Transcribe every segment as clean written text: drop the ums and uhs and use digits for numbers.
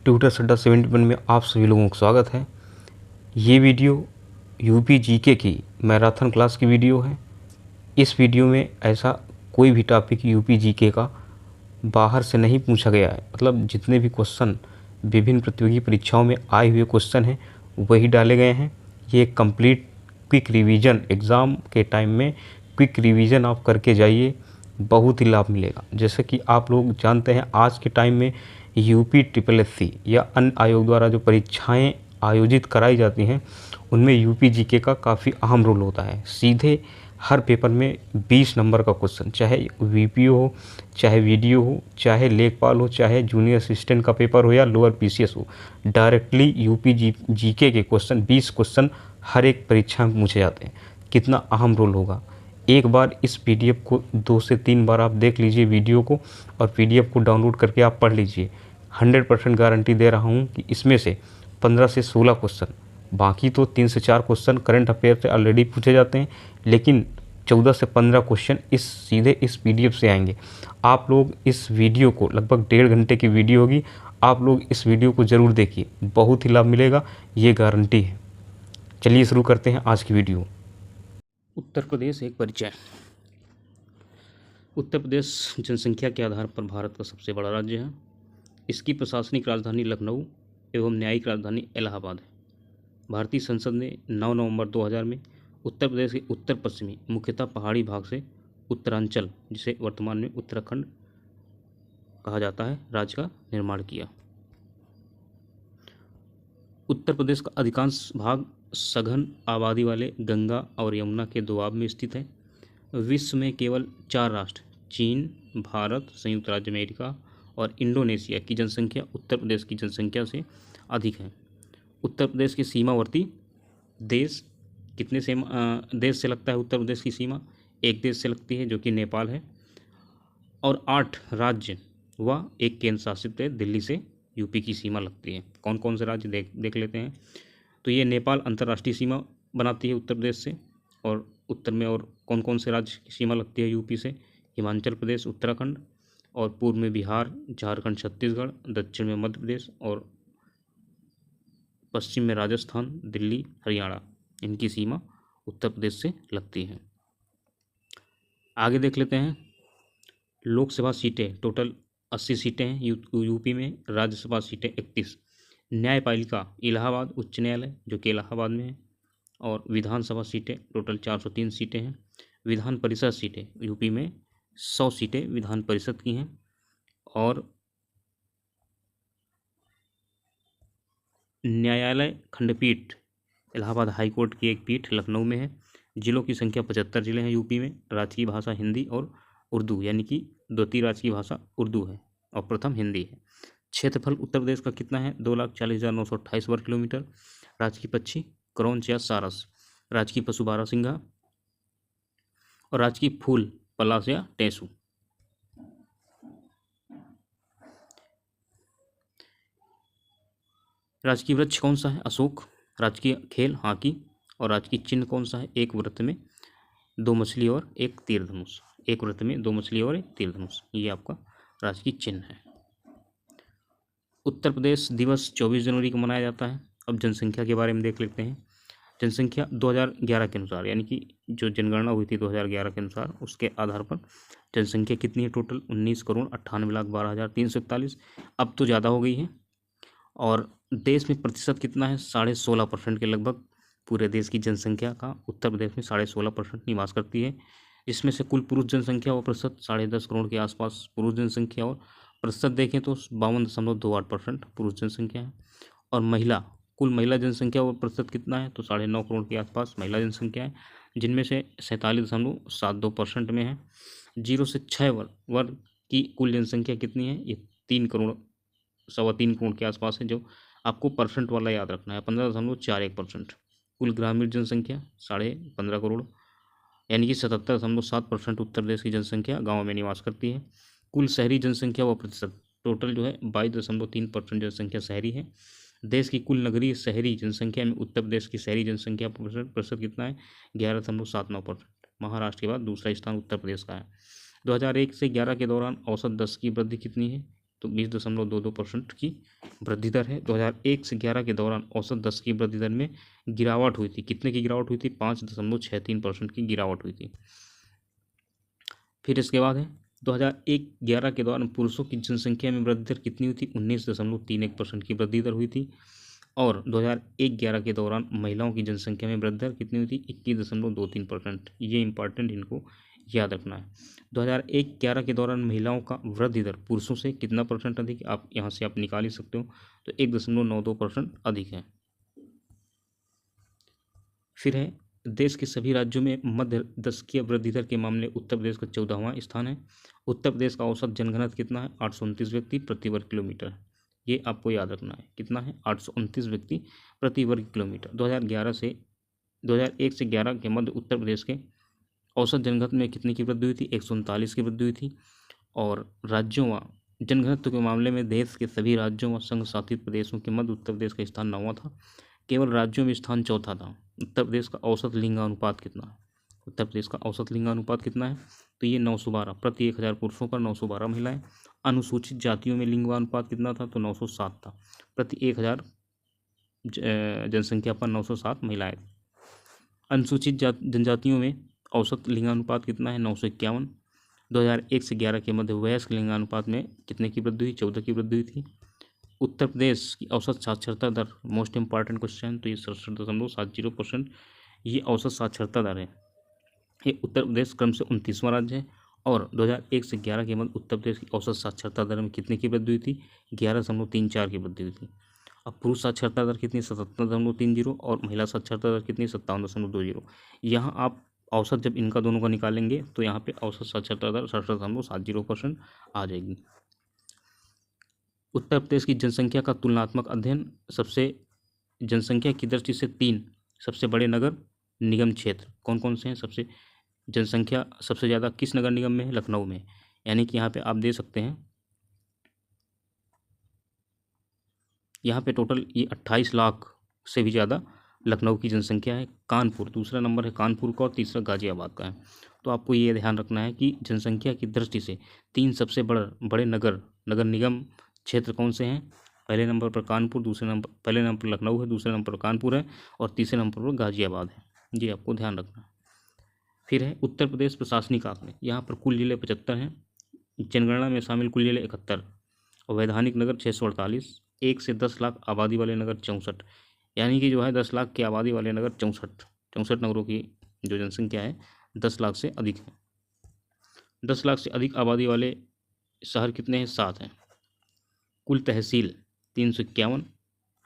Tutor अड्डा 71 में आप सभी लोगों का स्वागत है। ये वीडियो यूपी जीके की मैराथन क्लास की वीडियो है। इस वीडियो में ऐसा कोई भी टॉपिक यूपी जीके का बाहर से नहीं पूछा गया है। मतलब जितने भी क्वेश्चन विभिन्न प्रतियोगी परीक्षाओं में आए हुए क्वेश्चन हैं वही डाले गए हैं। ये एक कंप्लीट क्विक रिवीजन, एग्ज़ाम के टाइम में क्विक रिवीजन आप करके जाइए, बहुत ही लाभ मिलेगा। जैसे कि आप लोग जानते हैं आज के टाइम में यूपी SSSC या अन्य आयोग द्वारा जो परीक्षाएं आयोजित कराई जाती हैं उनमें यूपी जीके का काफ़ी अहम रोल होता है। सीधे हर पेपर में 20 नंबर का क्वेश्चन, चाहे वीपीओ हो, चाहे वीडियो हो, चाहे लेखपाल हो, चाहे जूनियर असिस्टेंट का पेपर हो या लोअर पीसीएस हो, डायरेक्टली यूपी जीके के क्वेश्चन 20 क्वेश्चन हर एक परीक्षा में पूछे जाते हैं। कितना अहम रोल होगा। एक बार इस पीडीएफ को 2 से 3 बार आप देख लीजिए वीडियो को, और पीडीएफ को डाउनलोड करके आप पढ़ लीजिए। 100% गारंटी दे रहा हूँ कि इसमें से 15 से 16 क्वेश्चन, बाकी तो 3 से 4 क्वेश्चन करंट अफेयर से ऑलरेडी पूछे जाते हैं, लेकिन 14 से 15 क्वेश्चन सीधे इस पीडीएफ से आएंगे। आप लोग इस वीडियो को, लगभग 1.5 घंटे की वीडियो होगी, आप लोग इस वीडियो को ज़रूर देखिए, बहुत ही लाभ मिलेगा, ये गारंटी है। चलिए शुरू करते हैं आज की वीडियो। उत्तर प्रदेश एक परिचय। उत्तर प्रदेश जनसंख्या के आधार पर भारत का सबसे बड़ा राज्य है। इसकी प्रशासनिक राजधानी लखनऊ एवं न्यायिक राजधानी इलाहाबाद है। भारतीय संसद ने 9 नवंबर 2000 में उत्तर प्रदेश के उत्तर पश्चिमी, मुख्यतः पहाड़ी भाग से उत्तरांचल, जिसे वर्तमान में उत्तराखंड कहा जाता है, राज्य का निर्माण किया। उत्तर प्रदेश का अधिकांश भाग सघन आबादी वाले गंगा और यमुना के दोआब में स्थित है। विश्व में केवल 4 राष्ट्र, चीन, भारत, संयुक्त राज्य अमेरिका और इंडोनेशिया की जनसंख्या उत्तर प्रदेश की जनसंख्या से अधिक है। उत्तर प्रदेश की सीमावर्ती देश देश से लगता है उत्तर प्रदेश की सीमा? एक देश से लगती है जो कि नेपाल है, और 8 राज्य व एक केंद्र शासित प्रदेश दिल्ली से यूपी की सीमा लगती है। कौन कौन से राज्य देख लेते हैं। तो ये नेपाल अंतर्राष्ट्रीय सीमा बनाती है उत्तर प्रदेश से, और उत्तर में और कौन कौन से राज्य की सीमा लगती है यूपी से? हिमाचल प्रदेश, उत्तराखंड, और पूर्व में बिहार, झारखंड, छत्तीसगढ़, दक्षिण में मध्य प्रदेश, और पश्चिम में राजस्थान, दिल्ली, हरियाणा, इनकी सीमा उत्तर प्रदेश से लगती है। आगे देख लेते हैं। लोकसभा सीटें टोटल 80 सीटें हैं यूपी में। राज्यसभा सीटें 31। न्यायपालिका इलाहाबाद उच्च न्यायालय जो कि इलाहाबाद में है, और विधानसभा सीटें टोटल 403 सीटें हैं। विधान परिषद सीटें यूपी में 100 सीटें विधान परिषद की हैं, और न्यायालय खंडपीठ इलाहाबाद हाई कोर्ट की एक पीठ लखनऊ में है। जिलों की संख्या 75 जिले हैं यूपी में। राजकीय भाषा हिंदी और उर्दू, यानी कि द्वितीय राजकीय भाषा उर्दू है और प्रथम हिंदी है। क्षेत्रफल उत्तर प्रदेश का कितना है? 2,40,928 वर्ग किलोमीटर। राजकीय पक्षी क्रौंच या सारस, राजकीय पशु बारहसिंघा, और राजकीय फूल पलाश या टेसू। राजकीय वृक्ष कौन सा है? अशोक। राजकीय खेल हॉकी, और राजकीय चिन्ह कौन सा है? एक वृत्त में 2 मछली और एक तीर धनुष। एक वृत्त में 2 मछली और एक तीर धनुष, ये आपका राजकीय चिन्ह है। उत्तर प्रदेश दिवस 24 जनवरी को मनाया जाता है। अब जनसंख्या के बारे में देख लेते हैं। जनसंख्या 2011 के अनुसार, यानी कि जो जनगणना हुई थी 2011 के अनुसार, उसके आधार पर जनसंख्या कितनी है टोटल? 19,98,12,341। अब तो ज़्यादा हो गई है। और देश में प्रतिशत कितना है? 16.5% के लगभग पूरे देश की जनसंख्या का उत्तर प्रदेश में 16.5% निवास करती है। इसमें से कुल पुरुष जनसंख्या व प्रतिशत 10.5 करोड़ के आसपास पुरुष जनसंख्या, और प्रतिशत देखें तो 52.28% पुरुष जनसंख्या है। और कुल महिला जनसंख्या व प्रतिशत कितना है? तो 9.5 करोड़ के आसपास महिला जनसंख्या है, जिनमें से 47.72% में है। 0 से 6 वर्ग की कुल जनसंख्या कितनी है? ये 3 करोड़ 3.25 करोड़ के आसपास है, जो आपको परसेंट वाला याद रखना है। 15.41%। कुल ग्रामीण जनसंख्या 15.5 करोड़, यानी कि 77.7% उत्तर प्रदेश की जनसंख्या गाँव में निवास करती है। कुल शहरी जनसंख्या व प्रतिशत टोटल जो है 22.3% जनसंख्या शहरी है। देश की कुल नगरीय शहरी जनसंख्या में उत्तर प्रदेश की शहरी जनसंख्या प्रतिशत कितना है? 11.79%। महाराष्ट्र के बाद दूसरा स्थान उत्तर प्रदेश का है। 2001 से 11 के दौरान औसत 10 की वृद्धि कितनी है? तो 20.22% की वृद्धि दर है। 2001 से 11 के दौरान औसत 10 की वृद्धि दर में गिरावट हुई थी। कितने की गिरावट हुई थी? 5.63% की गिरावट हुई थी। फिर इसके बाद है 2001-11 के दौरान पुरुषों की जनसंख्या में वृद्धि दर कितनी हुई थी? 19.31% की वृद्धि दर हुई थी। और 2001-11 के दौरान महिलाओं की जनसंख्या में वृद्धि दर कितनी हुई थी? 21.23%। ये इंपॉर्टेंट, इनको याद रखना है। 2001-11 के दौरान महिलाओं का वृद्धि दर पुरुषों से कितना परसेंट अधिक? आप यहाँ से आप निकाल ही सकते हो, तो 1.92% अधिक है। फिर है देश के सभी राज्यों में मध्य दशकीय वृद्धि दर के मामले उत्तर प्रदेश का 14वां स्थान है। उत्तर प्रदेश का औसत जनघनत्व कितना है? 829 व्यक्ति प्रति वर्ग किलोमीटर। ये आपको याद रखना है, कितना है? 829 व्यक्ति प्रति वर्ग किलोमीटर। 2001 से 11 के मध्य उत्तर प्रदेश के औसत जनघनत्व में कितनी की वृद्धि हुई थी? 139 की वृद्धि हुई थी। और राज्यों व जनघनत्व के मामले में देश के सभी राज्यों व संघ शासित प्रदेशों के मध्य उत्तर प्रदेश का स्थान 9वां था। केवल राज्यों में स्थान 4था था। उत्तर प्रदेश का औसत लिंगानुपात कितना है? उत्तर प्रदेश का औसत लिंगानुपात कितना है? तो ये 912 प्रति 1000 पुरुषों पर 912 महिलाएं। अनुसूचित जातियों में लिंगानुपात कितना था? तो 907 था प्रति 1000 जनसंख्या पर 907 महिलाएं। अनुसूचित जनजातियों में औसत लिंगानुपात कितना है? 951। 2001 से 11 के मध्य वयस्क लिंगानुपात में कितने की वृद्धि हुई? 14 की वृद्धि हुई थी। उत्तर प्रदेश की औसत साक्षरता दर, मोस्ट इंपॉर्टेंट क्वेश्चन, तो ये 67.70%। ये औसत साक्षरता दर है। ये उत्तर प्रदेश क्रम से 29वां राज्य है। और 2001 से 11 के मध्य उत्तर प्रदेश की औसत साक्षरता दर में कितने की वृद्धि हुई थी? 11.34 की वृद्धि हुई थी। अब पुरुष साक्षरता दर कितनी? 77.30। और महिला साक्षरता दर कितनी? 57.20। यहाँ आप औसत जब इनका दोनों का निकालेंगे तो यहाँ पे औसत साक्षरता दर 67.70% आ जाएगी। उत्तर प्रदेश की जनसंख्या का तुलनात्मक अध्ययन। सबसे जनसंख्या की दृष्टि से 3 सबसे बड़े नगर निगम क्षेत्र कौन कौन से हैं? सबसे जनसंख्या सबसे ज़्यादा किस नगर निगम में है? लखनऊ में। यानी कि यहाँ पे आप दे सकते हैं, यहाँ पे टोटल ये 28 लाख से भी ज़्यादा लखनऊ की जनसंख्या है। कानपुर दूसरा नंबर है कानपुर का, और तीसरा गाजियाबाद का है। तो आपको ये ध्यान रखना है कि जनसंख्या की दृष्टि से 3 सबसे बड़े नगर निगम क्षेत्र कौन से हैं? पहले नंबर पर कानपुर, पहले नंबर पर लखनऊ है, दूसरे नंबर पर कानपुर है, और तीसरे नंबर पर गाजियाबाद है। ये आपको ध्यान रखना है। फिर है उत्तर प्रदेश प्रशासनिक आंकड़े। यहाँ पर कुल जिले 75 हैं, जनगणना में शामिल कुल जिले 71, और वैधानिक नगर 648, 1 से 10 लाख आबादी वाले नगर 64। यानी कि जो है 10 लाख की आबादी वाले नगर 64 नगरों की जो जनसंख्या है 10 लाख से अधिक है। 10 लाख से अधिक आबादी वाले शहर कितने हैं? 7 हैं। कुल तहसील 351,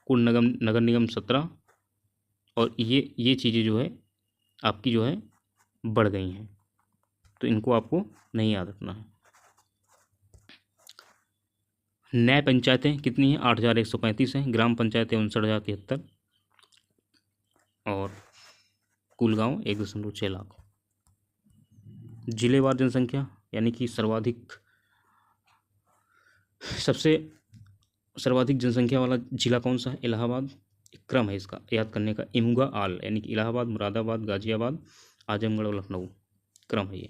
कुल नगर निगम 17, और ये चीज़ें जो है आपकी जो है बढ़ गई हैं, तो इनको आपको नहीं याद रखना है। न्याय पंचायतें कितनी हैं? 8,135 हैं। ग्राम पंचायतें 59,073, और कुल गाँव 1.6 लाख। जिलेवार जनसंख्या, यानी कि सबसे सर्वाधिक जनसंख्या वाला जिला कौन सा है? इलाहाबाद। क्रम है इसका याद करने का, इमुगा आल, यानी कि इलाहाबाद, मुरादाबाद, गाजियाबाद, आजमगढ़ और लखनऊ। क्रम है ये।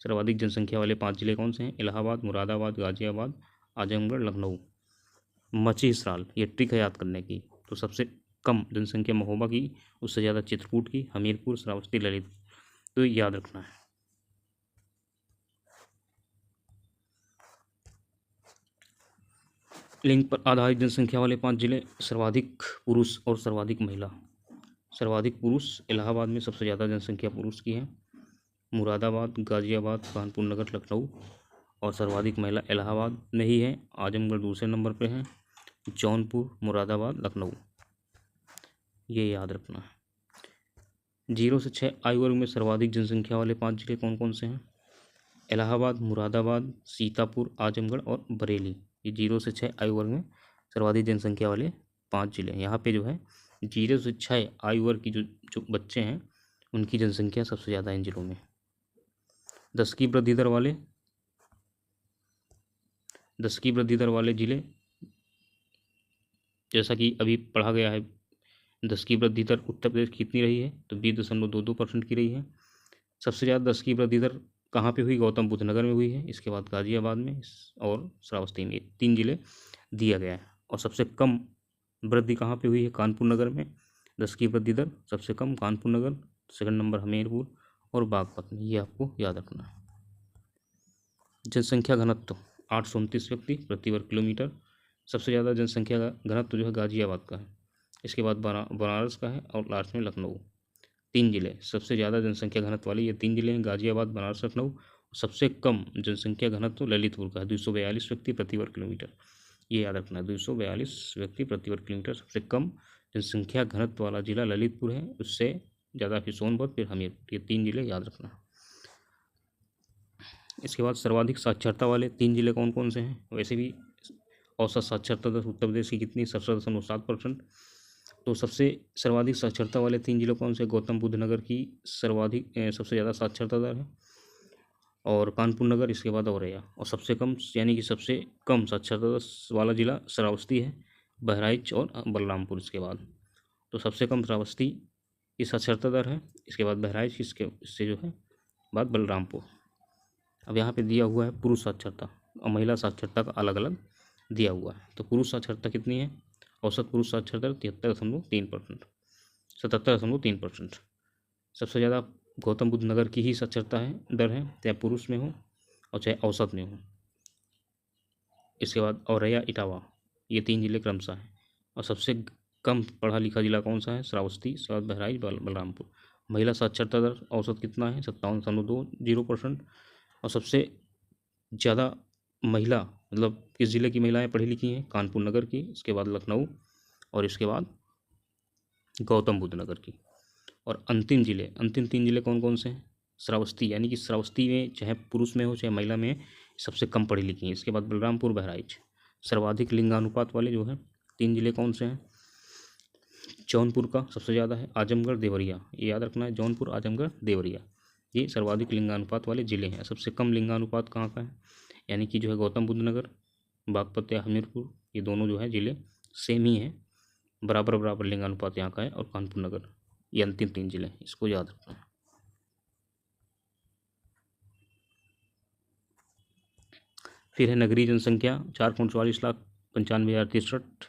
सर्वाधिक जनसंख्या वाले 5 जिले कौन से हैं? इलाहाबाद, मुरादाबाद, गाजियाबाद, आजमगढ़, लखनऊ। मछीसराल, ये ट्रिक है याद करने की। तो सबसे कम जनसंख्या महोबा की, उससे ज़्यादा चित्रकूट की, हमीरपुर, श्रावस्ती, ललित। तो याद रखना है। लिंग पर आधारित जनसंख्या वाले 5 जिले, सर्वाधिक पुरुष और सर्वाधिक महिला। सर्वाधिक पुरुष इलाहाबाद में सबसे ज़्यादा जनसंख्या पुरुष की है, मुरादाबाद, गाजियाबाद, कानपुर नगर, लखनऊ। और सर्वाधिक महिला इलाहाबाद में ही है, आजमगढ़ दूसरे नंबर पे है, जौनपुर, मुरादाबाद, लखनऊ। ये याद रखना है। 0 से 6 आयु वर्ग में सर्वाधिक जनसंख्या वाले 5 जिले कौन कौन से हैं? इलाहाबाद, मुरादाबाद, सीतापुर, आजमगढ़ और बरेली। ये 0 से 6 आयु वर्ग में सर्वाधिक जनसंख्या वाले 5 जिले हैं। यहाँ पे जो है 0 से 6 आयु वर्ग की जो बच्चे हैं उनकी जनसंख्या सबसे ज़्यादा इन जिलों में। 10 की वृद्धि दर वाले जिले, जैसा कि अभी पढ़ा गया है, 10 की वृद्धि दर उत्तर प्रदेश की कितनी रही है? तो 20.22% की रही है। सबसे ज़्यादा 10 की वृद्धि दर कहाँ पे हुई? गौतम बुद्ध नगर में हुई है, इसके बाद गाजियाबाद में और श्रावस्ती में, 3 जिले दिया गया है। और सबसे कम वृद्धि कहाँ पे हुई है? कानपुर नगर में 10 की वृद्धि दर सबसे कम कानपुर नगर, सेकंड नंबर हमीरपुर और बागपत में, ये आपको याद रखना है। जनसंख्या घनत्व 829 व्यक्ति प्रति वर्ग किलोमीटर। सबसे ज़्यादा जनसंख्या का घनत्व जो है गाजियाबाद का है, इसके बाद बनारस का है और लास्ट में लखनऊ। 3 जिले सबसे ज़्यादा जनसंख्या घनत्व वाले ये 3 जिले हैं, गाजियाबाद, बनारस, लखनऊ। सबसे कम जनसंख्या घनत्व ललितपुर का है, 242 व्यक्ति प्रति वर्ग किलोमीटर, ये याद रखना है। 242 व्यक्ति प्रति वर्ग किलोमीटर सबसे कम जनसंख्या घनत्व वाला जिला ललितपुर है, उससे ज़्यादा फिर सोनभद्र, फिर हमीरपुर, ये 3 जिले याद रखना है। इसके बाद सर्वाधिक साक्षरता वाले 3 जिले कौन कौन से हैं? वैसे भी औसत साक्षरता दर उत्तर प्रदेश की कितनी? 67.7%। तो सबसे सर्वाधिक साक्षरता वाले 3 जिले कौन से? गौतम बुद्ध नगर की सर्वाधिक सबसे ज़्यादा साक्षरता दर है, और कानपुर नगर, इसके बाद औरैया। और सबसे कम यानी कि सबसे कम साक्षरता दर वाला जिला श्रावस्ती है, बहराइच और बलरामपुर इसके बाद। तो सबसे कम श्रावस्ती की साक्षरता दर है, इसके बाद बहराइच, इससे जो है बाद बलरामपुर। अब यहाँ पे दिया हुआ है पुरुष साक्षरता और महिला साक्षरता का अलग अलग दिया हुआ है। तो पुरुष साक्षरता कितनी है? औसत पुरुष साक्षरता 73.3%, 77.3%। सबसे ज़्यादा गौतम बुद्ध नगर की ही साक्षरता है दर है, चाहे पुरुष में हो और चाहे औसत में हो। इसके बाद औरैया, इटावा, ये 3 जिले क्रमशः हैं। और सबसे कम पढ़ा लिखा जिला कौन सा है? श्रावस्ती, इसके बाद बहराइच, बलरामपुर। महिला साक्षरता दर औसत कितना है? 57.20%। और सबसे ज़्यादा महिला मतलब किस ज़िले की महिलाएं पढ़ी लिखी हैं? कानपुर नगर की, इसके बाद लखनऊ और इसके बाद गौतम बुद्ध नगर की। और अंतिम 3 जिले कौन कौन से हैं? श्रावस्ती, यानी कि श्रावस्ती में चाहे पुरुष में हो चाहे महिला में, सबसे कम पढ़ी लिखी हैं। इसके बाद बलरामपुर, बहराइच। सर्वाधिक लिंगानुपात वाले जो है 3 जिले कौन से हैं? जौनपुर का सबसे ज़्यादा है, आजमगढ़, देवरिया, ये याद रखना है, जौनपुर, आजमगढ़, देवरिया, ये सर्वाधिक लिंगानुपात वाले जिले हैं। सबसे कम लिंगानुपात कहाँ का है? यानी कि जो है गौतम बुद्ध नगर, बागपत या हमीरपुर, ये दोनों जो है जिले सेम ही हैं, बराबर बराबर लिंगानुपात यहाँ का है। और कानपुर नगर, ये अंतिम 3 जिले, इसको याद रखना है। फिर है नगरीय जनसंख्या 4,44,95,063।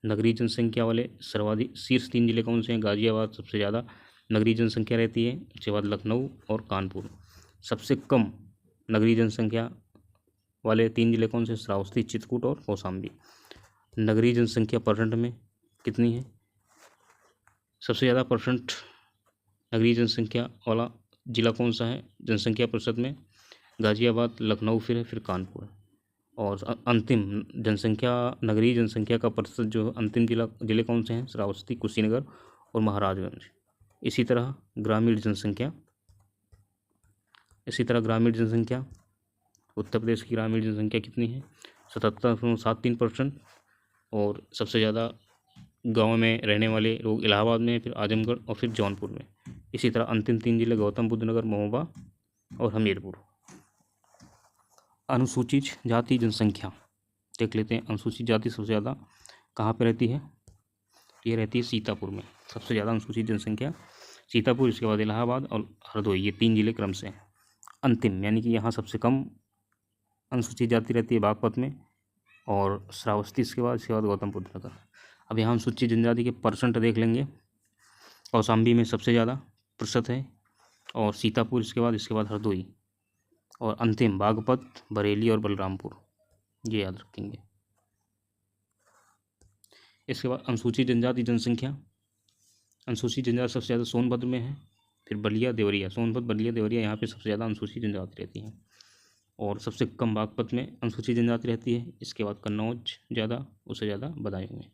नगरीय जनसंख्या वाले सर्वाधिक शीर्ष 3 जिले कौन से हैं? गाजियाबाद सबसे ज़्यादा नगरीय जनसंख्या रहती है, उसके बाद लखनऊ और कानपुर। सबसे कम नगरीय जनसंख्या वाले 3 जिले कौन से? श्रावस्ती, चित्रकूट और कौशाम्बी। नगरीय जनसंख्या परसेंट में कितनी है? सबसे ज़्यादा परसेंट नगरीय जनसंख्या वाला जिला कौन सा है जनसंख्या प्रतिशत में? गाजियाबाद, लखनऊ, फिर कानपुर। और अंतिम जनसंख्या नगरीय जनसंख्या का प्रतिशत जो अंतिम जिले कौन से हैं? श्रावस्ती, कुशीनगर और महाराजगंज। इसी तरह ग्रामीण जनसंख्या उत्तर प्रदेश की ग्रामीण जनसंख्या कितनी है? 77.73%। और सबसे ज़्यादा गाँव में रहने वाले लोग इलाहाबाद में, फिर आजमगढ़ और फिर जौनपुर में। इसी तरह अंतिम 3 जिले गौतम बुद्ध नगर, महोबा और हमीरपुर। अनुसूचित जाति जनसंख्या देख लेते हैं। अनुसूचित जाति सबसे ज़्यादा कहाँ पे रहती है? ये रहती है सीतापुर में, सबसे ज़्यादा अनुसूचित जनसंख्या सीतापुर, इसके बाद इलाहाबाद और हरदोई, ये 3 जिले क्रम से हैं। अंतिम यानी कि यहाँ सबसे कम अनुसूचित जाति रहती है बागपत में और श्रावस्ती, इसके बाद गौतम बुद्ध नगर। अब यहाँ अनुसूचित जनजाति के परसेंट देख लेंगे। कौशाम्बी में सबसे ज़्यादा प्रतिशत है, और सीतापुर, इसके बाद हरदोई, और अंतिम बागपत, बरेली और बलरामपुर, ये याद रखेंगे। इसके बाद अनुसूचित जनजाति जनसंख्या, अनुसूचित जनजाति सबसे ज़्यादा सोनभद्र में है, फिर बलिया, देवरिया, सोनभद्र, बलिया, देवरिया, यहाँ पे सबसे ज़्यादा अनुसूचित जनजाति रहती है। और सबसे कम बागपत में अनुसूचित जनजाति रहती है, इसके बाद कन्नौज ज़्यादा, उससे ज़्यादा बदायूं में।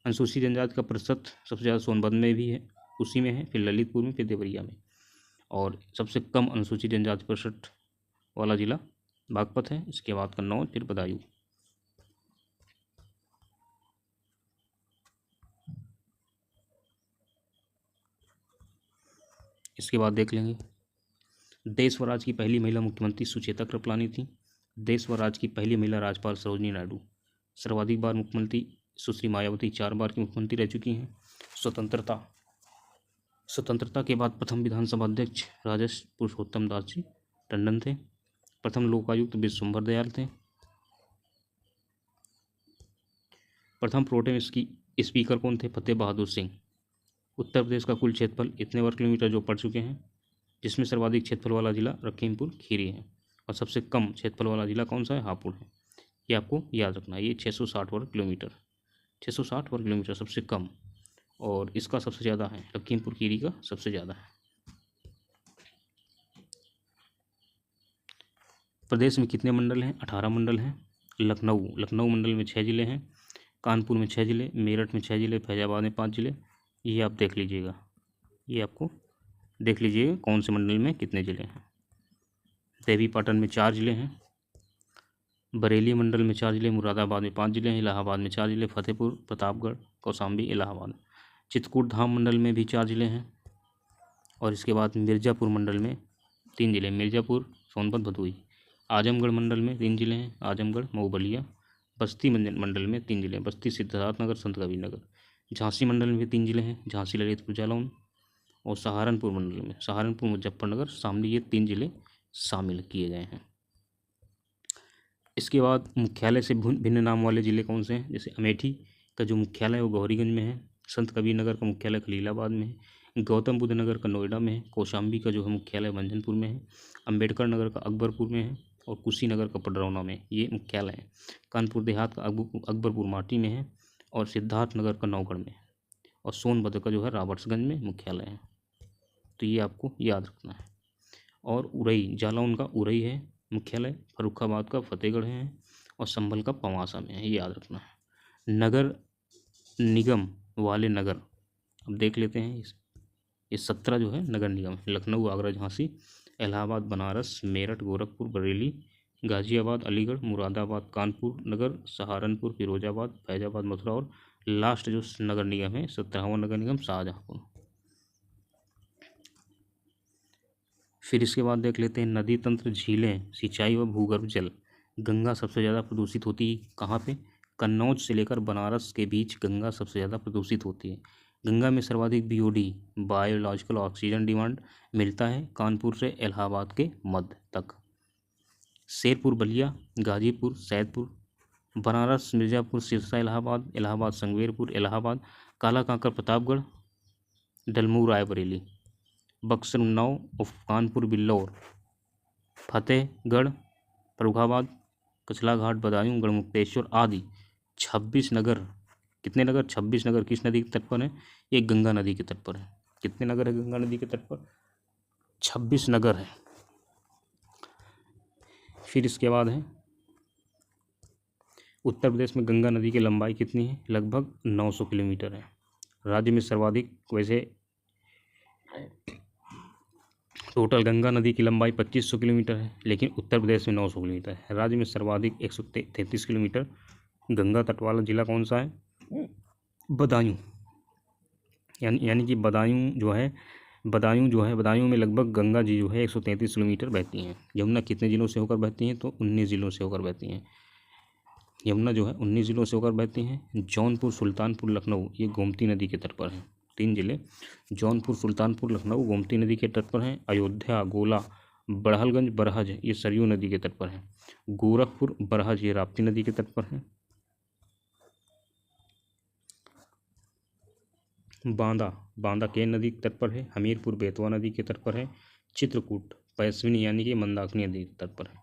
अनुसूचित जनजाति का प्रतिशत सबसे ज़्यादा सोनभद्र में भी है, उसी में है, फिर ललितपुर में, फिर देवरिया में। और सबसे कम अनुसूचित जनजाति प्रतिशत वाला जिला बागपत है, इसके बाद कन्नौज, फिर बदायूं। इसके बाद देख लेंगे देश व राज्य की पहली महिला मुख्यमंत्री सुचेता कृपलानी थी। देश व राज्य की पहली महिला राज्यपाल सरोजिनी नायडू। सर्वाधिक बार मुख्यमंत्री सुश्री मायावती 4 बार की मुख्यमंत्री रह चुकी हैं। स्वतंत्रता के बाद प्रथम विधानसभा अध्यक्ष राजेश पुरुषोत्तम दास जी। टंडन थे। प्रथम लोकायुक्त विश्वंभर दयाल थे। प्रथम प्रोटेम स्पीकर कौन थे? फतेह बहादुर सिंह। उत्तर प्रदेश का कुल क्षेत्रफल इतने वर्ग किलोमीटर जो पढ़ चुके हैं, जिसमें सर्वाधिक क्षेत्रफल वाला जिला लखीमपुर खीरी है और सबसे कम क्षेत्रफल वाला जिला कौन सा है? हापुड़ है। ये आपको याद रखना है। ये 660 वर्ग किलोमीटर, 660 वर्ग किलोमीटर सबसे कम, और इसका सबसे ज़्यादा है लखीमपुर खीरी का सबसे ज़्यादा है। प्रदेश में कितने मंडल हैं? 18 मंडल हैं। लखनऊ मंडल में 6 जिले हैं, कानपुर में 6 जिले, मेरठ में 6 जिले, फैजाबाद में 5 जिले। ये आप देख लीजिएगा, ये आपको देख लीजिएगा कौन से मंडल में कितने जिले हैं। देवीपाटन में 4 जिले हैं, बरेली मंडल में 4 जिले, मुरादाबाद में 5 जिले हैं, इलाहाबाद में 4 जिले, फतेहपुर, प्रतापगढ़, कौशाम्बी, इलाहाबाद। चित्रकूट धाम मंडल में भी 4 जिले हैं, और इसके बाद मिर्ज़ापुर मंडल में 3 जिले, मिर्ज़ापुर, सोनभद्र, भदोही। आजमगढ़ मंडल में 3 जिले हैं, आजमगढ़, मऊ, बलिया। बस्ती मंडल में 3 जिले हैं, बस्ती, सिद्धार्थनगर, संत कबीरनगर। झांसी मंडल में भी 3 जिले हैं, झांसी, ललितपुर, जालौन। और सहारनपुर मंडल में सहारनपुर, मुजफ्फरनगर, शामली, ये 3 जिले शामिल किए गए हैं। इसके बाद मुख्यालय से भिन्न नाम वाले ज़िले कौन से हैं? जैसे अमेठी का जो मुख्यालय है वो गौरीगंज में है, संत कबीरनगर का मुख्यालय खलीलाबाद में है, गौतम बुद्ध नगर का नोएडा में है, कौशाम्बी का जो है मुख्यालय मंझनपुर में है, अम्बेडकर नगर का अकबरपुर में है, और कुशीनगर का पडरौना में, ये मुख्यालय है। कानपुर देहात का अकबरपुर माटी में है, और सिद्धार्थनगर का नौगढ़ में, और सोनभद्र का जो है रॉबर्ट्सगंज में मुख्यालय है। तो ये आपको याद रखना है। और उरई, जालौन का उरई है मुख्यालय, फर्रुखाबाद का फतेहगढ़ है, और संभल का पवासा में है, ये याद रखना है। नगर निगम वाले नगर अब देख लेते हैं। ये 17 जो है नगर निगम है। लखनऊ, आगरा, झांसी, इलाहाबाद, बनारस, मेरठ, गोरखपुर, बरेली, गाजियाबाद, अलीगढ़, मुरादाबाद, कानपुर नगर, सहारनपुर, फिरोजाबाद, फैजाबाद, मथुरा, और लास्ट जो नगर निगम है 17वां नगर निगम शाहजहाँपुर। फिर इसके बाद देख लेते हैं नदी तंत्र, झीलें, सिंचाई व भूगर्भ जल। गंगा सबसे ज़्यादा प्रदूषित होती है कहाँ पे? कन्नौज से लेकर बनारस के बीच गंगा सबसे ज़्यादा प्रदूषित होती है। गंगा में सर्वाधिक बीओडी, बायोलॉजिकल ऑक्सीजन डिमांड मिलता है कानपुर से इलाहाबाद के मध्य तक। शेरपुर, बलिया, गाजीपुर, सैदपुर, बनारस, मिर्ज़ापुर, सिरसा, इलाहाबाद, इलाहाबाद, संगमेरपुर, इलाहाबाद, काला कांकर, प्रतापगढ़, डलमऊ, रायबरेली, बक्सर, उन्नाव, कानपुर, बिल्लौर, फतेहगढ़, फर्रुखाबाद, कचला घाट, बदायूं, गढ़मुक्तेश्वर आदि 26 नगर। कितने नगर? 26 नगर किस नदी के तट पर है? ये गंगा नदी के तट पर है। कितने नगर है गंगा नदी के तट पर? 26 नगर है। फिर इसके बाद है उत्तर प्रदेश में गंगा नदी की लंबाई कितनी है? लगभग 900 किलोमीटर है। राज्य में सर्वाधिक, वैसे टोटल गंगा नदी की लंबाई 2500 किलोमीटर है, लेकिन उत्तर प्रदेश में 900 किलोमीटर है। राज्य में सर्वाधिक 133 किलोमीटर गंगा तट वाला जिला कौन सा है? बदायूं। यानी कि बदायूं में लगभग गंगा जी जो है 133 किलोमीटर बहती हैं। यमुना कितने जिलों से होकर बहती हैं? तो 19 जिलों से होकर बहती हैं। यमुना जो है 19 जिलों से होकर बहती हैं। जौनपुर, सुल्तानपुर, लखनऊ ये गोमती नदी के तट पर हैं। 3 जिले जौनपुर, सुल्तानपुर, लखनऊ गोमती नदी के तट पर हैं। अयोध्या, गोला, बड़हलगंज, बरहज ये सरयू नदी के तट पर हैं। गोरखपुर, बरहज ये राप्ती नदी के तट पर हैं। बांदा केन नदी के तट पर है। हमीरपुर बेतवा नदी के तट पर है। चित्रकूट पैसविनी यानी कि मंदाकिनी नदी के तट पर है।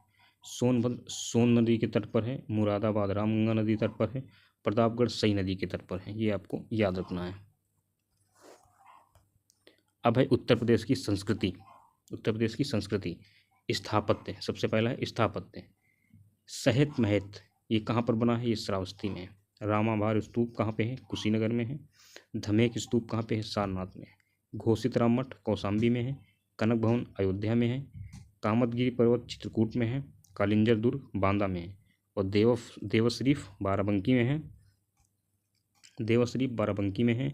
सोनभद्र सोन नदी के तट पर है। मुरादाबाद रामगंगा नदी तट पर है। प्रतापगढ़ सई नदी के तट पर है। ये आपको याद रखना है। अब है उत्तर प्रदेश की संस्कृति। उत्तर प्रदेश की संस्कृति, स्थापत्य, सबसे पहला है स्थापत्य। सहित महत ये कहाँ पर बना है? ये श्रावस्ती में है। रामाभार स्तूप कहाँ पे है? कुशीनगर में है। धमेक स्तूप कहाँ पे है? सारनाथ में है। घोषित राम मठ कौशाम्बी में है। कनक भवन अयोध्या में है। कामतगिरी पर्वत चित्रकूट में है। कालिंजर दुर्ग बांदा में है। और देवशरीफ बाराबंकी में है। देवशरीफ बाराबंकी में है।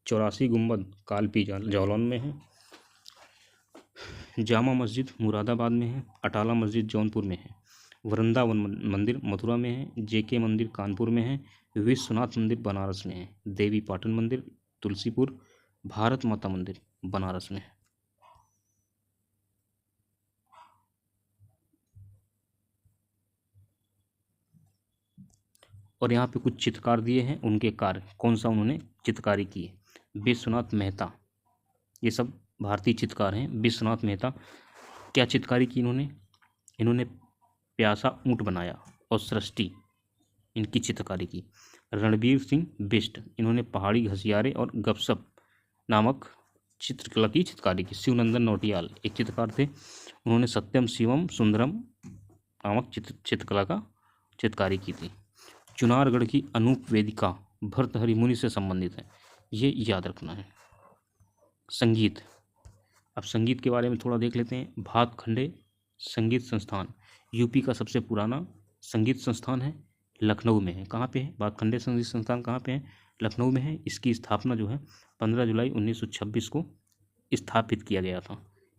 84 गुंबद कालपी जालौन में है। जामा मस्जिद मुरादाबाद में है। अटाला मस्जिद जौनपुर में है। वृंदावन मंदिर मथुरा में है। जेके मंदिर कानपुर में है। विश्वनाथ मंदिर बनारस में है। देवी पाटन मंदिर तुलसीपुर। भारत माता मंदिर बनारस में है। और यहाँ पे कुछ चित्रकार दिए हैं, उनके कार्य, कौन सा उन्होंने चित्रकारी की है। विश्वनाथ मेहता, ये सब भारतीय चित्रकार हैं। विश्वनाथ मेहता क्या चित्रकारी की इन्होंने? इन्होंने प्यासा ऊँट बनाया और सृष्टि, इनकी चित्रकारी की। रणबीर सिंह बिष्ट, इन्होंने पहाड़ी घसियारे और गपसप नामक चित्रकला की चित्रकारी की। शिवनंदन नौटियाल एक चित्रकार थे, उन्होंने सत्यम शिवम सुंदरम नामक चित्रकला का चित्रकारी की थी। चुनारगढ़ की अनूप वेदिका भर्तृहरि मुनि से संबंधित है, ये याद रखना है। संगीत, अब संगीत के बारे में थोड़ा देख लेते हैं। भातखंडे संगीत संस्थान यूपी का सबसे पुराना संगीत संस्थान है, लखनऊ में है। कहाँ पे है भातखंडे संगीत संस्थान? कहाँ पे है? लखनऊ में है। इसकी स्थापना जो है 15 जुलाई 1926 को स्थापित किया गया था।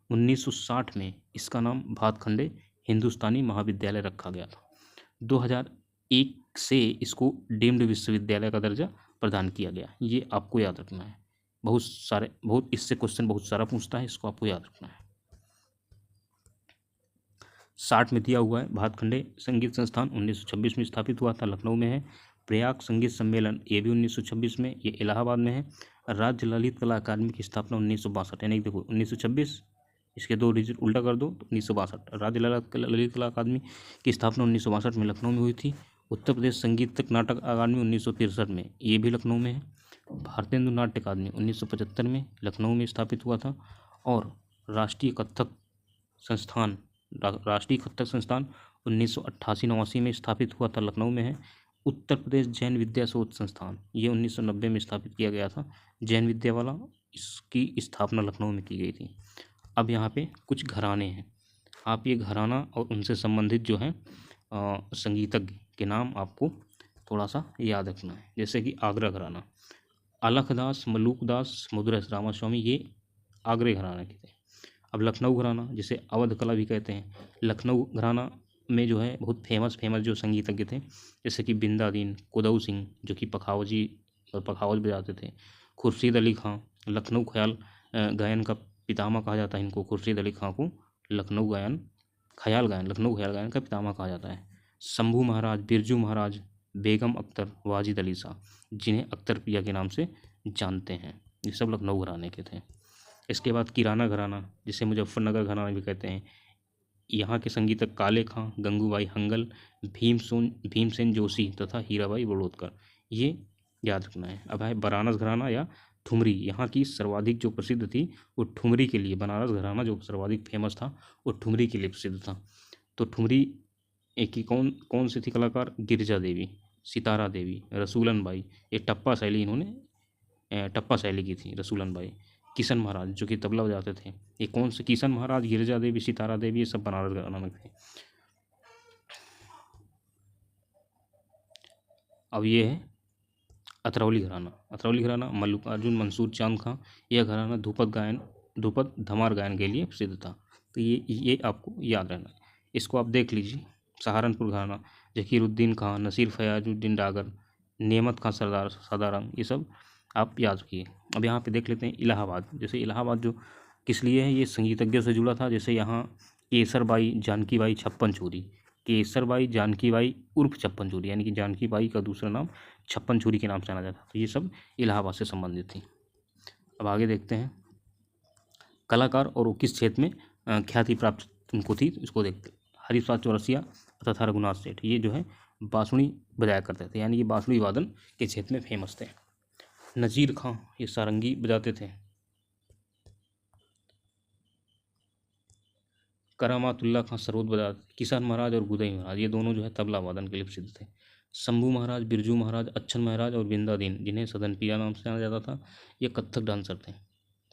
1960 में इसका नाम भातखंडे हिंदुस्तानी महाविद्यालय रखा गया था। 2001 से इसको डीम्ड विश्वविद्यालय का दर्जा प्रदान किया गया। ये आपको याद रखना है। बहुत इससे क्वेश्चन बहुत सारा पूछता है, इसको आपको याद रखना है। 60 में दिया हुआ है। भातखंडे संगीत संस्थान 1926 में स्थापित हुआ था, लखनऊ में है। प्रयाग संगीत सम्मेलन, ये भी 1926 में, ये इलाहाबाद में है। राज्य ललित कला अकादमी की स्थापना 1962, यानी देखो 1926, इसके 2 डिजिट उल्टा कर दो तो 1962। राज्य ललित कला अकादमी की स्थापना 1962 में लखनऊ में हुई थी। उत्तर प्रदेश संगीतक नाटक अकादमी 1963 में, ये भी लखनऊ में है। भारतेंदु नाट्य अकादमी 1975 में लखनऊ में स्थापित हुआ था। और राष्ट्रीय कथक संस्थान 1988-89 में स्थापित हुआ था, लखनऊ में है। उत्तर प्रदेश जैन विद्या शोध संस्थान, ये 1990 में स्थापित किया गया था, जैन विद्या वाला, इसकी स्थापना लखनऊ में की गई थी। अब यहाँ पे कुछ घराने हैं, आप ये घराना और उनसे संबंधित जो है संगीतज्ञ के नाम आपको थोड़ा सा याद रखना है। जैसे कि आगरा घराना, अलखदास, मलूकदास, मधुरस रामास्वामी, ये आगरे घराना के थे। अब लखनऊ घराना, जिसे अवध कला भी कहते हैं, लखनऊ घराना में जो है बहुत फेमस जो संगीतज्ञ थे, जैसे कि बिंदादीन, कुदऊ सिंह जो कि पखावज बजाते थे, खुर्शीद अली खां, लखनऊ ख्याल गायन का पितामह कहा जाता है इनको। खुर्शीद अली खां को लखनऊ ख्याल गायन का पितामह कहा जाता है। शंभू महाराज, बिरजू महाराज, बेगम अख्तर, वाजिद अली शाह, जिन्हें अख्तर पिया के नाम से जानते हैं, ये सब लखनऊ घराने के थे। इसके बाद किराना घराना, जिसे मुजफ्फरनगर घराना भी कहते हैं, यहाँ के संगीतक काले खां, गंगूबाई हंगल, भीमसेन जोशी तथा हीराबाई बड़ौदकर, ये याद रखना है। अब है बनारस घराना या ठुमरी, यहाँ की सर्वाधिक जो प्रसिद्ध थी वो ठुमरी के लिए, बनारस घराना जो सर्वाधिक फेमस था वो ठुमरी के लिए प्रसिद्ध था। तो ठुमरी एक ही कौन सी थी कलाकार? गिरिजा देवी, सितारा देवी, रसूलन बाई, ये टप्पा शैली की थी रसूलन बाई। किशन महाराज जो कि तबला बजाते थे, ये कौन से? किशन महाराज, गिरिजा देवी, सितारा देवी, ये सब बनारस घराना में थे। अब ये है अतरौली घराना मल्लिकार्जुन मंसूर चांद खां, यह घराना ध्रुपद धमार गायन के लिए प्रसिद्ध था। तो ये आपको याद रहना है, इसको आप देख लीजिए। सहारनपुर घराना, जकीरुद्दीन खां, नसीर फयाजुद्दीन डागर, नेमत खां सदारंग, ये सब आप याद रखिए। अब यहाँ पे देख लेते हैं इलाहाबाद। जैसे इलाहाबाद जो किस लिए है? ये संगीतज्ञों से जुड़ा था। जैसे यहाँ केसरबाई जानकीबाई छप्पन छुरी, केसरबाई जानकीबाई उर्फ छप्पन छुरी, यानी कि जानकीबाई का दूसरा नाम छप्पन छुरी के नाम से जाना जाता। तो ये सब इलाहाबाद से संबंधित थी। अब आगे देखते हैं कलाकार और वो किस क्षेत्र में ख्याति प्राप्त उनको थी, इसको देखते हैं। हरिप्रसाद चौरसिया तथा रघुनाथ सेठ, ये जो है बांसुरी बजाया करते थे, यानी ये बांसुरी वादन के क्षेत्र में फेमस थे। नज़ीर खां, ये सारंगी बजाते थे। करामातुल्लाह खां सरोद बजाते थे। किशन महाराज और गुदई महाराज, ये दोनों जो है तबला वादन के लिए प्रसिद्ध थे। शंभू महाराज, बिरजू महाराज, अच्छन महाराज और बिंदादीन, जिन्हें सदनपिया नाम से जाना जाता था, ये कथक डांसर थे।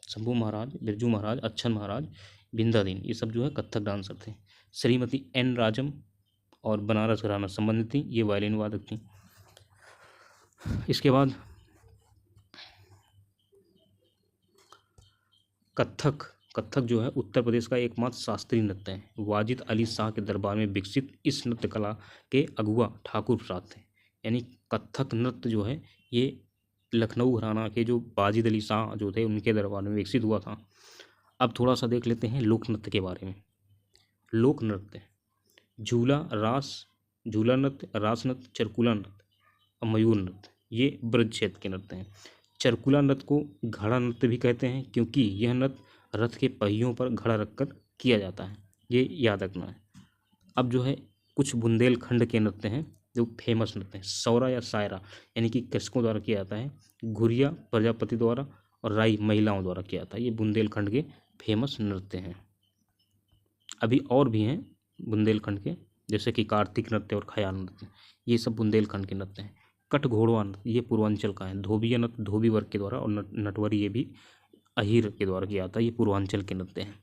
शंभू महाराज, बिरजू महाराज, अच्छन महाराज, बिंदादीन, ये सब जो है कथक डांसर थे। श्रीमती एन राजम और बनारस घराना संबंधित थी, ये वायलिन वादक थी। इसके बाद कथक जो है उत्तर प्रदेश का एकमात्र शास्त्रीय नृत्य है। वाजिद अली शाह के दरबार में विकसित इस नृत्य कला के अगुआ ठाकुर प्रसाद थे। यानी कथक नृत्य जो है ये लखनऊ घराना के जो वाजिद अली शाह जो थे उनके दरबार में विकसित हुआ था। अब थोड़ा सा देख लेते हैं लोक नृत्य के बारे में। लोक नृत्य झूला नृत्य, रास नृत्य, चरकुला नृत्य, मयूर नृत्य, ये ब्रज क्षेत्र के नृत्य हैं। चरकुला नृत्य को घड़ा नृत्य भी कहते हैं, क्योंकि यह नृत्य रथ के पहियों पर घड़ा रखकर किया जाता है, ये याद रखना है। अब जो है कुछ बुंदेलखंड के नृत्य हैं जो फेमस नृत्य हैं। सौरा या सायरा यानी कि कृषकों द्वारा किया जाता है, घुरिया प्रजापति द्वारा और राई महिलाओं द्वारा किया जाता है। ये बुंदेलखंड के फेमस नृत्य हैं। अभी और भी हैं बुंदेलखंड के, जैसे कि कार्तिक नृत्य और खयाल नृत्य, ये सब बुंदेलखंड के नृत्य हैं। कटघोड़वा नृत्य ये पूर्वांचल का है। धोबिया नृत्य धोबी वर्ग के द्वारा और नटवरी ये भी अहीर के द्वारा किया जाता है, ये पूर्वांचल के नृत्य हैं।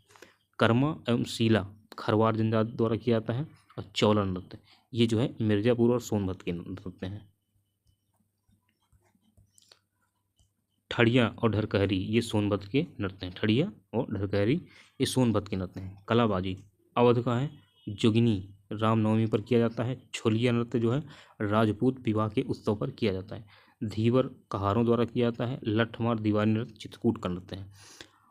कर्मा एवं शीला खरवार जनजाति द्वारा किया जाता है। और चौला नृत्य ये जो है मिर्जापुर और सोनभद्र के नृत्य हैं। ठड़िया और ढरकहरी ये सोनभद्र के नृत्य हैं। ठड़िया और ढरकहरी ये सोनभद्र के नृत्य हैं। कलाबाजी अवध का है। जोगिनी रामनवमी पर किया जाता है। छोलिया नृत्य जो है राजपूत विवाह के उत्सव पर किया जाता है। धीवर कहारों द्वारा किया जाता है। लठमार दीवानी नृत्य चित्रकूट का नृत्य है।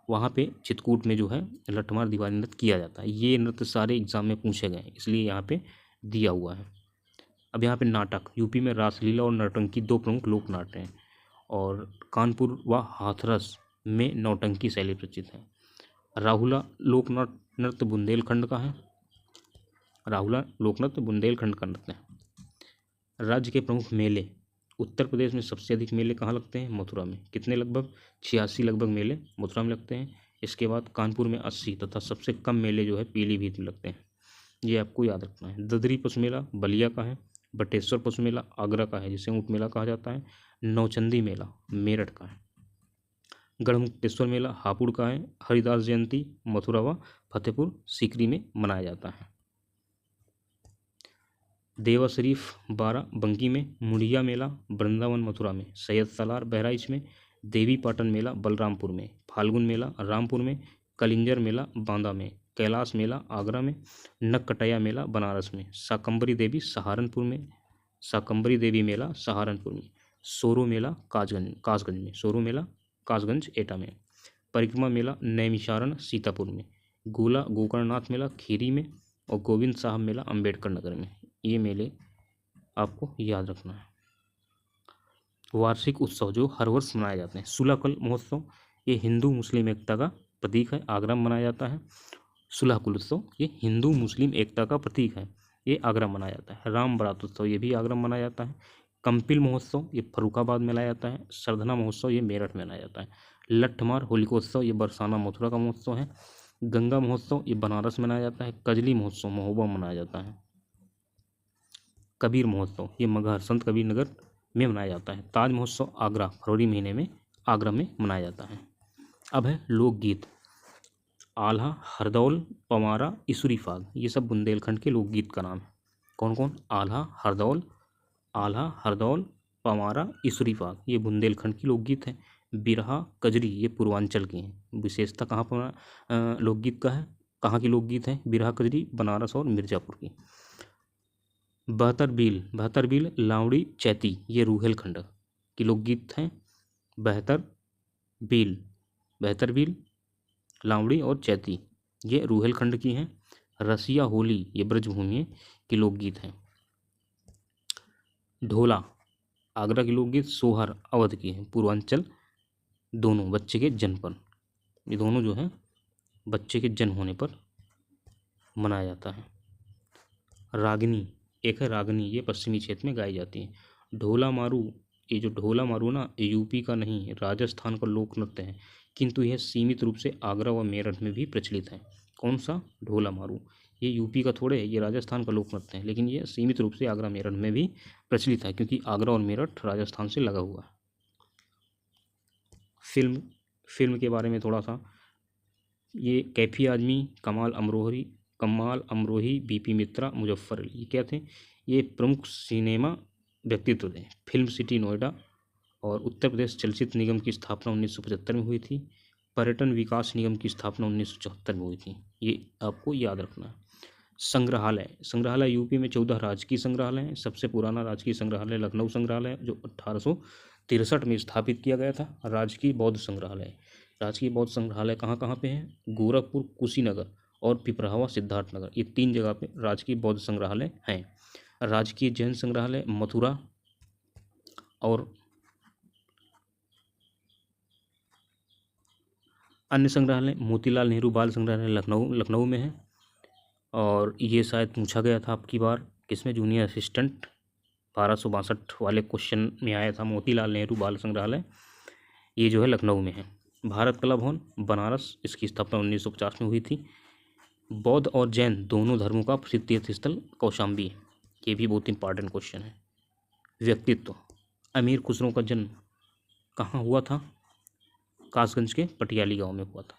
वहाँ पे चित्रकूट में जो है लठमार दीवानी नृत्य किया जाता है। ये नृत्य सारे एग्जाम में पूछे गए हैं, इसलिए यहाँ पे दिया हुआ है। अब यहाँ पे नाटक, यूपी में रासलीला और नौटंकी दो प्रमुख लोक नाट्य हैं, और कानपुर व हाथरस में नौटंकी शैली प्रचलित है। राहुला लोक नृत्य बुंदेलखंड का है। राहुला लोक नृत्य बुंदेलखंड का नृत्य है। राज्य के प्रमुख मेले, उत्तर प्रदेश में सबसे अधिक मेले कहाँ लगते हैं? मथुरा में। कितने? लगभग 86 लगभग मेले मथुरा में लगते हैं। इसके बाद कानपुर में 80 तथा सबसे कम मेले जो है पीलीभीत में लगते हैं। ये आपको याद रखना है। ददरी पशु मेला बलिया का है। बटेश्वर पशु मेला आगरा का है, जिसे ऊँट मेला कहा जाता है। नौचंदी मेला मेरठ का है। गढ़मुक्तेश्वर मेला हापुड़ का है। हरिदास जयंती मथुरा व फतेहपुर सीकरी में मनाया जाता है। देवा शरीफ बाराबंकी में। मुड़िया मेला वृंदावन मथुरा में। सैयद सालार बहराइच में। देवी पाटन मेला बलरामपुर में। फाल्गुन मेला रामपुर में। कलिंजर मेला बांदा में। कैलाश मेला आगरा में। नककटैया मेला बनारस में। शाकंभरी देवी सहारनपुर में। शाकंभरी देवी मेला सहारनपुर में। सोरो मेला कासगंज में। सोरो मेला कासगंज एटा में। परिक्रमा मेला नैमिषारण सीतापुर में। गोकर्णनाथ मेला खीरी में। और गोविंद साहब मेला अम्बेडकर नगर में। ये मेले आपको याद रखना है। वार्षिक उत्सव जो हर वर्ष मनाए जाते हैं। सुलहकुल महोत्सव ये हिंदू मुस्लिम एकता का प्रतीक है, आगरा में मनाया जाता है। सुलहकुल उत्सव ये हिंदू मुस्लिम एकता का प्रतीक है, ये आगरा में मनाया जाता है। राम बारात उत्सव ये भी आगरा में मनाया जाता है। कंपिल महोत्सव ये फर्रुखाबाद में मनाया जाता है। सरधना महोत्सव ये मेरठ में मनाया जाता है। लट्ठमार होलिकोत्सव ये बरसाना मथुरा का महोत्सव है। गंगा महोत्सव ये बनारस में मनाया जाता है। कजली महोत्सव महोबा में मनाया जाता है। कबीर महोत्सव ये मगहर संत कबीर नगर में मनाया जाता है। ताज महोत्सव आगरा फरवरी महीने में आगरा में मनाया जाता है। अब है लोकगीत। आल्हा हरदौल पमारा इसुरी फाग ये सब बुंदेलखंड के लोकगीत का नाम है। कौन कौन? आल्हा हरदौल पमारा इसुरी फाग ये बुंदेलखंड की लोकगीत है। बिरहा कजरी ये पूर्वांचल की हैं। विशेषता कहाँ पर लोकगीत का है? कहाँ की लोकगीत है? बिरहा कजरी बनारस और मिर्ज़ापुर की। बहत्तर बील लावड़ी चैती ये रूहेलखंड की लोकगीत हैं। बहत्तर बील लावड़ी और चैती ये रूहेलखंड की हैं। रसिया होली ये ब्रजभूमि की लोकगीत हैं। ढोला आगरा की लोकगीत। सोहर अवध की है। पूर्वांचल दोनों बच्चे के जन्म पर, ये दोनों जो है बच्चे के जन्म होने पर मनाया जाता है। रागिनी एक है रागनी ये पश्चिमी क्षेत्र में गाई जाती है। ढोला मारू ये जो ढोला मारू ना ये यूपी का नहीं राजस्थान का लोक नृत्य है, किंतु यह सीमित रूप से आगरा व मेरठ में भी प्रचलित है। कौन सा? ढोला मारू। ये यूपी का थोड़े, ये राजस्थान का लोक नृत्य है, लेकिन ये सीमित रूप से आगरा मेरठ में भी प्रचलित है, क्योंकि आगरा और मेरठ राजस्थान से लगा हुआ है। फिल्म के बारे में थोड़ा सा, ये कैफी आजमी, कमाल अमरोही, बीपी मित्रा, मुजफ्फर अली, ये क्या थे? ये प्रमुख सिनेमा व्यक्तित्व थे। फिल्म सिटी नोएडा और उत्तर प्रदेश चलचित्र निगम की स्थापना 1975 में हुई थी। पर्यटन विकास निगम की स्थापना 1974 में हुई थी, ये आपको याद रखना है। संग्रहालय यूपी में 14 राजकीय संग्रहालय हैं। सबसे पुराना राजकीय संग्रहालय लखनऊ संग्रहालय जो 1863 में स्थापित किया गया था। राजकीय बौद्ध संग्रहालय कहाँ कहाँ पे हैं? गोरखपुर, कुशीनगर और पिपरावा सिद्धार्थनगर, ये 3 जगह पे राजकीय बौद्ध संग्रहालय हैं। राजकीय जैन संग्रहालय मथुरा और अन्य संग्रहालय मोतीलाल नेहरू बाल संग्रहालय लखनऊ में है। और ये शायद पूछा गया था आपकी बार किसमें, जूनियर असिस्टेंट 1262 वाले क्वेश्चन में आया था। मोतीलाल नेहरू बाल संग्रहालय ये जो है लखनऊ में है। भारत कला भवन बनारस, इसकी स्थापना 1950 में हुई थी। बौद्ध और जैन दोनों धर्मों का प्रसिद्ध तीर्थ स्थल कौशाम्बी, ये भी बहुत इंपॉर्टेंट क्वेश्चन है। व्यक्तित्व, अमीर खुसरो का जन्म कहाँ हुआ था? कासगंज के पटियाली गांव में हुआ था।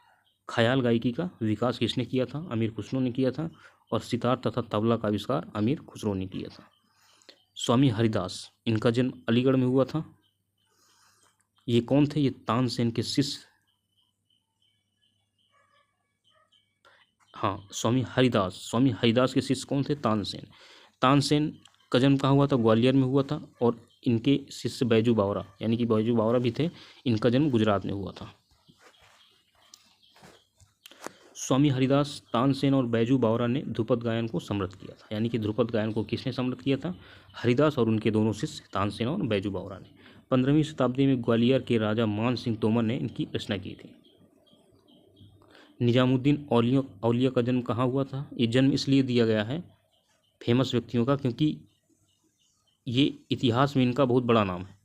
ख्याल गायकी का विकास किसने किया था? अमीर खुसरो ने किया था। और सितार तथा तबला का आविष्कार अमीर खुसरो ने किया था। स्वामी हरिदास, इनका जन्म अलीगढ़ में हुआ था। ये कौन थे? ये तानसेन के शिष्य, हाँ स्वामी हरिदास के शिष्य कौन थे? तानसेन। तानसेन का जन्म कहाँ हुआ था? ग्वालियर में हुआ था। और इनके शिष्य बैजू बावरा, यानी कि बैजू बावरा भी थे, इनका जन्म गुजरात में हुआ था। स्वामी हरिदास, तानसेन और बैजू बावरा ने ध्रुपद गायन को समृद्ध किया था। यानी कि ध्रुपद गायन को किसने समृद्ध किया था? हरिदास और उनके दोनों शिष्य तानसेन और बैजू बावरा ने। 15वीं शताब्दी में ग्वालियर के राजा मान सिंह तोमर ने इनकी रचना की थी। निजामुद्दीन औलिया का जन्म कहाँ हुआ था? ये जन्म इसलिए दिया गया है फेमस व्यक्तियों का, क्योंकि ये इतिहास में इनका बहुत बड़ा नाम है,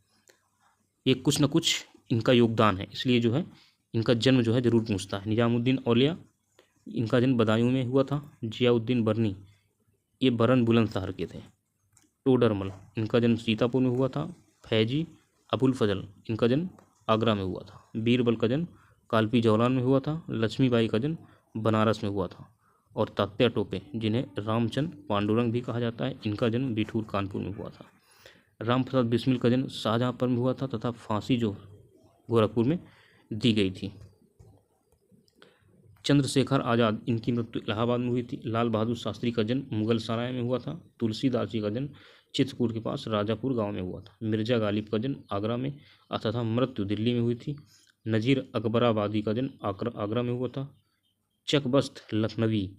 ये कुछ न कुछ इनका योगदान है, इसलिए जो है इनका जन्म जो है ज़रूर पूछता है। निजामुद्दीन औलिया, इनका जन्म बदायूं में हुआ था। जियाउद्दीन बरनी, ये बरन बुलंदशहर के थे। टोडरमल, इनका जन्म सीतापुर में हुआ था। फैजी अबुल फजल, इनका जन्म आगरा में हुआ था। बीरबल का जन्म कालपी जौलान में हुआ था। लक्ष्मीबाई का जन्म बनारस में हुआ था। और तात्या टोपे, जिन्हें रामचंद्र पांडुरंग भी कहा जाता है, इनका जन्म बिठूर कानपुर में हुआ था। राम प्रसाद बिस्मिल का जन्म शाहजहाँपुर में हुआ था तथा फांसी जो गोरखपुर में दी गई थी। चंद्रशेखर आज़ाद, इनकी मृत्यु इलाहाबाद में हुई थी। लाल बहादुर शास्त्री का जन्म मुगल सराय में हुआ था। तुलसीदास जी का जन्म चित्रकूट के पास राजापुर गांव में हुआ था। मिर्जा गालिब का जन्म आगरा में तथा मृत्यु दिल्ली में हुई थी। नज़ीर अकबराबादी का जन्म आगरा में हुआ था। चकबस्त लखनवी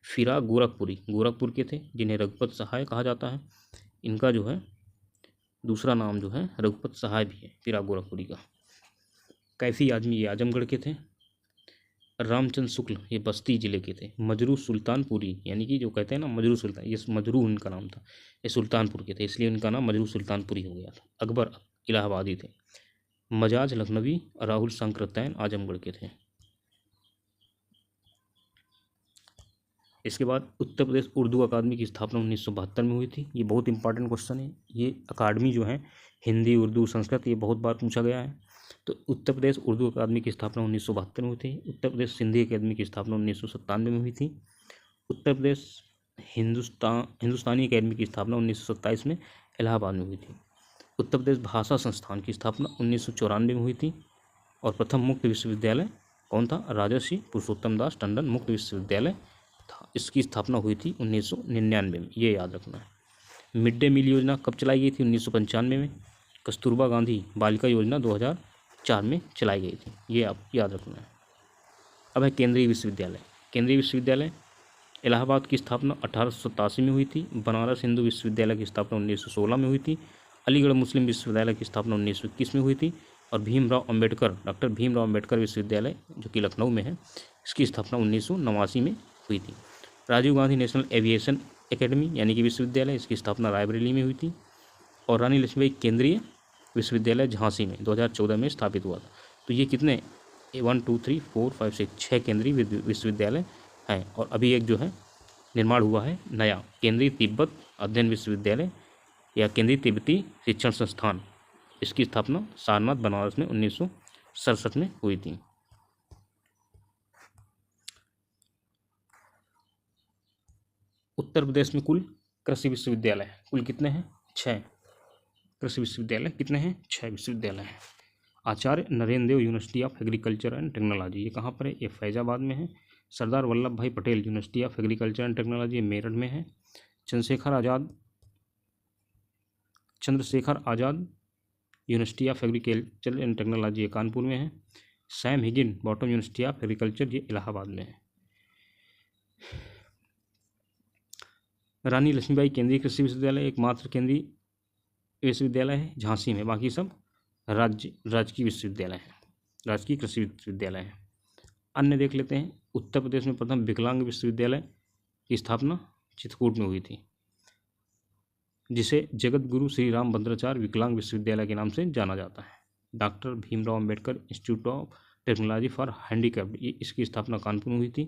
फिराक गोरखपुर के थे, जिन्हें रघुपत सहाय कहा जाता है। इनका जो है दूसरा नाम जो है रघुपत सहाय भी है, फिराक गोरखपुरी का। कैफी आजमी, ये आजमगढ़ के थे। रामचंद्र शुक्ल, ये बस्ती जिले के थे। मजरू सुल्तानपुरी, यानी कि जो कहते हैं ना मजरू सुल्तान, ये मजरू उनका नाम था, ये सुल्तानपुर के थे, इसलिए उनका नाम मजरू सुल्तानपुरी हो गया था। अकबर इलाहाबादी थे। मजाज लखनवी, राहुल शंकरतैन आजमगढ़ के थे। इसके बाद उत्तर प्रदेश उर्दू अकादमी की स्थापना 1972 में हुई थी। ये बहुत इंपॉर्टेंट क्वेश्चन है। ये अकादमी जो है हिंदी, उर्दू, संस्कृत, ये बहुत बार पूछा गया है। तो उत्तर प्रदेश उर्दू अकादमी की स्थापना 1972 में हुई थी। उत्तर प्रदेश सिंधी अकादमी की स्थापना 1997 में हुई थी। उत्तर प्रदेश हिंदुस्तानी अकादमी की स्थापना 1927 में इलाहाबाद में हुई थी। उत्तर प्रदेश भाषा संस्थान की स्थापना 1994 में हुई थी। और प्रथम मुक्त विश्वविद्यालय कौन था? राजर्षि पुरुषोत्तम दास टंडन मुक्त विश्वविद्यालय था। इसकी स्थापना हुई थी 1999 में, ये याद रखना है। मिड डे मील योजना कब चलाई गई थी? 1995 में। कस्तूरबा गांधी बालिका योजना 2004 में चलाई गई थी, ये आप याद रखना है। अब है केंद्रीय विश्वविद्यालय। केंद्रीय विश्वविद्यालय इलाहाबाद की स्थापना 1887 में हुई थी। बनारस हिंदू विश्वविद्यालय की स्थापना 1916 में हुई थी। अलीगढ़ मुस्लिम विश्वविद्यालय की स्थापना 1921 में हुई थी। और डॉक्टर भीमराव अम्बेडकर विश्वविद्यालय जो कि लखनऊ में है, इसकी स्थापना 1989 में हुई थी। Rajiv Gandhi national aviation academy यानी कि विश्वविद्यालय, इसकी स्थापना रायबरेली में हुई थी। और रानी लक्ष्मीबाई केंद्रीय विश्वविद्यालय झांसी में 2014 में स्थापित हुआ था। तो ये कितने 1 2 3 4 5 6 6 केंद्रीय विश्वविद्यालय हैं। और अभी एक जो है निर्माण हुआ है नया, केंद्रीय तिब्बत अध्ययन विश्वविद्यालय या केंद्रीय तिब्बती शिक्षण संस्थान, इसकी स्थापना सारनाथ बनारस में 1967 में हुई थी। उत्तर प्रदेश में कुल कृषि विश्वविद्यालय कुल कितने हैं? 6 कृषि विश्वविद्यालय कितने हैं? 6 विश्वविद्यालय हैं। Acharya Narendra Dev university of agriculture and technology, ये कहाँ पर है? ये फैजाबाद में है। Sardar Vallabh Bhai Patel university of agriculture and technology, Meerut में है। Chandrashekhar Azad university of agriculture and technology, ये कानपुर में है। Sam Higginbottom university of agriculture, ये इलाहाबाद में है। रानी लक्ष्मीबाई केंद्रीय कृषि विश्वविद्यालय एकमात्र केंद्रीय विश्वविद्यालय है झांसी में, बाकी सब राजकीय विश्वविद्यालय हैं, राजकीय कृषि विश्वविद्यालय हैं। अन्य देख लेते हैं। उत्तर प्रदेश में प्रथम विकलांग विश्वविद्यालय की स्थापना चित्रकूट में हुई थी, जिसे जगत गुरु श्री रामभद्राचार्य विकलांग विश्वविद्यालय के नाम से जाना जाता है। Doctor Bhimrao Ambedkar institute of technology for handicapped, ये इसकी स्थापना कानपुर में हुई थी।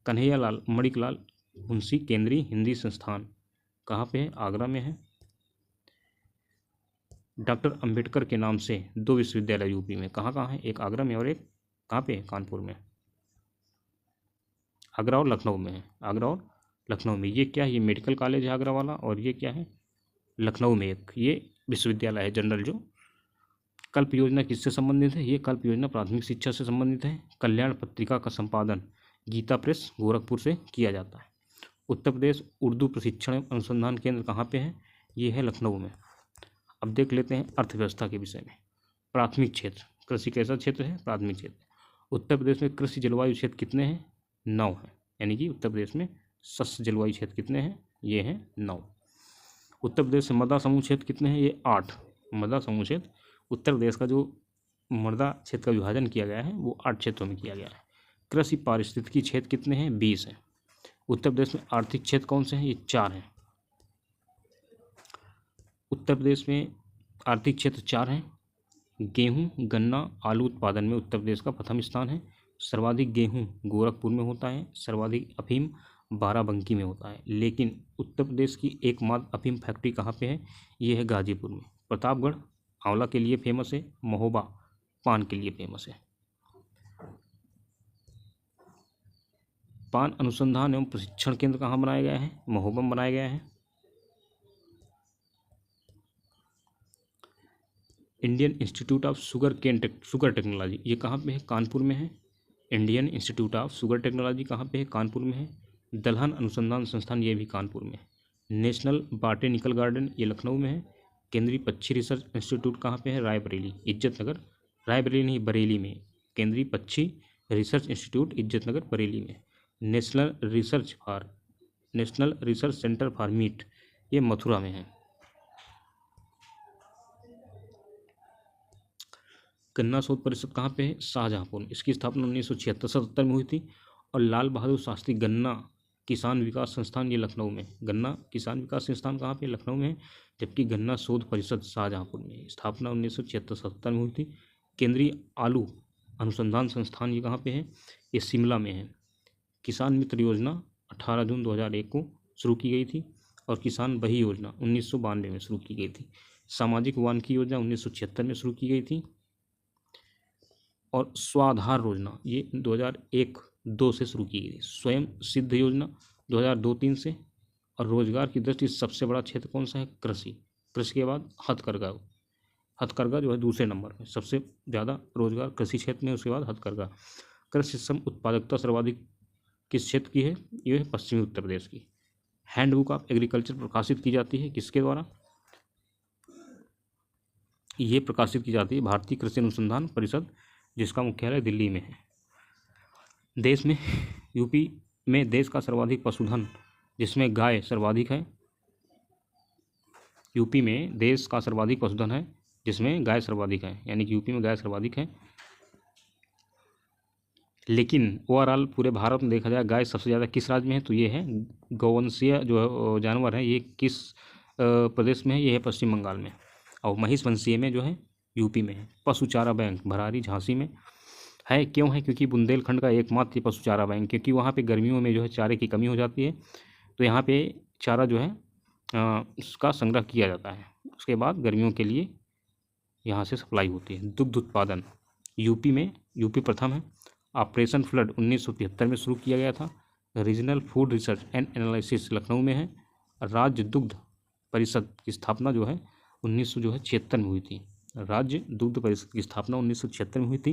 कन्हैयालाल मणिकलाल मुंशी केंद्रीय हिंदी संस्थान कहाँ पे है? आगरा में है। डॉक्टर अंबेडकर के नाम से 2 विश्वविद्यालय यूपी में, कहाँ कहाँ है? एक आगरा में और एक कहाँ पे? कानपुर में। आगरा और लखनऊ में है, आगरा और लखनऊ में। ये क्या है? ये मेडिकल कॉलेज है आगरा वाला, और ये क्या है? लखनऊ में एक ये विश्वविद्यालय है जनरल। जो कल्प योजना किससे संबंधित है? ये कल्प योजना प्राथमिक शिक्षा से संबंधित है। कल्याण पत्रिका का संपादन गीता प्रेस गोरखपुर से किया जाता है। उत्तर प्रदेश उर्दू प्रशिक्षण एवं अनुसंधान केंद्र कहाँ पे है? ये है लखनऊ में। अब देख लेते हैं अर्थव्यवस्था के विषय में। प्राथमिक क्षेत्र, कृषि कैसा क्षेत्र है? प्राथमिक क्षेत्र। उत्तर प्रदेश में कृषि जलवायु क्षेत्र कितने हैं? 9 हैं, यानी कि उत्तर प्रदेश में शस्य जलवायु क्षेत्र कितने हैं? ये हैं 9। उत्तर प्रदेश में मृदा समूह क्षेत्र कितने हैं? ये 8 मृदा समूह क्षेत्र। उत्तर प्रदेश का जो मृदा क्षेत्र का विभाजन किया गया है वो 8 क्षेत्रों में किया गया है। कृषि पारिस्थितिकी क्षेत्र कितने हैं? 20 हैं। उत्तर प्रदेश में आर्थिक क्षेत्र कौन से हैं? ये 4 हैं। उत्तर प्रदेश में आर्थिक क्षेत्र 4 हैं। गेहूं, गन्ना, आलू उत्पादन में उत्तर प्रदेश का प्रथम स्थान है। सर्वाधिक गेहूं गोरखपुर में होता है, सर्वाधिक अफीम बाराबंकी में होता है। लेकिन उत्तर प्रदेश की एकमात्र अफीम फैक्ट्री कहाँ पे है? ये है गाजीपुर में। प्रतापगढ़ आंवला के लिए फेमस है, महोबा पान के लिए फेमस है। पान अनुसंधान एवं प्रशिक्षण केंद्र कहाँ बनाया गया है? महोबा में बनाया गया है। Indian institute of sugar technology, ये कहाँ पे है? कानपुर में है। Indian institute of sugar technology कहाँ पे है? कानपुर में है। दलहन अनुसंधान संस्थान, ये भी कानपुर में है। नेशनल बॉटेनिकल गार्डन, ये लखनऊ में है। केंद्रीय पक्षी रिसर्च इंस्टीट्यूट कहाँ पे है? रायबरेली, इज्जतनगर, रायबरेली नहीं बरेली में। केंद्रीय पक्षी रिसर्च इंस्टीट्यूट इज्जतनगर बरेली में। National research centre for meet, ये मथुरा में है। गन्ना शोध परिषद कहाँ पे है? शाहजहाँपुर। इसकी स्थापना 1976-77 में हुई थी। और लाल बहादुर शास्त्री गन्ना किसान विकास संस्थान, ये लखनऊ में। गन्ना किसान विकास संस्थान कहाँ पे? लखनऊ में है। जबकि गन्ना शोध परिषद शाहजहाँपुर में। स्थापना 1976-77 में हुई थी। केंद्रीय आलू अनुसंधान संस्थान, ये कहाँ पे है? ये शिमला में है। किसान मित्र योजना 18 जून 2001 को शुरू की गई थी। और किसान बही योजना 1992 में शुरू की गई थी। सामाजिक वानिकी योजना 1976 में शुरू की गई थी। और स्वाधार योजना ये 2001-2 से शुरू की गई। स्वयं सिद्ध योजना 2002-3 से। और रोजगार की दृष्टि से सबसे बड़ा क्षेत्र कौन सा है? कृषि। कृषि के बाद हथकरघा जो है दूसरे नंबर में। सबसे ज़्यादा रोजगार कृषि क्षेत्र में, उसके बाद हथकरघा। कृषि श्रम उत्पादकता सर्वाधिक किस क्षेत्र की है? ये है पश्चिमी उत्तर प्रदेश की। हैंडबुक ऑफ एग्रीकल्चर प्रकाशित की जाती है किसके द्वारा? ये प्रकाशित की जाती है भारतीय कृषि अनुसंधान परिषद, जिसका मुख्यालय दिल्ली में है। देश में यूपी में देश का सर्वाधिक पशुधन, जिसमें गाय सर्वाधिक है। यूपी में देश का सर्वाधिक पशुधन है, जिसमें गाय सर्वाधिक है, यानी कि यूपी में गाय सर्वाधिक है। लेकिन ओवरऑल पूरे भारत में देखा जाए गाय सबसे ज़्यादा किस राज्य में है? तो ये है गौवंशीय जो जानवर है, ये किस प्रदेश में है? ये है पश्चिम बंगाल में। और महिष वंशीय में जो है यूपी में है। पशु चारा बैंक भरारी झांसी में है। क्यों है? क्योंकि बुंदेलखंड का एकमात्र पशु चारा बैंक, क्योंकि वहाँ पे गर्मियों में जो है चारे की कमी हो जाती है, तो यहाँ पे चारा जो है उसका संग्रह किया जाता है। उसके बाद गर्मियों के लिए यहाँ से सप्लाई होती है। दुग्ध उत्पादन यूपी प्रथम है। ऑपरेशन फ्लड 1973 में शुरू किया गया था। Regional food research and analysis Lucknow में है। राज्य दुग्ध परिषद की स्थापना जो है 1976 में हुई थी। राज्य दुग्ध परिषद की स्थापना 1976 में हुई थी।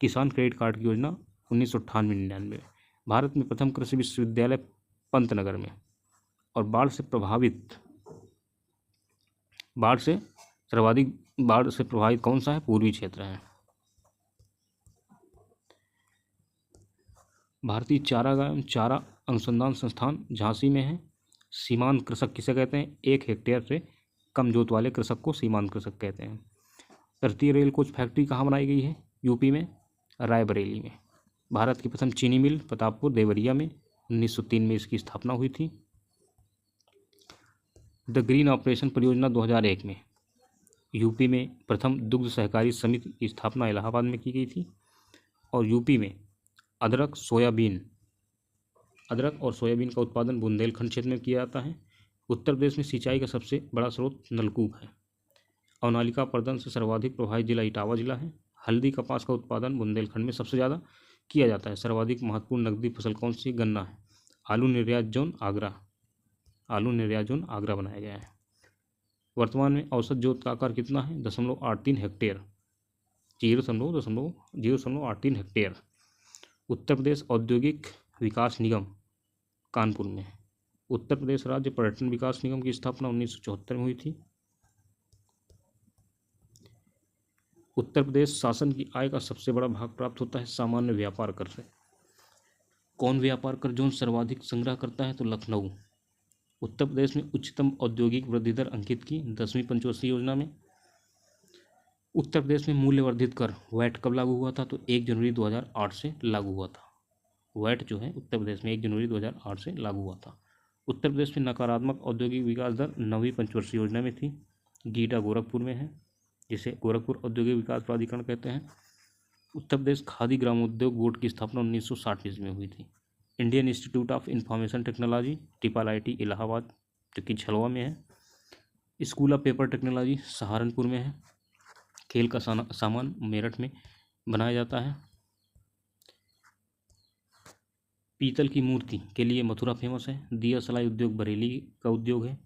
किसान क्रेडिट कार्ड की योजना 1998-99 में। भारत में प्रथम कृषि विश्वविद्यालय पंतनगर में। और बाढ़ से प्रभावित कौन सा है? पूर्वी क्षेत्र है। भारतीय चारा अनुसंधान संस्थान झांसी में है। सीमांत कृषक किसे कहते हैं? 1 हेक्टेयर से कम जोत वाले कृषक को सीमांत कृषक कहते हैं। तृतीय रेल कोच फैक्ट्री कहाँ बनाई गई है? यूपी में रायबरेली में। भारत की प्रथम चीनी मिल प्रतापपुर देवरिया में 1903 में इसकी स्थापना हुई थी। द ग्रीन ऑपरेशन परियोजना 2001 में यूपी में प्रथम दुग्ध सहकारी समिति की स्थापना इलाहाबाद में की गई थी। और यूपी में अदरक और सोयाबीन का उत्पादन बुंदेलखंड क्षेत्र में किया जाता है। उत्तर प्रदेश में सिंचाई का सबसे बड़ा स्रोत नलकूप है। अवनालिका प्रदन से सर्वाधिक प्रभावित जिला इटावा जिला है। हल्दी कपास का उत्पादन बुंदेलखंड में सबसे ज़्यादा किया जाता है। सर्वाधिक महत्वपूर्ण नकदी फसल कौन सी? गन्ना है। आलू निर्यात जोन आगरा बनाया गया है। वर्तमान में औसत जोत का आकार कितना है? 0.83 हेक्टेयर। 0.083 हेक्टेयर। उत्तर प्रदेश औद्योगिक विकास निगम कानपुर में है। उत्तर प्रदेश राज्य पर्यटन विकास निगम की स्थापना 1974 में हुई थी। उत्तर प्रदेश शासन की आय का सबसे बड़ा भाग प्राप्त होता है सामान्य व्यापार कर से। कौन व्यापार कर जोन सर्वाधिक संग्रह करता है? तो लखनऊ। उत्तर प्रदेश में उच्चतम औद्योगिक वृद्धि दर अंकित की 10वीं पंचवर्षीय योजना में। उत्तर प्रदेश में मूल्य वर्धित कर वैट कब लागू हुआ था? तो 1 जनवरी 2008 से लागू हुआ था। वैट जो है उत्तर प्रदेश में 1 जनवरी 2008 से लागू हुआ था। उत्तर प्रदेश में नकारात्मक औद्योगिक विकास दर 9वीं पंचवर्षीय योजना में थी। गीडा गोरखपुर में है, जिसे गोरखपुर औद्योगिक विकास प्राधिकरण कहते हैं। उत्तर प्रदेश खादी ग्रामोद्योग बोर्ड की स्थापना 1960 ईस्वी में हुई थी। Indian institute of information technology TIIT Allahabad जो कि झलवा में है। School of paper technology Saharanpur में है। खेल का सामान मेरठ में बनाया जाता है। पीतल की मूर्ति के लिए मथुरा फेमस है। दिया सलाई उद्योग बरेली का उद्योग है।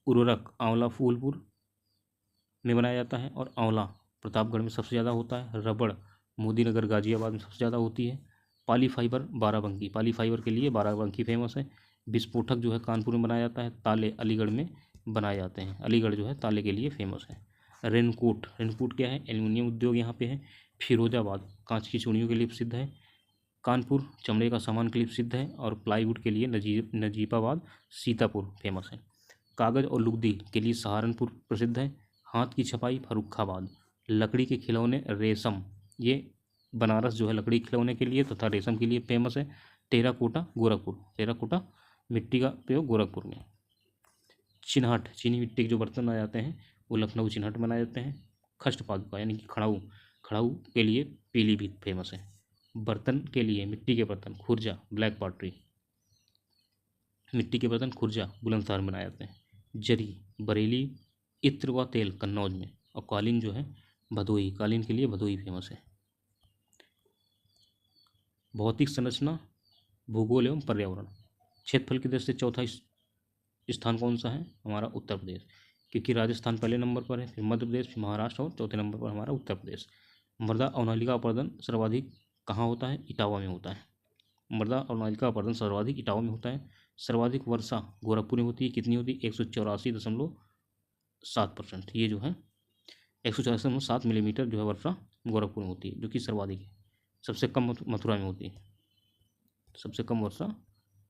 उर्वरक आंवला फूलपुर में बनाया जाता है और आंवला प्रतापगढ़ में सबसे ज़्यादा होता है। रबड़ मोदीनगर गाजियाबाद में सबसे ज़्यादा होती है। पाली फाइबर के लिए बाराबंकी फेमस है। विस्फोटक जो है कानपुर में बनाया जाता है। ताले अलीगढ़ में बनाए जाते हैं। अलीगढ़ जो है ताले के लिए फेमस है। रेनकोट क्या है? एल्युमिनियम उद्योग यहाँ पे है। फिरोजाबाद कांच की चूड़ियों के लिए प्रसिद्ध है। कानपुर चमड़े का सामान के लिए प्रसिद्ध है। और प्लाईवुड के लिए नजीबाबाद सीतापुर फेमस है। कागज़ और लुगदी के लिए सहारनपुर प्रसिद्ध है। हाथ की छपाई फर्रुखाबाद। लकड़ी के खिलौने रेशम, ये बनारस जो है लकड़ी के खिलौने के लिए तथा रेशम के लिए फेमस है। टेराकोटा मिट्टी का प्रयोग गोरखपुर में। चिन्हट चीनी मिट्टी के जो बर्तन बनाए जाते हैं वो लखनऊ चिन्हट बनाए जाते हैं। खष्ट पादुका यानी कि खड़ाऊ के लिए पीलीभीत फेमस है। बर्तन के लिए मिट्टी के बर्तन खुर्जा ब्लैक पॉटरी, मिट्टी के बर्तन खुर्जा बुलंदशहर में बनाए जाते हैं। जरी बरेली, इत्र व तेल कन्नौज में। और कालीन जो है भदोही, कालीन के लिए भदोही फेमस है। भौतिक संरचना, भूगोल एवं पर्यावरण। क्षेत्रफल की दृष्टि से चौथा स्थान कौन सा है? हमारा उत्तर प्रदेश, क्योंकि राजस्थान पहले नंबर पर है, फिर मध्य प्रदेश, फिर महाराष्ट्र और चौथे नंबर पर हमारा उत्तर प्रदेश। मृदा अवनालिका अपरदन सर्वाधिक कहाँ होता है? इटावा में होता है। मृदा अवनालिका अपरदन सर्वाधिक इटावा में होता है। सर्वाधिक वर्षा गोरखपुर में होती है। कितनी होती है? 184.7%। ये जो है 184.7 मिलीमीटर जो है वर्षा गोरखपुर में होती है, जो कि सर्वाधिक है। सबसे कम मथुरा में होती है। सबसे कम वर्षा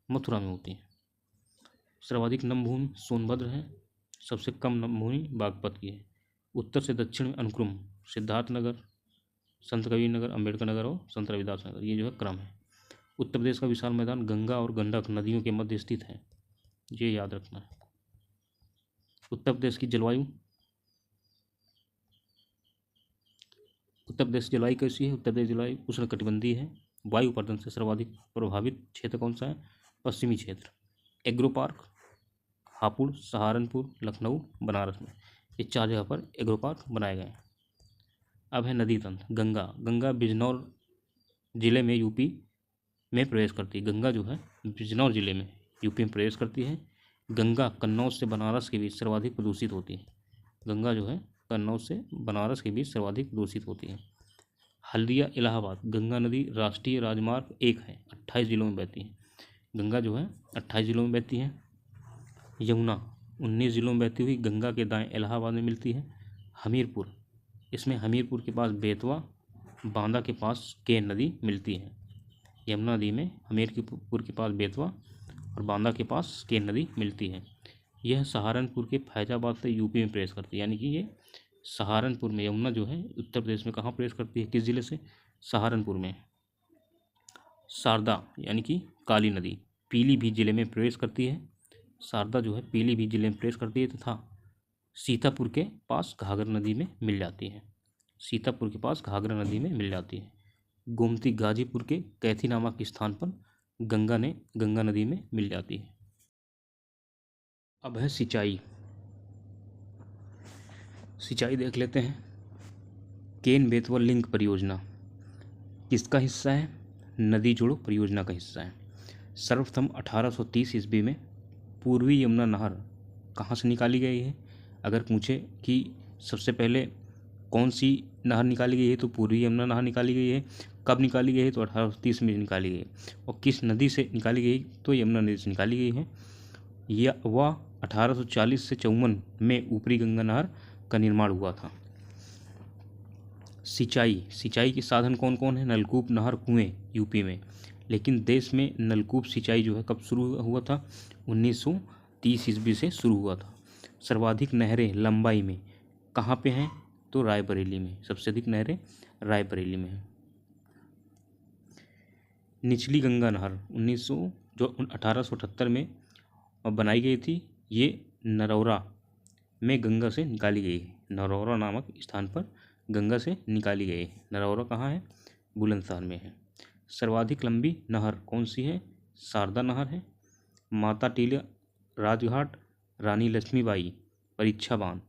मथुरा में होती है। सर्वाधिक नमभूमि सोनभद्र है। सबसे कम नमभूमि बागपत की है। उत्तर से दक्षिण में अनुक्रम सिद्धार्थनगर, संत कबीर नगर, अम्बेडकर नगर और संत रविदास नगर, ये जो है क्रम है। उत्तर प्रदेश का विशाल मैदान गंगा और गंडक नदियों के मध्य स्थित है, ये याद रखना है। उत्तर प्रदेश की जलवायु कैसी है? उत्तर प्रदेश जलवायु उष्णकटिबंधीय है। वायु प्रदूषण से सर्वाधिक प्रभावित क्षेत्र कौन सा है? पश्चिमी क्षेत्र। एग्रो पार्क हापुड़, सहारनपुर, लखनऊ, बनारस में, ये 4 जगह पर एग्रो पार्क बनाए गए हैं। अब है नदी तंत्र। गंगा बिजनौर जिले में यूपी में प्रवेश करती है। गंगा जो है बिजनौर जिले में यूपी में प्रवेश करती है। गंगा कन्नौज से बनारस के बीच सर्वाधिक प्रदूषित होती है। गंगा जो है कन्नौज से बनारस के बीच सर्वाधिक प्रदूषित होती है। हल्दिया इलाहाबाद गंगा नदी राष्ट्रीय राजमार्ग 1 है, 28 जिलों में बहती है। गंगा जो है 28 जिलों में बहती है। यमुना 19 जिलों में बहती हुई गंगा के दाएं इलाहाबाद में मिलती है। हमीरपुर, इसमें हमीरपुर के पास बेतवा, बांदा के पास केन नदी मिलती है। यमुना नदी में हमीरपुर के पास बेतवा और बांदा के पास केन नदी मिलती है। यह सहारनपुर के फैजाबाद से यूपी में प्रवेश करती है, यानी कि ये सहारनपुर में, यमुना जो है उत्तर प्रदेश में कहाँ प्रवेश करती है, किस जिले से, सहारनपुर में। शारदा यानी कि काली नदी पीलीभीत जिले में प्रवेश करती है। शारदा जो है पीलीभीत जिले में प्रवेश करती है तथा सीतापुर के पास घाघरा नदी में मिल जाती है। सीतापुर के पास घाघरा नदी में मिल जाती है। गोमती गाजीपुर के कैथी नामक स्थान पर गंगा नदी में मिल जाती है। अब है सिंचाई। सिंचाई देख लेते हैं। केन बेतवा लिंक परियोजना किसका हिस्सा है, नदी जोड़ो परियोजना का हिस्सा है। सर्वप्रथम 1830 ईस्वी में पूर्वी यमुना नहर कहाँ से निकाली गई है, अगर पूछे कि सबसे पहले कौन सी नहर निकाली गई है तो पूर्वी यमुना नहर निकाली गई है। कब निकाली गई है तो 1830 में निकाली गई, और किस नदी से निकाली गई तो यमुना नदी से निकाली गई है। यह वह 1840 से 54 में ऊपरी गंगा नहर का निर्माण हुआ था। सिंचाई के साधन कौन कौन है, नलकूप, नहर, कुएं यूपी में। लेकिन देश में नलकूप सिंचाई जो है कब शुरू हुआ था, 1930 ईस्वी से शुरू हुआ था। सर्वाधिक नहरें लंबाई में कहाँ पे हैं तो रायबरेली में, सबसे अधिक नहरें रायबरेली में हैं। निचली गंगा नहर 1878 में बनाई गई थी, ये नरौरा में गंगा से निकाली गई है। नरौरा नामक स्थान पर गंगा से निकाली गई है। नरौरा कहाँ है, बुलंदशहर में है। सर्वाधिक लंबी नहर कौन सी है, शारदा नहर है। माता टीला राजघाट रानी लक्ष्मीबाई परीक्षा बांध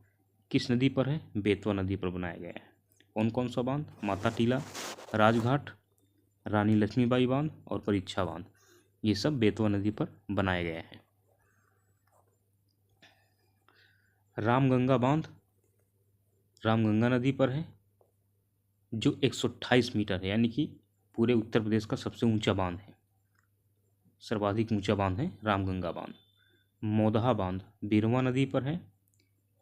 किस नदी पर है, बेतवा नदी पर बनाया गया है। कौन कौन सा बांध, माता टीला, राजघाट, रानी लक्ष्मीबाई बांध और परीक्षा बांध, ये सब बेतवा नदी पर बनाया गया है। रामगंगा बांध रामगंगा नदी पर है, जो 128 मीटर है, यानी कि पूरे उत्तर प्रदेश का सबसे ऊंचा बांध है, सर्वाधिक ऊंचा बांध है रामगंगा बांध। मोदहा बांध बीरवा नदी पर है,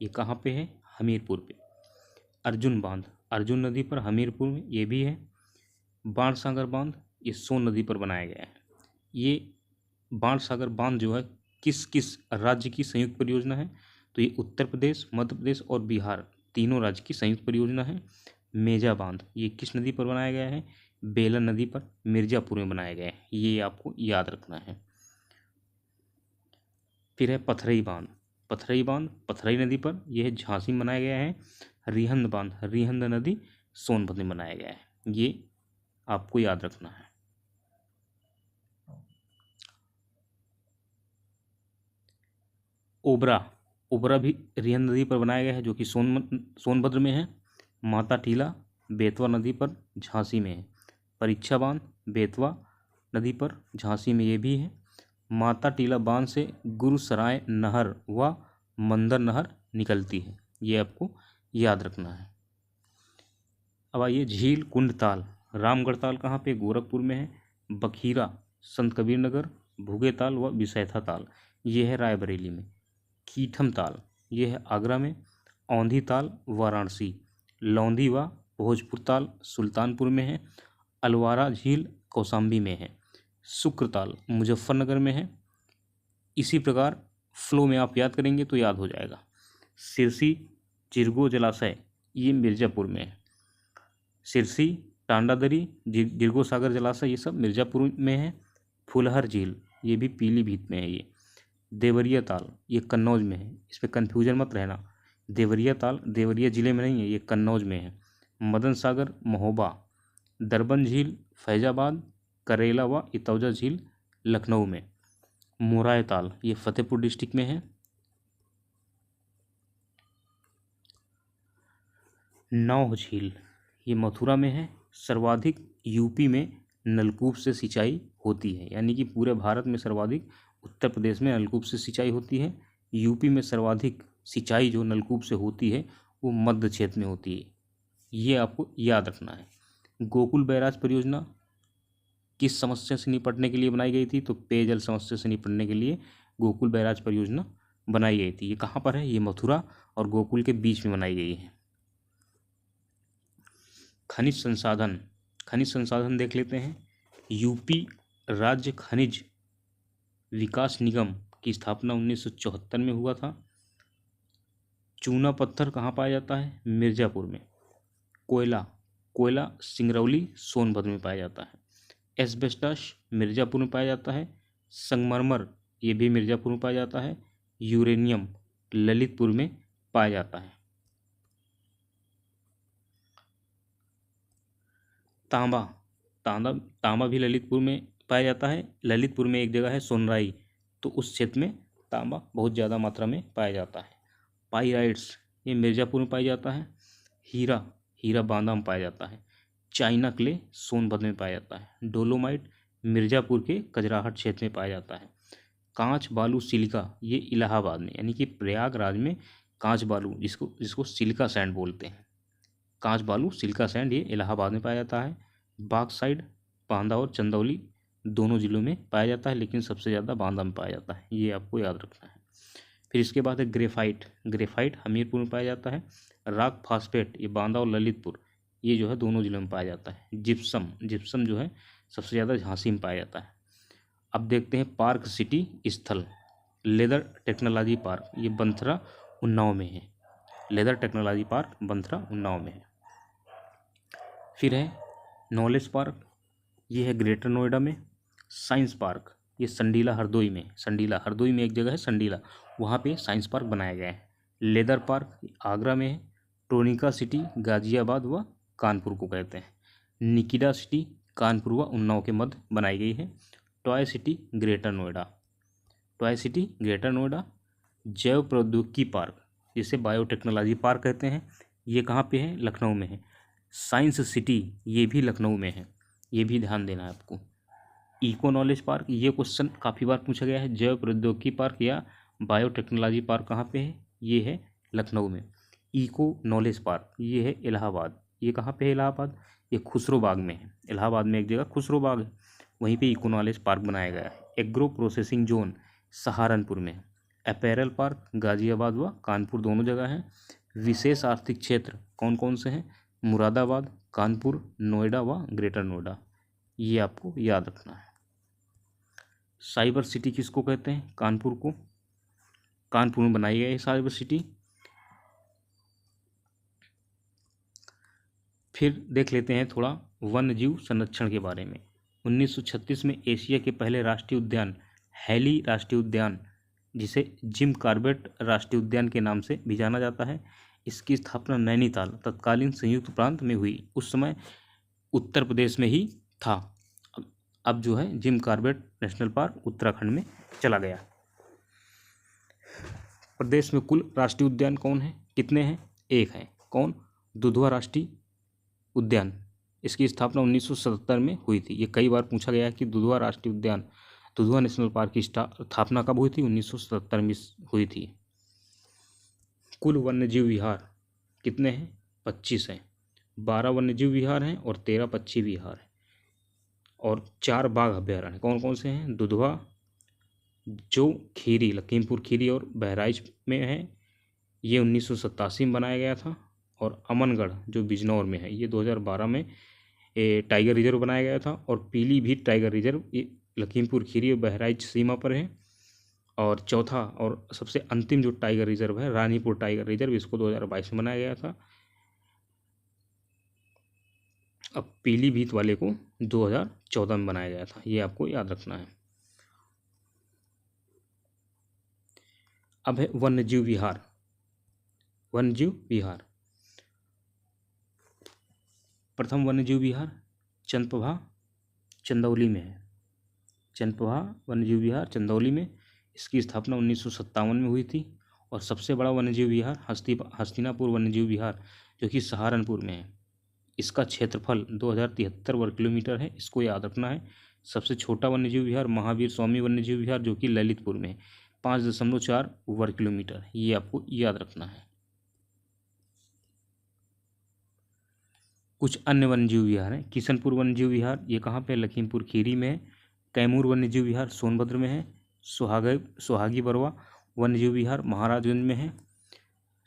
ये कहाँ पे है, हमीरपुर पे। अर्जुन बांध अर्जुन नदी पर हमीरपुर में, ये भी है। बाणसागर बांध ये सोन नदी पर बनाया गया है। ये बाणसागर बांध जो है किस किस राज्य की संयुक्त परियोजना है, तो ये उत्तर प्रदेश, मध्य प्रदेश और बिहार तीनों राज्य की संयुक्त परियोजना है। मेजा बांध ये किस नदी पर बनाया गया है, बेलन नदी पर मिर्जापुर में बनाया गया है, ये आपको याद रखना है। फिर है पथरई बांध पथरई नदी पर, यह झांसी में बनाया गया है। रिहंद बांध रिहंद नदी सोनभद्र में बनाया गया है, ये आपको याद रखना है। ओबरा भी रिहंद नदी पर बनाया गया है, जो कि सोनभद्र में है। माता टीला बेतवा नदी पर झांसी में है। परीक्षा बांध बेतवा नदी पर झांसी में ये भी है। माता टीला बांध से गुरुसराय नहर व मंदर नहर निकलती है, ये आपको याद रखना है। अब आइए झील कुंड ताल रामगढ़ ताल कहाँ पे, गोरखपुर में है। बखीरा संत कबीर नगर, भूगे ताल व बिसैथा ताल ये है रायबरेली में। कीठम ताल ये है आगरा में। औंधी ताल वाराणसी, लौंधी व भोजपुर ताल सुल्तानपुर में है। अलवारा झील कौसाम्बी में है। शुक्र ताल मुजफ्फरनगर में है। इसी प्रकार फ्लो में आप याद करेंगे तो याद हो जाएगा। सिरसी चिरगो जलाशय ये मिर्ज़ापुर में है। सिरसी, टांडादरी, जिरगो सागर जलाशय ये सब मिर्ज़ापुर में है। फुलहर झील ये भी पीलीभीत में है। ये देवरिया ताल ये कन्नौज में है, इस पर कन्फ्यूजन मत रहना। देवरिया ताल देवरिया ज़िले में नहीं है, ये कन्नौज में है। मदन सागर महोबा, दरबन झील फैजाबाद, करेला व इतौजा झील लखनऊ में। मोराय ताल ये फतेहपुर डिस्ट्रिक्ट में है। नौह झील ये मथुरा में है। सर्वाधिक यूपी में नलकूप से सिंचाई होती है, यानी कि पूरे भारत में सर्वाधिक उत्तर प्रदेश में नलकूप से सिंचाई होती है। यूपी में सर्वाधिक सिंचाई जो नलकूप से होती है वो मध्य क्षेत्र में होती है, ये आपको याद रखना है। गोकुल बैराज परियोजना किस समस्या से निपटने के लिए बनाई गई थी, तो पेयजल समस्या से निपटने के लिए गोकुल बैराज परियोजना बनाई गई थी। ये कहाँ पर है, ये मथुरा और गोकुल के बीच में बनाई गई है। खनिज संसाधन देख लेते हैं। यूपी राज्य खनिज विकास निगम की स्थापना 1974 में हुआ था। चूना पत्थर कहाँ पाया जाता है? मिर्ज़ापुर में। कोयला सिंगरौली सोनभद्र में पाया जाता है। एस्बेस्टस मिर्ज़ापुर में पाया जाता है। संगमरमर ये भी मिर्ज़ापुर में पाया जाता है। यूरेनियम ललितपुर में पाया जाता है। तांबा भी ललितपुर में पाया जाता है। ललितपुर में एक जगह है सोनराई, तो उस क्षेत्र में तांबा बहुत ज़्यादा मात्रा में पाया जाता है। पाइराइट्स ये मिर्ज़ापुर में पाया जाता है। हीरा बांदा में पाया जाता है। चाइना क्ले सोनभद्र में पाया जाता है। डोलोमाइट मिर्ज़ापुर के कजराहट क्षेत्र में पाया जाता है। कांच बालू सिलिका ये इलाहाबाद में, यानी कि प्रयागराज में कांच बालू जिसको सिलिका सैंड बोलते हैं, कांच बालू सिलिका सैंड ये इलाहाबाद में पाया जाता है। बाक्साइड बांदा और चंदौली दोनों जिलों में पाया जाता है, लेकिन सबसे ज़्यादा बांदा में पाया जाता है, ये आपको याद रखना है। फिर इसके बाद है ग्रेफाइट हमीरपुर में पाया जाता है। रॉक फास्फेट ये बांदा और ललितपुर ये जो है दोनों जिलों में पाया जाता है। जिप्सम जो है सबसे ज़्यादा झांसी में पाया जाता है। अब देखते हैं पार्क सिटी स्थल। लेदर टेक्नोलॉजी पार्क ये बंथरा उन्नाव में है। Leather technology park Banthra Unnao में है। फिर है नॉलेज पार्क, ये है ग्रेटर नोएडा में। साइंस पार्क ये संडीला हरदोई में एक जगह है संडीला, वहाँ पे साइंस पार्क बनाया गया है। लेदर पार्क आगरा में है। टोनिका सिटी गाजियाबाद व कानपुर को कहते हैं। निकिडा सिटी कानपुर व उन्नाव के मध्य बनाई गई है। Toy city greater Noida. जैव प्रौद्योगिकी पार्क जिसे बायोटेक्नोलॉजी पार्क कहते हैं, ये कहाँ पे है? लखनऊ में है। साइंस सिटी ये भी लखनऊ में है, ये भी ध्यान देना है आपको। इको नॉलेज पार्क ये क्वेश्चन काफ़ी बार पूछा गया है। जैव प्रौद्योगिकी पार्क या बायोटेक्नोलॉजी पार्क कहाँ पे है? ये है लखनऊ में। इको नॉलेज पार्क ये है इलाहाबाद, ये कहाँ पे है? इलाहाबाद ये खुसरो बाग में है। इलाहाबाद में एक जगह खुसरो बाग है, वहीं पे इको नॉलेज पार्क बनाया गया है। एग्रो प्रोसेसिंग जोन सहारनपुर में है। अपैरल पार्क गाजियाबाद व कानपुर दोनों जगह है। विशेष आर्थिक क्षेत्र कौन कौन से हैं? मुरादाबाद, कानपुर, नोएडा व ग्रेटर नोएडा, ये आपको याद रखना है। साइबर सिटी किसको कहते हैं? कानपुर को। कानपुर में बनाई गई है साइबर सिटी। फिर देख लेते हैं थोड़ा वन्य जीव संरक्षण के बारे में। 1936 में एशिया के पहले राष्ट्रीय उद्यान हैली राष्ट्रीय उद्यान, जिसे जिम कॉर्बेट राष्ट्रीय उद्यान के नाम से भी जाना जाता है, इसकी स्थापना नैनीताल तत्कालीन संयुक्त प्रांत में हुई। उस समय उत्तर प्रदेश में ही था। अब जो है Jim Corbett national park Uttarakhand में चला गया। प्रदेश में कुल राष्ट्रीय उद्यान कौन है? कितने हैं? एक है। कौन? दुधवा राष्ट्रीय उद्यान। इसकी स्थापना 1977 में हुई थी। ये कई बार पूछा गया है कि दुधवा राष्ट्रीय उद्यान, दुधवा नेशनल पार्क की स्थापना कब हुई थी? 1977 में हुई थी। कुल वन्यजीव विहार कितने हैं? 25 हैं। 12 वन्यजीव विहार हैं और 13 पक्षी विहार हैं, और 4 बाघ अभ्यारण्य कौन कौन से हैं? दुधवा जो खीरी लखीमपुर खीरी और बहराइच में है, ये 1987 में बनाया गया था। और अमनगढ़ जो बिजनौर में है, ये 2012 में टाइगर रिजर्व बनाया गया था। और पीलीभीत टाइगर रिजर्व ये लखीमपुर खीरी और बहराइच सीमा पर है। और चौथा और सबसे अंतिम जो टाइगर रिजर्व है रानीपुर टाइगर रिजर्व, इसको 2022 में बनाया गया था। अब पीलीभीत वाले को 2014 में बनाया गया था, ये आपको याद रखना है। अब है वन्यजीव विहार। प्रथम वन्यजीव विहार चंदपभा चंदौली में है। चंदपभा वन्यजीव विहार चंदौली में, इसकी स्थापना 1957 में हुई थी। और सबसे बड़ा वन्यजीव विहार हस्तिनापुर वन्यजीव विहार जो कि सहारनपुर में है। इसका क्षेत्रफल 2073 वर्ग किलोमीटर है, इसको याद रखना है। सबसे छोटा वन्यजीव विहार महावीर स्वामी वन्यजीव विहार जो कि ललितपुर में है, 5.4 वर्ग किलोमीटर, ये आपको याद रखना है। कुछ अन्य वन्यजीव विहार हैं। किशनपुर वन्यजीव विहार ये कहाँ पे? लखीमपुर खीरी में है। कैमूर वन्यजीव विहार सोनभद्र में है। सुहागी बरवा वन्यजीव विहार महाराजगंज में है।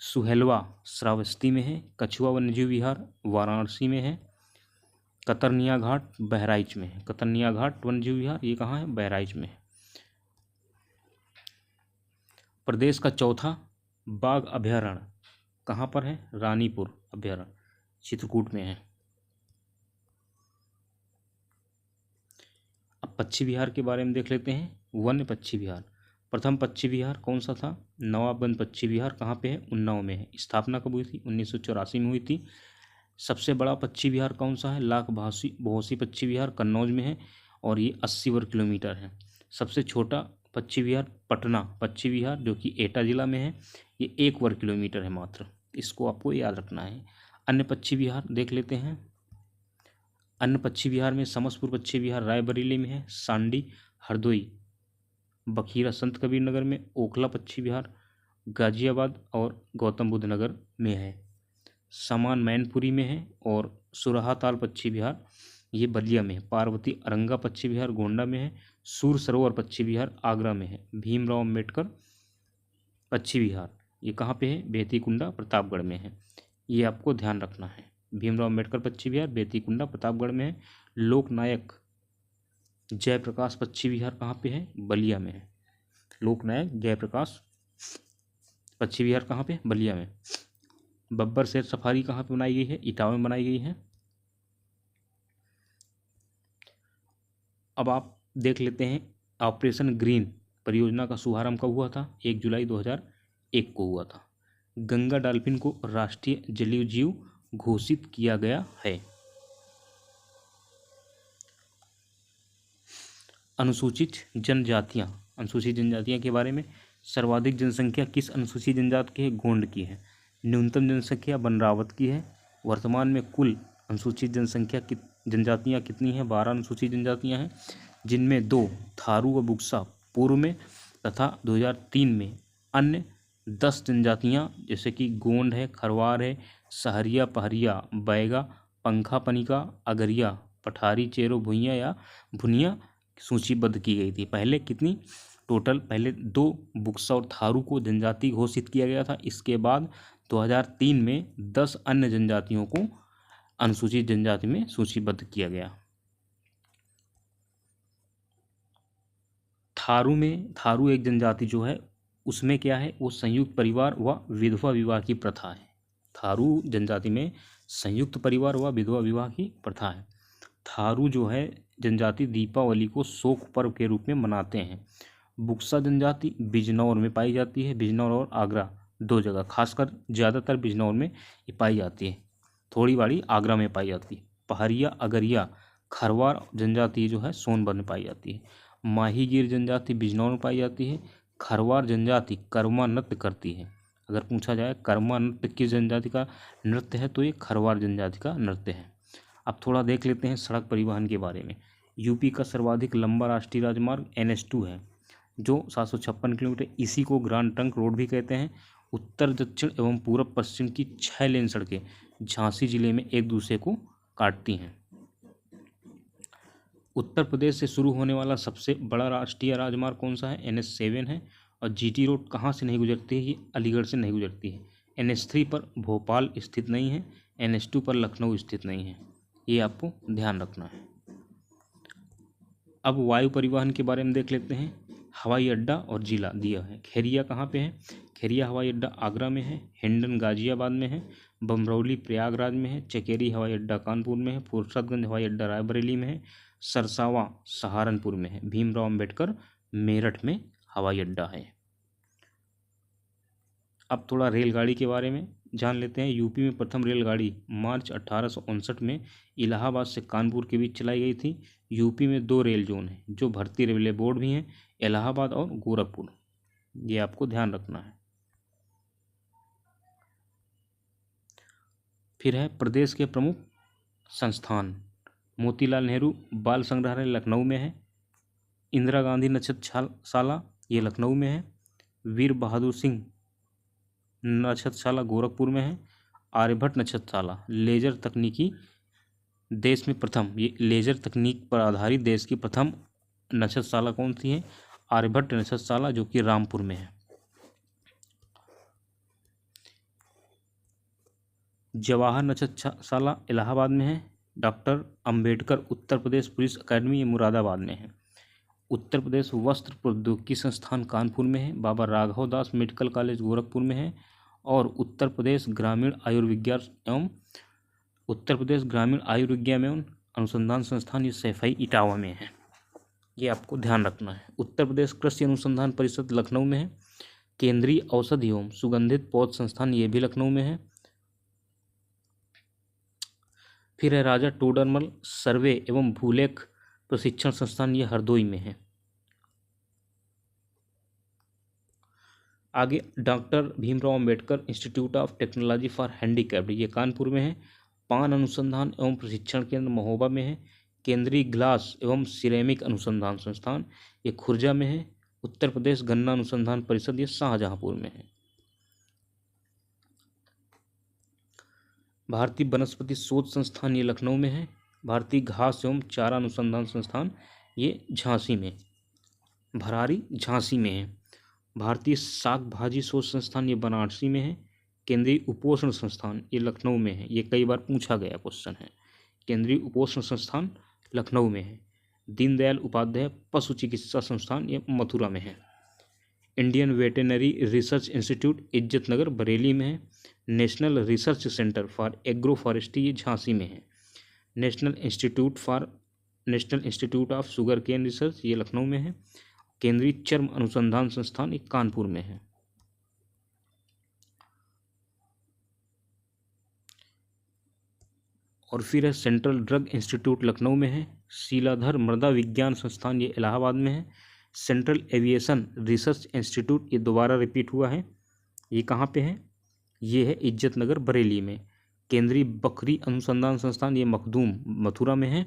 सुहेलवा श्रावस्ती में है। कछुआ वन्यजीव विहार वाराणसी में है। कतरनिया घाट बहराइच में है। कतरनिया घाट वन्यजीव विहार ये कहाँ है? बहराइच में है। प्रदेश का चौथा बाघ अभयारण्य कहाँ पर है? रानीपुर अभयारण्य चित्रकूट में है। अब पक्षी विहार के बारे में देख लेते हैं। वन्य पक्षी विहार, प्रथम पक्षी विहार कौन सा था? नवाबगंज पक्षी विहार कहाँ पे है? उन्नाव में है। स्थापना कब हुई थी? 1984 में हुई थी। सबसे बड़ा पक्षी विहार कौन सा है? लाख बहोसी पक्षी विहार कन्नौज में है और ये 80 वर्ग किलोमीटर है। सबसे छोटा पक्षी विहार पटना पक्षी विहार जो कि एटा जिला में है, ये 1 वर्ग किलोमीटर है मात्र। इसको आपको याद रखना है। अन्य पक्षी विहार देख लेते हैं। अन्य पक्षी विहार में समसपुर पक्षी विहार रायबरेली में है, सांडी हरदोई बखीरा संत कबीर नगर में, ओखला पक्षी विहार गाजियाबाद और गौतम बुद्ध नगर में है, समान मैनपुरी में है और सुरहाताल पक्षी विहार ये बलिया में है, पार्वती अरंगा पक्षी विहार गोंडा में है, सूर सरोवर पक्षी विहार आगरा में है, भीमराव अम्बेडकर पक्षी विहार ये कहाँ पे है? बेतीकुंडा प्रतापगढ़ में है। ये आपको ध्यान रखना है। भीमराव अम्बेडकर पक्षी विहार बेतीकुंडा प्रतापगढ़ में है। लोकनायक जयप्रकाश पक्षी विहार कहाँ पे है? बलिया में है। लोकनायक जयप्रकाश पक्षी विहार कहाँ पे? बलिया में। बब्बर शेर सफारी कहाँ पे बनाई गई है? इटावा में बनाई गई है। अब आप देख लेते हैं ऑपरेशन ग्रीन परियोजना का शुभारंभ कब हुआ था? 1 जुलाई 2001 को हुआ था। गंगा डॉल्फिन को राष्ट्रीय जलीय जीव घोषित किया गया है। अनुसूचित जनजातियां के बारे में, सर्वाधिक जनसंख्या किस अनुसूचित जनजाति की है? गोंड की है। न्यूनतम जनसंख्या बनरावत की है। वर्तमान में कुल अनुसूचित जनजातियां कितनी हैं? 12 अनुसूचित जनजातियां हैं, जिनमें 2 थारू व बुक्सा पूर्व में तथा 2003 में अन्य 10 जनजातियां जैसे कि गोंड है, खरवार है, सहरिया, पहरिया, बैगा, पंखा पनिका, अगरिया, पठारी, चेरो, भुइयाँ या भुनिया सूचीबद्ध की गई थी। पहले कितनी टोटल? पहले 2 बुक्सा और थारू को जनजाति घोषित किया गया था। इसके बाद 2003 में 10 अन्य जनजातियों को अनुसूचित जनजाति में सूचीबद्ध किया गया। थारू एक जनजाति जो है उसमें क्या है? वो संयुक्त परिवार व विधवा विवाह की प्रथा है। थारू जनजाति में संयुक्त परिवार व विधवा विवाह की प्रथा है। थारू जो है जनजाति दीपावली को शोक पर्व के रूप में मनाते हैं। बुक्सा जनजाति बिजनौर में पाई जाती है। बिजनौर और आगरा 2 जगह, खासकर ज़्यादातर बिजनौर में ये पाई जाती है, थोड़ी बाड़ी आगरा में पाई जाती है। पहरिया, अगरिया, खरवार जनजाति जो है सोनभद्र में पाई जाती है। माहीगीर जनजाति बिजनौर में पाई जाती है। खरवार जनजाति कर्मा नृत्य करती है। अगर पूछा जाए कर्मा नृत्य किस जनजाति का नृत्य है तो ये खरवार जनजाति का नृत्य है। अब थोड़ा देख लेते हैं सड़क परिवहन के बारे में। यूपी का सर्वाधिक लंबा राष्ट्रीय राजमार्ग NH2 है जो 756 किलोमीटर, इसी को ग्रांड ट्रंक रोड भी कहते हैं। उत्तर दक्षिण एवं पूर्व पश्चिम की 6 लेन सड़कें झांसी जिले में एक दूसरे को काटती हैं। उत्तर प्रदेश से शुरू होने वाला सबसे बड़ा राष्ट्रीय राजमार्ग कौन सा है? NH7 है। और GT रोड कहाँ से नहीं गुजरती है? ये अलीगढ़ से नहीं गुजरती है। NH3 पर भोपाल स्थित नहीं है। NH2 पर लखनऊ स्थित नहीं है। ये आपको ध्यान रखना है। अब वायु परिवहन के बारे में देख लेते हैं। हवाई अड्डा और जिला दिया है। खेरिया कहाँ पे है? खेरिया हवाई अड्डा आगरा में है। हिंडन गाजियाबाद में है। बमरौली प्रयागराज में है। चकेरी हवाई अड्डा कानपुर में है। फुरसतगंज हवाई अड्डा रायबरेली में है। सरसावा सहारनपुर में है। भीमराव अम्बेडकर मेरठ में हवाई अड्डा है। अब थोड़ा रेलगाड़ी के बारे में जान लेते हैं। यूपी में प्रथम रेलगाड़ी मार्च 1859 में इलाहाबाद से कानपुर के बीच चलाई गई थी। यूपी में 2 रेल जोन हैं जो भारतीय रेलवे बोर्ड भी हैं, इलाहाबाद और गोरखपुर। ये आपको ध्यान रखना है। फिर है प्रदेश के प्रमुख संस्थान। मोतीलाल नेहरू बाल संग्रहालय लखनऊ में है। इंदिरा गांधी नक्षत्रशाला ये लखनऊ में है। वीर बहादुर सिंह नक्षत्रशाला गोरखपुर में है। आर्यभट्ट नक्षत्रशाला लेजर तकनीकी देश में प्रथम, ये लेजर तकनीक पर आधारित देश की प्रथम नक्षत्रशाला कौन सी है? आर्यभट्ट नक्षत्रशाला जो कि रामपुर में है। जवाहर नक्षत्रशाला इलाहाबाद में है। Doctor Ambedkar Uttar Pradesh police academy ये मुरादाबाद में है। उत्तर प्रदेश वस्त्र प्रौद्योगिकी संस्थान कानपुर में है, बाबा राघव दास मेडिकल कॉलेज गोरखपुर में है, और उत्तर प्रदेश ग्रामीण आयुर्विज्ञान एवं अनुसंधान संस्थान ये सैफई इटावा में है। ये आपको ध्यान रखना है। उत्तर प्रदेश कृषि अनुसंधान परिषद लखनऊ में है। केंद्रीय औषधि एवं सुगंधित पौध संस्थान ये भी लखनऊ में है। फिर है राजा टोडरमल सर्वे एवं भूलेख प्रशिक्षण संस्थान, ये हरदोई में है। आगे doctor Bhimrao Ambedkar institute of technology for handicapped, ये कानपुर में है। पान अनुसंधान एवं प्रशिक्षण केंद्र महोबा में है। केंद्रीय ग्लास एवं सिरेमिक अनुसंधान संस्थान ये खुर्जा में है। उत्तर प्रदेश गन्ना अनुसंधान परिषद ये शाहजहांपुर में है। भारतीय वनस्पति शोध संस्थान ये लखनऊ में है। भारतीय घास एवं चारा अनुसंधान संस्थान ये झांसी में, भरारी झांसी में है। भारतीय साग भाजी शोध संस्थान ये बनारसी में है। केंद्रीय उपोषण संस्थान ये लखनऊ में है। ये कई बार पूछा गया क्वेश्चन है। केंद्रीय उपोषण संस्थान लखनऊ में है। दीनदयाल उपाध्याय पशु चिकित्सा संस्थान ये मथुरा में है। Indian veterinary research institute Izatnagar Bareilly में है। National research centre for agro forestry ये झांसी में है। National institute of sugar cane research ये लखनऊ में है। केंद्रीय चर्म अनुसंधान संस्थान ये कानपुर में है। और फिर है सेंट्रल ड्रग इंस्टीट्यूट लखनऊ में है। शीलाधर मृदा विज्ञान संस्थान ये इलाहाबाद में है। सेंट्रल एविएशन रिसर्च इंस्टीट्यूट ये दोबारा रिपीट हुआ है। ये कहाँ पे है? ये है इज्जतनगर बरेली में। केंद्रीय बकरी अनुसंधान संस्थान ये मखदूम मथुरा में है।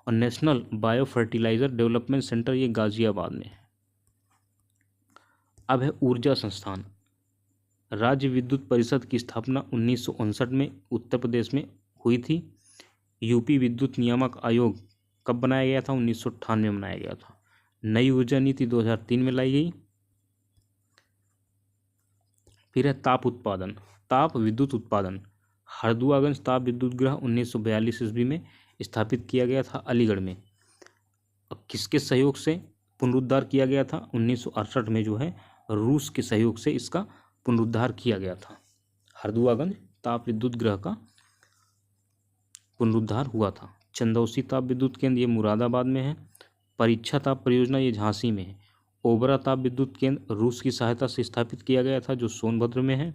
और national bio fertiliser development centre ये गाजियाबाद में है। अब है ऊर्जा संस्थान। राज्य विद्युत परिषद की स्थापना 1959 में उत्तर प्रदेश में हुई थी। यूपी विद्युत नियामक आयोग कब बनाया गया था? 1998 में बनाया गया था। नई ऊर्जा नीति 2003 में लाई गई। फिर है ताप विद्युत उत्पादन। हरदुआगंज ताप विद्युत गृह 1942 ईस्वी में स्थापित किया गया था अलीगढ़ में। किसके सहयोग से पुनरुद्धार किया गया था? 1968 में जो है रूस के सहयोग से इसका पुनरुद्धार किया गया था। हरदुआगंज ताप विद्युत गृह का पुनरुद्धार हुआ था। चंदौसी ताप विद्युत केंद्र ये मुरादाबाद में है। परीक्षा ताप परियोजना ये झांसी में है। ओबरा ताप विद्युत केंद्र रूस की सहायता से स्थापित किया गया था जो सोनभद्र में है।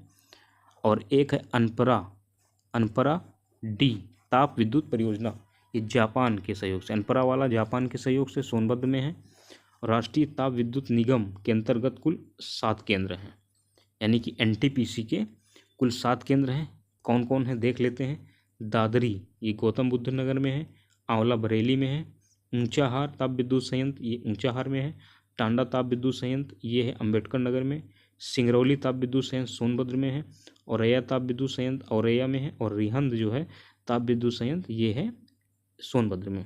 और एक है अनपरा डी ताप विद्युत परियोजना, ये जापान के सहयोग से, अनपरा वाला जापान के सहयोग से सोनभद्र में है। राष्ट्रीय ताप विद्युत निगम के अंतर्गत कुल 7 केंद्र हैं, यानी कि एनटीपीसी के कुल 7 केंद्र हैं। कौन कौन है देख लेते हैं। दादरी ये गौतम बुद्ध नगर में है। आंवला बरेली में है। ऊंचाहार ताप विद्युत संयंत्र ये ऊंचाहार में है। टांडा ताप विद्युत संयंत्र ये है अंबेडकर नगर में। सिंगरौली ताप विद्युत संयंत्र सोनभद्र में है। औरैया ताप विद्युत संयंत्र औरैया में है। और रिहंद जो है ताप विद्युत संयंत्र ये है सोनभद्र में।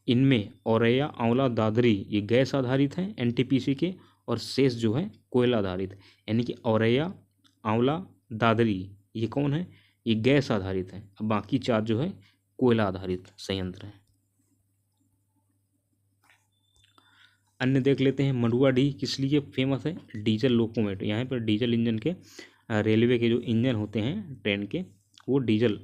इनमें औरैया आंवला दादरी ये गैस आधारित हैं एनटीपीसी के, और शेष जो है कोयला आधारित, यानी कि औरैया आंवला दादरी ये कौन है? ये गैस आधारित हैं। अब बाकी 4 जो है कोयला आधारित संयंत्र हैं। अन्य देख लेते हैं। मंडुआडीह किस लिए फेमस है? Diesel locomotive. यहाँ पर डीजल इंजन के रेलवे के जो इंजन होते हैं ट्रेन के, वो डीजल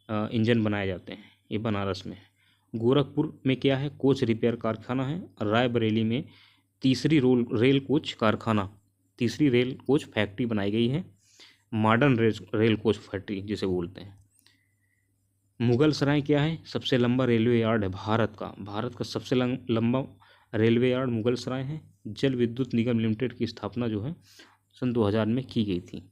इंजन बनाए जाते हैं। ये बनारस में है। गोरखपुर में क्या है? कोच रिपेयर कारखाना है। रायबरेली में तीसरी रेल कोच कारखाना, तीसरी रेल कोच फैक्ट्री बनाई गई है। मॉडर्न रेल कोच फैक्ट्री जिसे बोलते हैं। मुगल सराय क्या है? सबसे लंबा रेलवे यार्ड है भारत का सबसे लंबा रेलवे यार्ड मुगल सराय है। जल विद्युत निगम लिमिटेड की स्थापना जो है सन 2000 में की गई थी।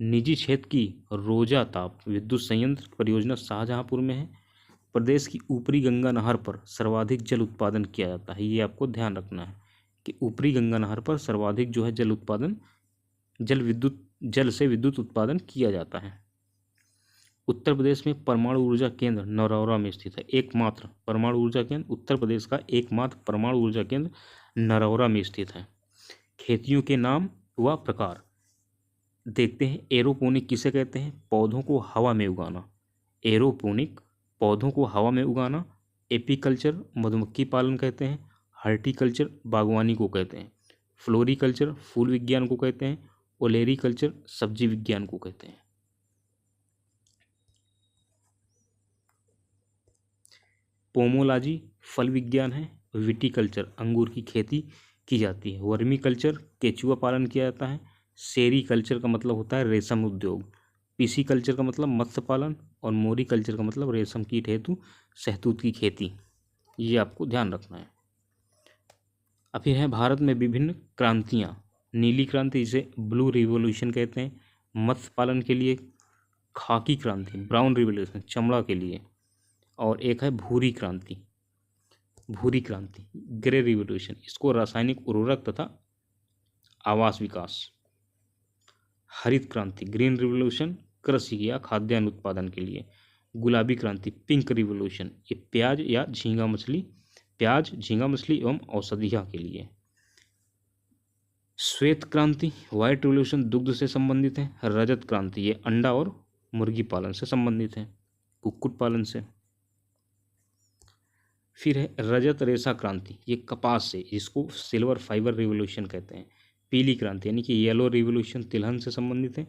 निजी क्षेत्र की रोजा ताप विद्युत संयंत्र परियोजना शाहजहांपुर में है। प्रदेश की ऊपरी गंगा नहर पर सर्वाधिक जल उत्पादन किया जाता है। ये आपको ध्यान रखना है कि ऊपरी गंगा नहर पर सर्वाधिक जो है जल से विद्युत उत्पादन किया जाता है। उत्तर प्रदेश में परमाणु ऊर्जा केंद्र नरौरा में स्थित है। एकमात्र परमाणु ऊर्जा केंद्र, उत्तर प्रदेश का एकमात्र परमाणु ऊर्जा केंद्र नरौरा में स्थित है। खेतियों के नाम व प्रकार देखते हैं। एरोपोनिक किसे कहते हैं? पौधों को हवा में उगाना। एरोपोनिक पौधों को हवा में उगाना, एपीकल्चर मधुमक्खी पालन कहते हैं, हार्टिकल्चर बागवानी को कहते हैं, फ्लोरिकल्चर फूल विज्ञान को कहते हैं, ओलेरीकल्चर सब्जी विज्ञान को कहते हैं। पोमोलॉजी फल विज्ञान है, विटिकल्चर अंगूर की खेती की जाती है, वर्मीकल्चर केचुआ पालन किया जाता है, सेरीकल्चर का मतलब होता है रेशम उद्योग, पीसीकल्चर का मतलब मत्स्य पालन, और मोरीकल्चर का मतलब रेशम कीट हेतु शहतूत की खेती। ये आपको ध्यान रखना है। अब फिर है भारत में विभिन्न क्रांतियाँ। नीली क्रांति जिसे ब्लू रिवॉल्यूशन कहते हैं, मत्स्य पालन के लिए खाकी क्रांति ब्राउन रिवॉल्यूशन चमड़ा के लिए, और एक है भूरी क्रांति ग्रे रिवॉल्यूशन, इसको रासायनिक उर्वरक तथा आवास विकास। हरित क्रांति ग्रीन रिवॉल्यूशन कृषि या खाद्यान्न उत्पादन के लिए। गुलाबी क्रांति पिंक रिवॉल्यूशन, ये प्याज झींगा मछली एवं औषधियाँ के लिए। श्वेत क्रांति व्हाइट रिवॉल्यूशन दुग्ध से संबंधित है। रजत क्रांति ये अंडा और मुर्गी पालन से संबंधित है, कुक्कुट पालन से। फिर है रजत रेशा क्रांति, ये कपास से, जिसको सिल्वर फाइबर रिवॉल्यूशन कहते हैं। पीली क्रांति यानी कि येलो रिवॉल्यूशन तिलहन से संबंधित है।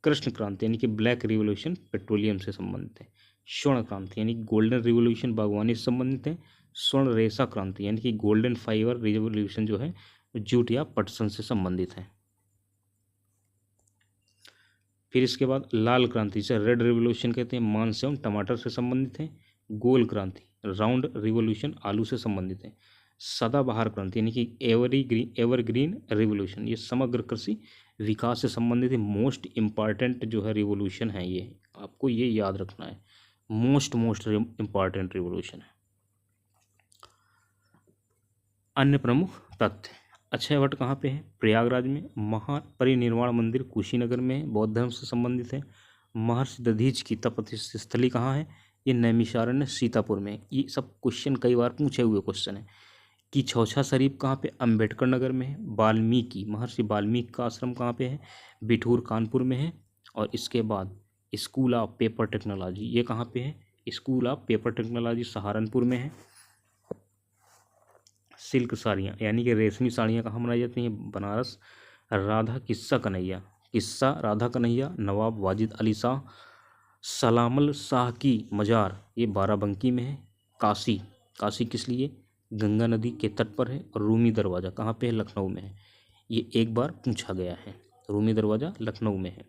कृष्ण क्रांति यानी कि ब्लैक रिवॉल्यूशन पेट्रोलियम से संबंधित है। स्वर्ण क्रांति यानी गोल्डन रिवॉल्यूशन बागवानी से संबंधित है। स्वर्ण रेशा क्रांति यानी कि गोल्डन फाइबर रिवॉल्यूशन जो है जूट या पटसन से संबंधित है। फिर इसके बाद लाल क्रांति जिसे रेड रिवॉल्यूशन कहते हैं, मांस एवं टमाटर से संबंधित है। गोल क्रांति राउंड रिवॉल्यूशन आलू से संबंधित है। सदाबहार क्रांति यानी कि एवरग्रीन रिवॉल्यूशन, ये समग्र कृषि विकास से संबंधित है। मोस्ट इम्पॉर्टेंट जो है रिवॉल्यूशन है, ये आपको ये याद रखना है, मोस्ट इम्पॉर्टेंट रिवॉल्यूशन है। अन्य प्रमुख तथ्य, अक्षय वट कहाँ पे है? प्रयागराज में। महापरिनिर्वाण मंदिर कुशीनगर में है, बौद्ध धर्म से संबंधित है। महर्षि दधीच की तपस्या स्थली कहाँ है? ये नैमिषारण्य सीतापुर में। ये सब क्वेश्चन कई बार पूछे हुए क्वेश्चन है। कि छौछा शरीफ कहाँ पे? अम्बेडकर नगर में है। महर्षि वाल्मीकि का आश्रम कहाँ पे है? बिठूर कानपुर में है। और इसके बाद स्कूल ऑफ पेपर टेक्नोलॉजी, ये कहाँ पे है? School of paper technology Saharanpur में है। सिल्क साड़ियाँ यानी कि रेशमी साड़ियाँ कहाँ बनाई जाती हैं? बनारस। किस्सा राधा कन्हैया नवाब वाजिद अली शाह सलामल शाह की मज़ार, ये बाराबंकी में है। काशी किस लिए? गंगा नदी के तट पर है। और रूमी दरवाज़ा कहाँ पे है? लखनऊ में है। ये एक बार पूछा गया है, रूमी दरवाज़ा लखनऊ में है।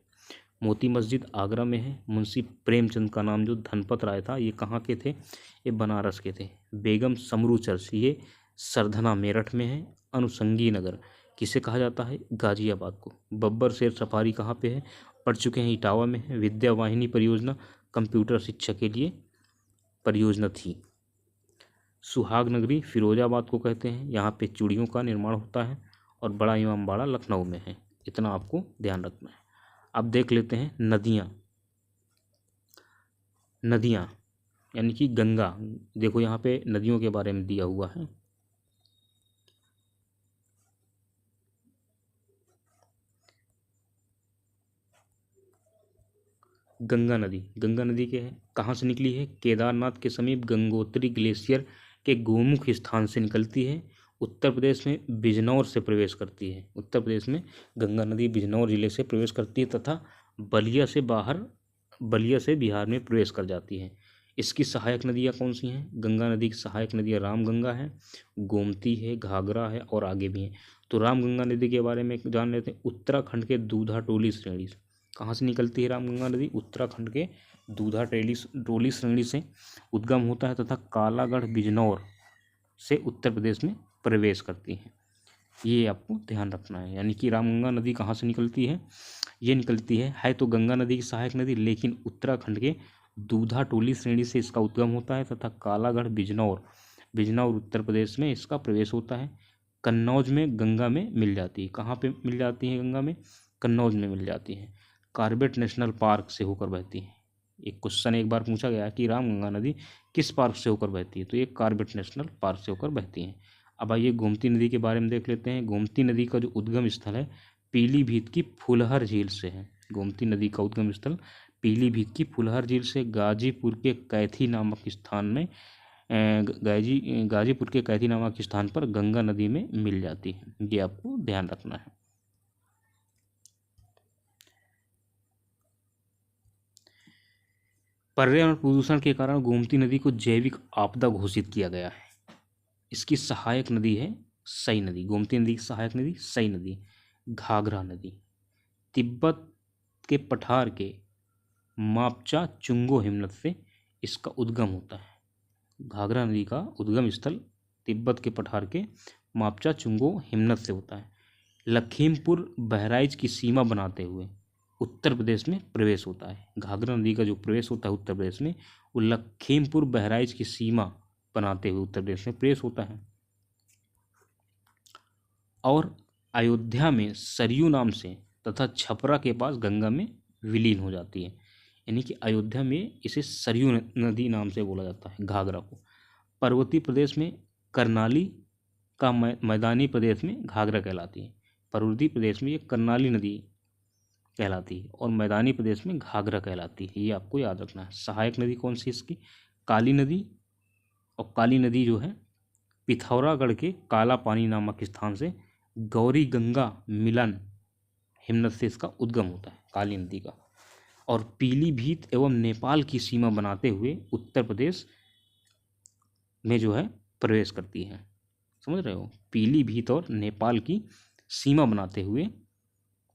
मोती मस्जिद आगरा में है। मुंशी प्रेमचंद का नाम जो धनपत राय था, ये कहाँ के थे? ये बनारस के थे। बेगम समरू चर्च, ये सरधना मेरठ में है। अनुसंगी नगर किसे कहा जाता है? गाजियाबाद को। बब्बर शेर सफारी कहाँ पे है? पढ़ चुके हैं, इटावा में है। विद्या वाहिनी परियोजना कंप्यूटर शिक्षा के लिए परियोजना थी। सुहाग नगरी फिरोजाबाद को कहते हैं, यहाँ पे चूड़ियों का निर्माण होता है। और बड़ा इमामबाड़ा लखनऊ में है। इतना आपको ध्यान रखना है। अब देख लेते हैं नदियाँ यानी कि गंगा। देखो यहाँ पे नदियों के बारे में दिया हुआ है। गंगा नदी के कहाँ से निकली है? केदारनाथ के समीप गंगोत्री ग्लेशियर के गोमुख स्थान से निकलती है। उत्तर प्रदेश में बिजनौर से प्रवेश करती है। उत्तर प्रदेश में गंगा नदी बिजनौर जिले से प्रवेश करती है तथा बलिया से बिहार में प्रवेश कर जाती है। इसकी सहायक नदियाँ कौन सी हैं? गंगा नदी की सहायक नदियाँ रामगंगा है, गोमती है, घाघरा है और आगे भी हैं। तो रामगंगा नदी के बारे में जान लेते हैं। उत्तराखंड के दूधा टोली श्रेणी से कहाँ से निकलती है रामगंगा नदी? उत्तराखंड के दूधा टोली श्रेणी से उद्गम होता है तथा कालागढ़ बिजनौर से उत्तर प्रदेश में प्रवेश करती है। ये आपको ध्यान रखना है। यानी कि रामगंगा नदी कहाँ से निकलती है? ये निकलती है तो गंगा नदी की सहायक नदी, लेकिन उत्तराखंड के दूधा टोली श्रेणी से इसका उद्गम होता है तथा कालागढ़ बिजनौर उत्तर प्रदेश में इसका प्रवेश होता है। कन्नौज में गंगा में मिल जाती है। कहाँ पे मिल जाती है गंगा में? कन्नौज में मिल जाती है। कॉर्बेट नेशनल पार्क से होकर बहती है। एक क्वेश्चन एक बार पूछा गया कि रामगंगा नदी किस पार्क से होकर बहती है? तो ये कॉर्बेट नेशनल पार्क से होकर बहती है। अब आइए गोमती नदी के बारे में देख लेते हैं। गोमती नदी का जो उद्गम स्थल है पीलीभीत की फुलहर झील से है। गोमती नदी का उद्गम स्थल पीलीभीत की फुलहर झील से गाजीपुर के कैथी नामक स्थान में गाजीपुर के कैथी नामक स्थान पर गंगा नदी में मिल जाती है। ये आपको ध्यान रखना है। पर्यावरण प्रदूषण के कारण गोमती नदी को जैविक आपदा घोषित किया गया है। इसकी सहायक नदी है सई नदी। गोमती नदी की सहायक नदी सई नदी। घाघरा नदी तिब्बत के पठार के मापचा चुंगो हिमनद से इसका उद्गम होता है। घाघरा नदी का उद्गम स्थल तिब्बत के पठार के मापचा चुंगो हिमनद से होता है। लखीमपुर बहराइच की सीमा बनाते हुए उत्तर प्रदेश में प्रवेश होता है। घाघरा नदी का जो प्रवेश होता है उत्तर प्रदेश में, वो लखीमपुर बहराइच की सीमा बनाते हुए उत्तर प्रदेश में प्रवेश होता है। और अयोध्या में सरयू नाम से तथा छपरा के पास गंगा में विलीन हो जाती है। यानी कि अयोध्या में इसे सरयू नदी नाम से बोला जाता है घाघरा को। पर्वतीय प्रदेश में करनाली का मैदानी प्रदेश में घाघरा कहलाती है। पर्वतीय प्रदेश में ये करनाली नदी कहलाती है और मैदानी प्रदेश में घाघरा कहलाती है। ये आपको याद रखना है। सहायक नदी कौन सी इसकी? काली नदी। और काली नदी जो है पिथौरागढ़ के काला पानी नामक स्थान से गौरी गंगा मिलन हिमनद से इसका उद्गम होता है काली नदी का। और पीलीभीत एवं नेपाल की सीमा बनाते हुए उत्तर प्रदेश में जो है प्रवेश करती है। समझ रहे हो? पीलीभीत और नेपाल की सीमा बनाते हुए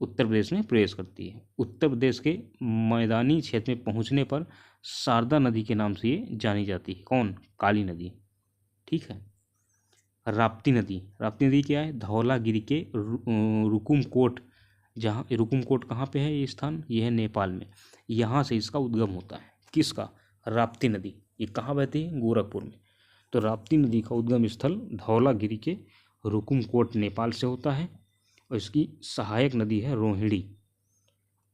उत्तर प्रदेश में प्रवेश करती है। उत्तर प्रदेश के मैदानी क्षेत्र में पहुंचने पर शारदा नदी के नाम से ये जानी जाती है। कौन? काली नदी। ठीक है। राप्ती नदी। राप्ती नदी क्या है? धौलागिरी के रुकुमकोट, जहाँ रुकुमकोट कहाँ पे है ये स्थान? ये है नेपाल में। यहाँ से इसका उद्गम होता है। किसका? राप्ती नदी। ये कहाँ बहती है? गोरखपुर में। तो राप्ती नदी का उद्गम स्थल धौलागिरी के रुकुमकोट नेपाल से होता है और इसकी सहायक नदी है रोहिणी।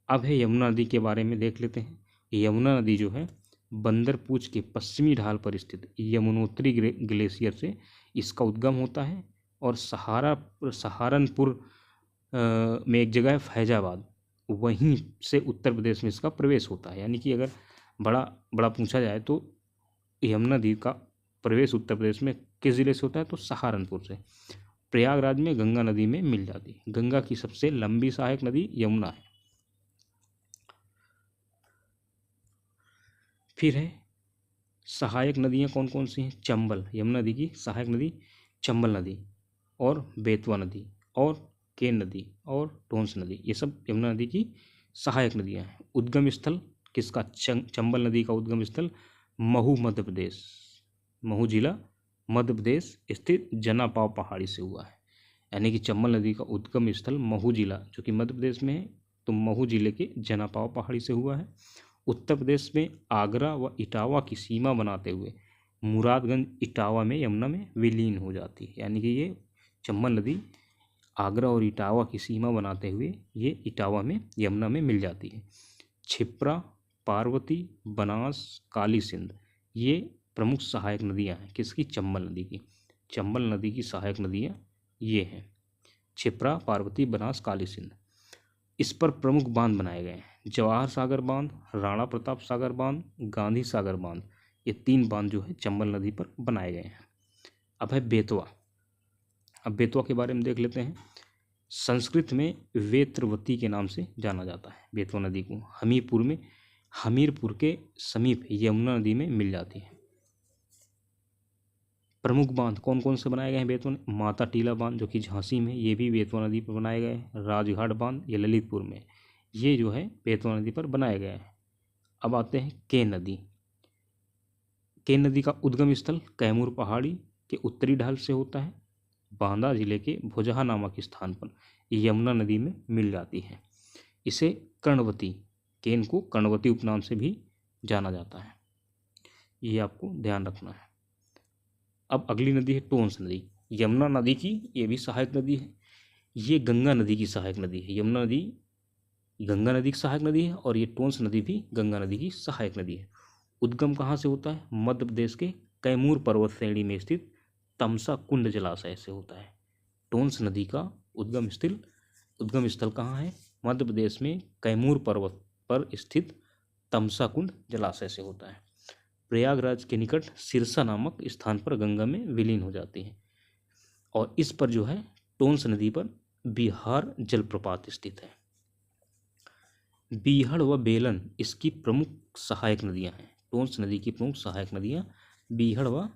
अब है यमुना नदी के बारे में देख लेते हैं। यमुना नदी जो है बंदरपूछ के पश्चिमी ढाल पर स्थित यमुनोत्री ग्लेशियर से इसका उद्गम होता है और सहारनपुर में एक जगह है फैजाबाद, वहीं से उत्तर प्रदेश में इसका प्रवेश होता है। यानी कि अगर बड़ा पूछा जाए तो यमुना नदी का प्रवेश उत्तर प्रदेश में किस ज़िले से होता है? तो सहारनपुर से। प्रयागराज में गंगा नदी में मिल जाती है। गंगा की सबसे लंबी सहायक नदी यमुना है। फिर है सहायक नदियाँ कौन कौन सी हैं? चंबल। यमुना नदी की सहायक नदी चंबल नदी और बेतवा नदी और केन नदी और टोंस नदी, ये सब यमुना नदी की सहायक नदियाँ हैं। उद्गम स्थल किसका? चंबल नदी का उद्गम स्थल महू मध्य प्रदेश, महू जिला मध्य प्रदेश स्थित जनापाव पहाड़ी से हुआ है। यानी कि चंबल नदी का उद्गम स्थल महू जिला जो कि मध्य प्रदेश में है, तो महू जिले के जनापाव पहाड़ी से हुआ है। उत्तर प्रदेश में आगरा व इटावा की सीमा बनाते हुए मुरादगंज इटावा में यमुना में विलीन हो जाती है। यानी कि ये चंबल नदी आगरा और इटावा की सीमा बनाते हुए ये इटावा में यमुना में मिल जाती है। क्षिप्रा, पार्वती, बनास, काली सिंध ये प्रमुख सहायक नदियां हैं किसकी? चंबल नदी की। चंबल नदी की सहायक नदियां ये हैं क्षिप्रा, पार्वती, बनास, काली सिंध। इस पर प्रमुख बांध बनाए गए हैं। जवाहर सागर बांध, राणा प्रताप सागर बांध, गांधी सागर बांध, ये 3 बांध जो है चंबल नदी पर बनाए गए हैं। अब है बेतवा। अब बेतवा के बारे में देख लेते हैं। संस्कृत में वेत्रवती के नाम से जाना जाता है बेतवा नदी को। हमीरपुर के समीप यमुना नदी में मिल जाती है। प्रमुख बांध कौन कौन से बनाए गए हैं बेतवा? माता टीला बांध जो कि झांसी में, ये भी बेतवा नदी पर बनाए गए हैं। राजघाट बांध ये ललितपुर में, ये जो है बेतवा नदी पर बनाए गए हैं। अब आते हैं केन नदी। केन नदी का उद्गम स्थल कैमूर पहाड़ी के उत्तरी ढाल से होता है। बांदा जिले के भुजहा नामक स्थान पर यमुना नदी में मिल जाती है। इसे कर्णवती, केन को कर्णवती उपनाम से भी जाना जाता है। ये आपको ध्यान रखना है। अब अगली नदी है टोंस नदी। यमुना नदी की ये भी सहायक नदी है। ये गंगा नदी की सहायक नदी है। यमुना नदी गंगा नदी की सहायक नदी है और ये टोंस नदी भी गंगा नदी की सहायक नदी है। उद्गम कहाँ से होता है? मध्य प्रदेश के कैमूर पर्वत श्रेणी में स्थित तमसा कुंड जलाशय से होता है। टोंस नदी का उद्गम स्थल कहाँ है? मध्य प्रदेश में कैमूर पर्वत पर स्थित तमसा कुंड जलाशय से होता है। प्रयागराज के निकट सिरसा नामक स्थान पर गंगा में विलीन हो जाती है। और इस पर जो है टोंस नदी पर बिहार जलप्रपात स्थित है। बीहड़ व बेलन इसकी प्रमुख सहायक नदियां हैं। टोंस नदी की प्रमुख सहायक नदियां बीहड़ व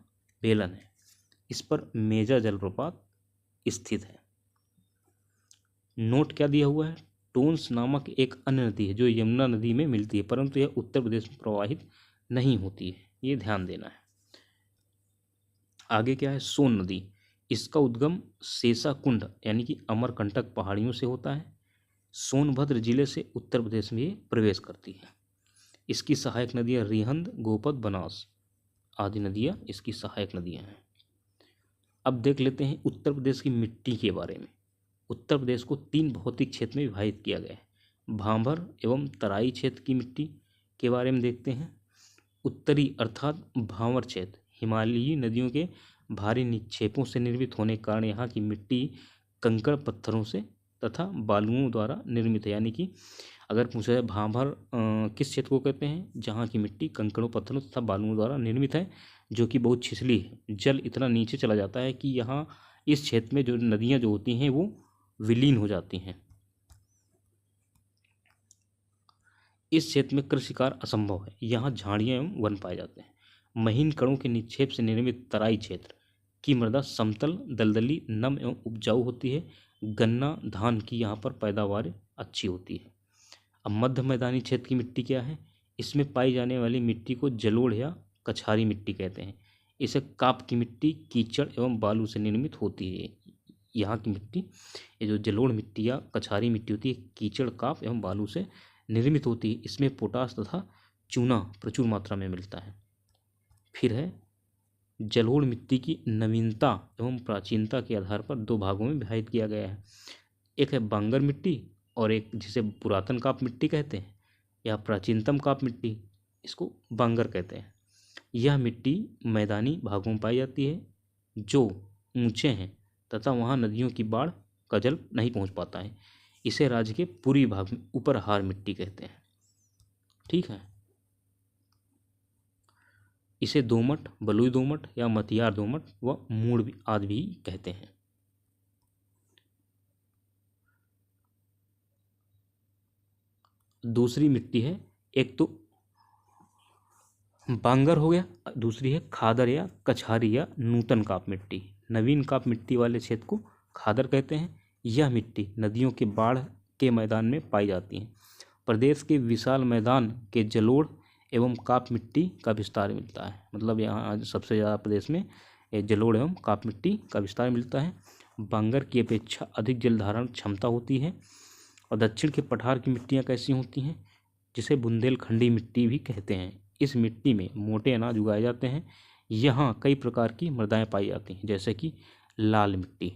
बेलन है। इस पर मेजा जलप्रपात स्थित है। नोट क्या दिया हुआ है? टोंस नामक एक अन्य नदी है जो यमुना नदी में मिलती है, परंतु यह उत्तर प्रदेश में प्रवाहित नहीं होती है, ये ध्यान देना है। आगे क्या है? सोन नदी। इसका उद्गम सेसा कुंड यानी कि अमरकंटक पहाड़ियों से होता है। सोनभद्र जिले से उत्तर प्रदेश में ये प्रवेश करती है। इसकी सहायक नदियां रिहंद, गोपद, बनास आदि नदियां इसकी सहायक नदियां हैं। अब देख लेते हैं उत्तर प्रदेश की मिट्टी के बारे में। उत्तर प्रदेश को 3 भौतिक क्षेत्र में विभाजित किया गया है। भांभर एवं तराई क्षेत्र की मिट्टी के बारे में देखते हैं। उत्तरी अर्थात भांवर क्षेत्र हिमालयी नदियों के भारी निक्षेपों से निर्मित होने के कारण यहाँ की मिट्टी कंकड़ पत्थरों से तथा बालुओं द्वारा निर्मित है। यानी कि अगर पूछा जाए भांभर किस क्षेत्र को कहते हैं? जहाँ की मिट्टी कंकड़ों, पत्थरों तथा बालुओं द्वारा निर्मित है, जो कि बहुत छिछली है। जल इतना नीचे चला जाता है कि यहाँ इस क्षेत्र में जो नदियाँ जो होती हैं वो विलीन हो जाती हैं। इस क्षेत्र में कृषि कार्य असंभव है। यहाँ झाड़ियाँ एवं वन पाए जाते हैं। महीन कणों के निक्षेप से निर्मित तराई क्षेत्र की मृदा समतल, दलदली, नम एवं उपजाऊ होती है। गन्ना, धान की यहाँ पर पैदावार अच्छी होती है। अब मध्य मैदानी क्षेत्र की मिट्टी क्या है? इसमें पाई जाने वाली मिट्टी को जलोढ़ या कछारी मिट्टी कहते हैं। इसे काप की मिट्टी, कीचड़ एवं बालू से निर्मित होती है। यहाँ की मिट्टी, ये जो जलोढ़ मिट्टी या कछारी मिट्टी होती है, कीचड़, काप एवं बालू से निर्मित होती है। इसमें पोटास तथा चूना प्रचुर मात्रा में मिलता है। फिर है जलोढ़ मिट्टी की नवीनता एवं प्राचीनता के आधार पर 2 भागों में विभाजित किया गया है। एक है बांगर मिट्टी और एक जिसे पुरातन काप मिट्टी कहते हैं या प्राचीनतम काप मिट्टी, इसको बांगर कहते हैं। यह मिट्टी मैदानी भागों में पाई जाती है जो ऊंचे हैं तथा वहाँ नदियों की बाढ़ का जल नहीं पहुँच पाता है। इसे राज्य के पूर्वी भाग में उपरहार मिट्टी कहते हैं। ठीक है। इसे दोमट, बलुई दोमट या मटियार दोमट व मूड़ आदि भी कहते हैं। दूसरी मिट्टी है, एक तो बांगर हो गया, दूसरी है खादर या कछारी या नूतन काप मिट्टी। नवीन काप मिट्टी वाले क्षेत्र को खादर कहते हैं। यह मिट्टी नदियों के बाढ़ के मैदान में पाई जाती है। प्रदेश के विशाल मैदान के जलोढ़ एवं काप मिट्टी का विस्तार मिलता है। मतलब यहाँ सबसे ज़्यादा प्रदेश में जलोढ़ एवं काप मिट्टी का विस्तार मिलता है। बांगर की अपेक्षा अधिक जल धारण क्षमता होती है। और दक्षिण के पठार की मिट्टियाँ कैसी होती हैं? जिसे बुंदेलखंडी मिट्टी भी कहते हैं। इस मिट्टी में मोटे अनाज उगाए जाते हैं। यहाँ कई प्रकार की मृदाएं पाई जाती हैं, जैसे कि लाल मिट्टी।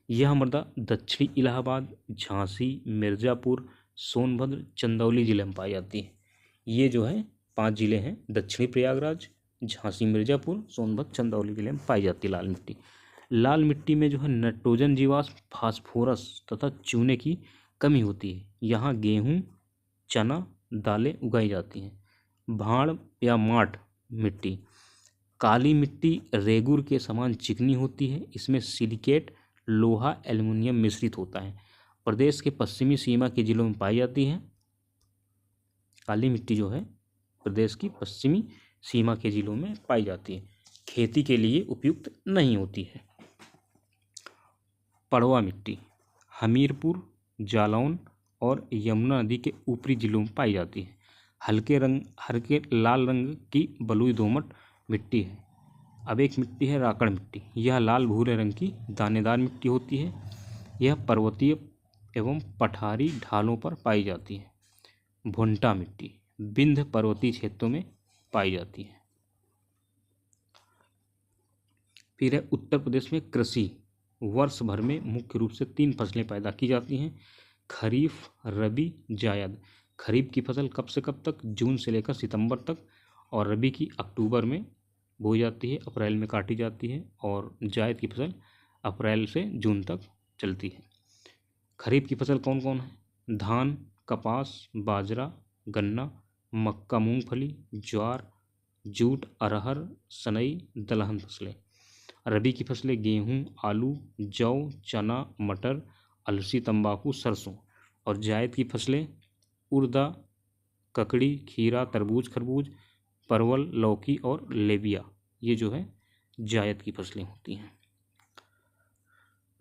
यह मृदा दक्षिणी इलाहाबाद, झांसी, मिर्ज़ापुर, सोनभद्र, चंदौली जिले में पाई जाती है। ये जो है 5 जिले हैं, दक्षिणी प्रयागराज, झांसी, मिर्ज़ापुर, सोनभद्र, चंदौली जिले में पाई जाती है लाल मिट्टी। लाल मिट्टी में जो है नाइट्रोजन जीवाश्म, फास्फोरस तथा चूने की कमी होती है। यहाँ गेहूँ, चना, दालें उगाई जाती हैं। भाड़ या माठ मिट्टी, काली मिट्टी रेगुर के समान चिकनी होती है। इसमें सिलिकेट, लोहा, एल्युमिनियम मिश्रित होता है। प्रदेश के पश्चिमी सीमा के जिलों में पाई जाती है। काली मिट्टी जो है प्रदेश की पश्चिमी सीमा के जिलों में पाई जाती है। खेती के लिए उपयुक्त नहीं होती है। पड़वा मिट्टी हमीरपुर, जालौन और यमुना नदी के ऊपरी जिलों में पाई जाती है। हल्के लाल रंग की बलुई दोमट मिट्टी है। अब एक मिट्टी है राकड़ मिट्टी। यह लाल भूरे रंग की दानेदार मिट्टी होती है। यह पर्वतीय एवं पठारी ढालों पर पाई जाती है। भुंटा मिट्टी विंध्य पर्वतीय क्षेत्रों में पाई जाती है। फिर है उत्तर प्रदेश में कृषि। वर्ष भर में मुख्य रूप से 3 फसलें पैदा की जाती हैं, खरीफ, रबी, जायद। खरीफ की फसल कब से कब तक? जून से लेकर सितंबर तक। और रबी की अक्टूबर में बोई जाती है, अप्रैल में काटी जाती है। और जायद की फसल अप्रैल से जून तक चलती है। खरीफ की फसल कौन कौन है? धान, कपास, बाजरा, गन्ना, मक्का, मूंगफली, ज्वार, जूट, अरहर, सनई, दलहन फसलें। रबी की फसलें गेहूं, आलू, जौ, चना, मटर, अलसी, तंबाकू, सरसों। और जायद की फसलें उड़दा, ककड़ी, खीरा, तरबूज, खरबूज, परवल, लौकी और लेबिया। ये जो है जायद की फसलें होती हैं।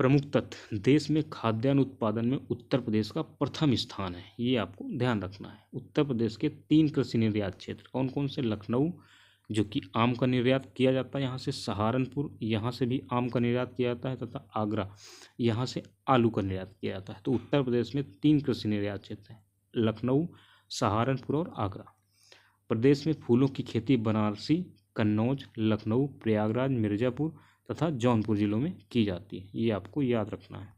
प्रमुख तथ्य, देश में खाद्यान्न उत्पादन में उत्तर प्रदेश का प्रथम स्थान है। ये आपको ध्यान रखना है। उत्तर प्रदेश के 3 कृषि निर्यात क्षेत्र कौन कौन से? लखनऊ, जो कि आम का निर्यात किया जाता है यहाँ से, सहारनपुर, यहाँ से भी आम का निर्यात किया जाता है, तथा आगरा, यहाँ से आलू का निर्यात किया जाता है। तो उत्तर प्रदेश में 3 कृषि निर्यात क्षेत्र हैं, लखनऊ, सहारनपुर और आगरा। प्रदेश में फूलों की खेती बनारसी, कन्नौज, लखनऊ, प्रयागराज, मिर्ज़ापुर तथा जौनपुर जिलों में की जाती है। ये आपको याद रखना है।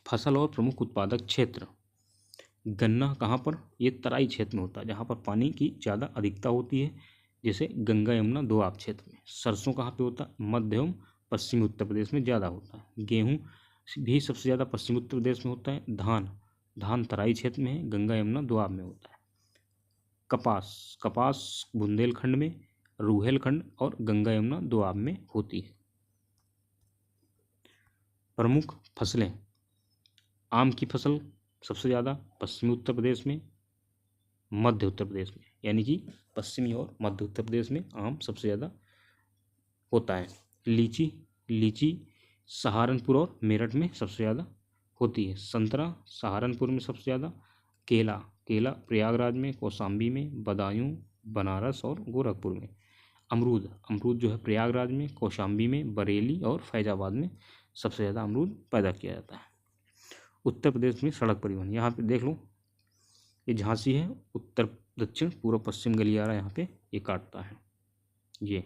फसल और प्रमुख उत्पादक क्षेत्र, गन्ना कहाँ पर? ये तराई क्षेत्र में होता है, जहाँ पर पानी की ज़्यादा अधिकता होती है, जैसे गंगा यमुना दोआब क्षेत्र में। सरसों कहाँ पे होता है? मध्य एवं पश्चिमी उत्तर प्रदेश में ज़्यादा होता है। गेहूँ भी सबसे ज़्यादा पश्चिमी उत्तर प्रदेश में होता है। धान तराई क्षेत्र में है, गंगा यमुना दोआब में होता है। कपास बुंदेलखंड में, रूहेलखंड और गंगा यमुना दोआब में होती है। प्रमुख फसलें, आम की फसल सबसे ज़्यादा पश्चिमी उत्तर प्रदेश में, मध्य उत्तर प्रदेश में, यानी कि पश्चिमी और मध्य उत्तर प्रदेश में आम सबसे ज़्यादा होता है। लीची सहारनपुर और मेरठ में सबसे ज़्यादा होती है। संतरा सहारनपुर में सबसे ज़्यादा। केला प्रयागराज में, कौशाम्बी में, बदायूं, बनारस और गोरखपुर में। अमरूद जो है प्रयागराज में, कौशाम्बी में, बरेली और फैजाबाद में सबसे ज़्यादा अमरूद पैदा किया जाता है। उत्तर प्रदेश में सड़क परिवहन, यहाँ पे देख लो, ये झांसी है, उत्तर दक्षिण पूर्व पश्चिम गलियारा यहाँ पे ये काटता है। ये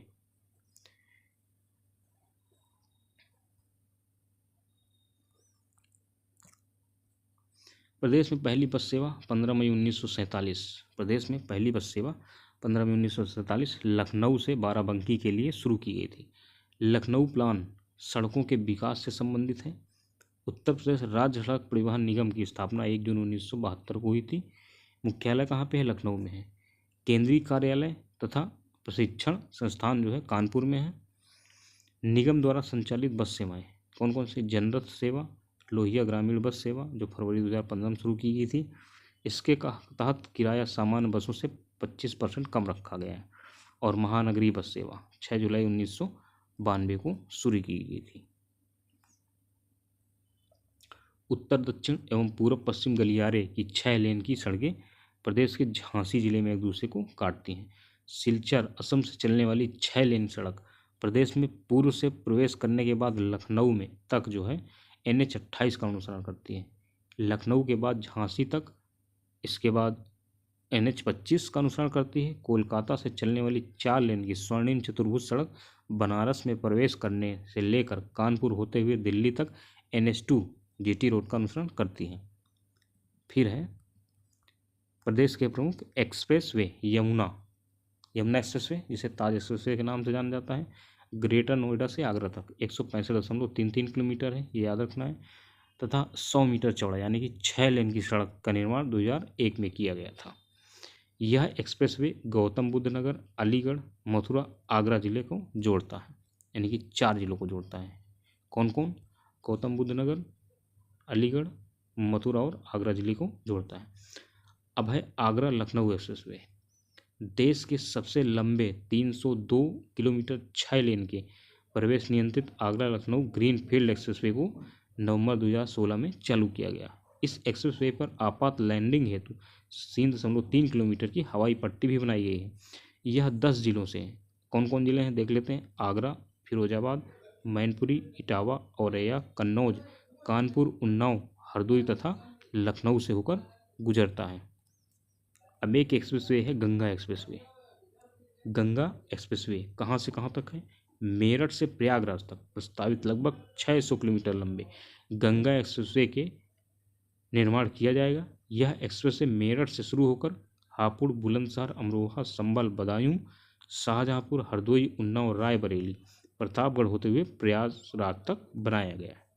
प्रदेश में पहली बस सेवा 15 मई 1947। प्रदेश में पहली बस सेवा 15 मई 1947 लखनऊ से बाराबंकी के लिए शुरू की गई थी। लखनऊ प्लान सड़कों के विकास से संबंधित है। उत्तर प्रदेश राज्य सड़क परिवहन निगम की स्थापना 1 जून 1972 को हुई थी। मुख्यालय कहाँ पे है? लखनऊ में है। केंद्रीय कार्यालय तथा प्रशिक्षण संस्थान जो है कानपुर में है। निगम द्वारा संचालित बस सेवाएं कौन कौन सी? जनरथ सेवा, लोहिया ग्रामीण बस सेवा जो फरवरी 2015 में शुरू की गई थी। इसके तहत किराया सामान्य बसों से 25% कम रखा गया है। और महानगरीय बस सेवा 6 जुलाई 1992 को शुरू की गई थी। उत्तर दक्षिण एवं पूर्व पश्चिम गलियारे की 6 लेन की सड़कें प्रदेश के झांसी जिले में एक दूसरे को काटती हैं। सिलचर असम से चलने वाली 6 लेन सड़क प्रदेश में पूर्व से प्रवेश करने के बाद लखनऊ में तक जो है NH 28 का अनुसरण करती है। लखनऊ के बाद झांसी तक, इसके बाद NH 25 का अनुसरण करती है। कोलकाता से चलने वाली 4 लेन की स्वर्णिम चतुर्भुज सड़क बनारस में प्रवेश करने से लेकर कानपुर होते हुए दिल्ली तक NH 2 GT रोड का अनुसरण करती है। फिर है प्रदेश के प्रमुख express way, Yamuna express way जिसे ताज एक्सप्रेस वे के नाम से जाना जाता है, ग्रेटर नोएडा से आगरा तक 165.33 किलोमीटर है, ये याद रखना है, तथा 100 मीटर चौड़ा यानी कि 6 लेन की सड़क का निर्माण 2001 में किया गया था। यह एक्सप्रेस वे गौतम बुद्ध नगर, अलीगढ़, मथुरा, आगरा जिले को जोड़ता है, यानी कि 4 जिलों को जोड़ता है। कौन कौन? गौतम बुद्ध नगर, अलीगढ़, मथुरा और आगरा जिले को जोड़ता है। अब है आगरा लखनऊ एक्सप्रेस वे। देश के सबसे लंबे 302 किलोमीटर 6 लेन के प्रवेश नियंत्रित आगरा लखनऊ ग्रीनफील्ड एक्सप्रेसवे को नवंबर 2016 में चालू किया गया। इस एक्सप्रेसवे पर आपात लैंडिंग हेतु 3.3 किलोमीटर की हवाई पट्टी भी बनाई गई है। यह 10 जिलों से है। कौन कौन जिले हैं देख लेते हैं। आगरा, फिरोजाबाद, मैनपुरी, इटावा, औरैया, कन्नौज, कानपुर, उन्नाव, हरदोई तथा लखनऊ से होकर गुजरता है। अब एक एक्सप्रेसवे है गंगा एक्सप्रेसवे। गंगा एक्सप्रेसवे कहाँ से कहाँ तक है? मेरठ से प्रयागराज तक प्रस्तावित लगभग 600 किलोमीटर लंबे गंगा एक्सप्रेसवे के निर्माण किया जाएगा। यह एक्सप्रेसवे मेरठ से शुरू होकर हापुड़, बुलंदशहर, अमरोहा, संभल, बदायूं, शाहजहांपुर, हरदोई, उन्नाव, रायबरेली, प्रतापगढ़ होते हुए प्रयागराज तक बनाया गया है।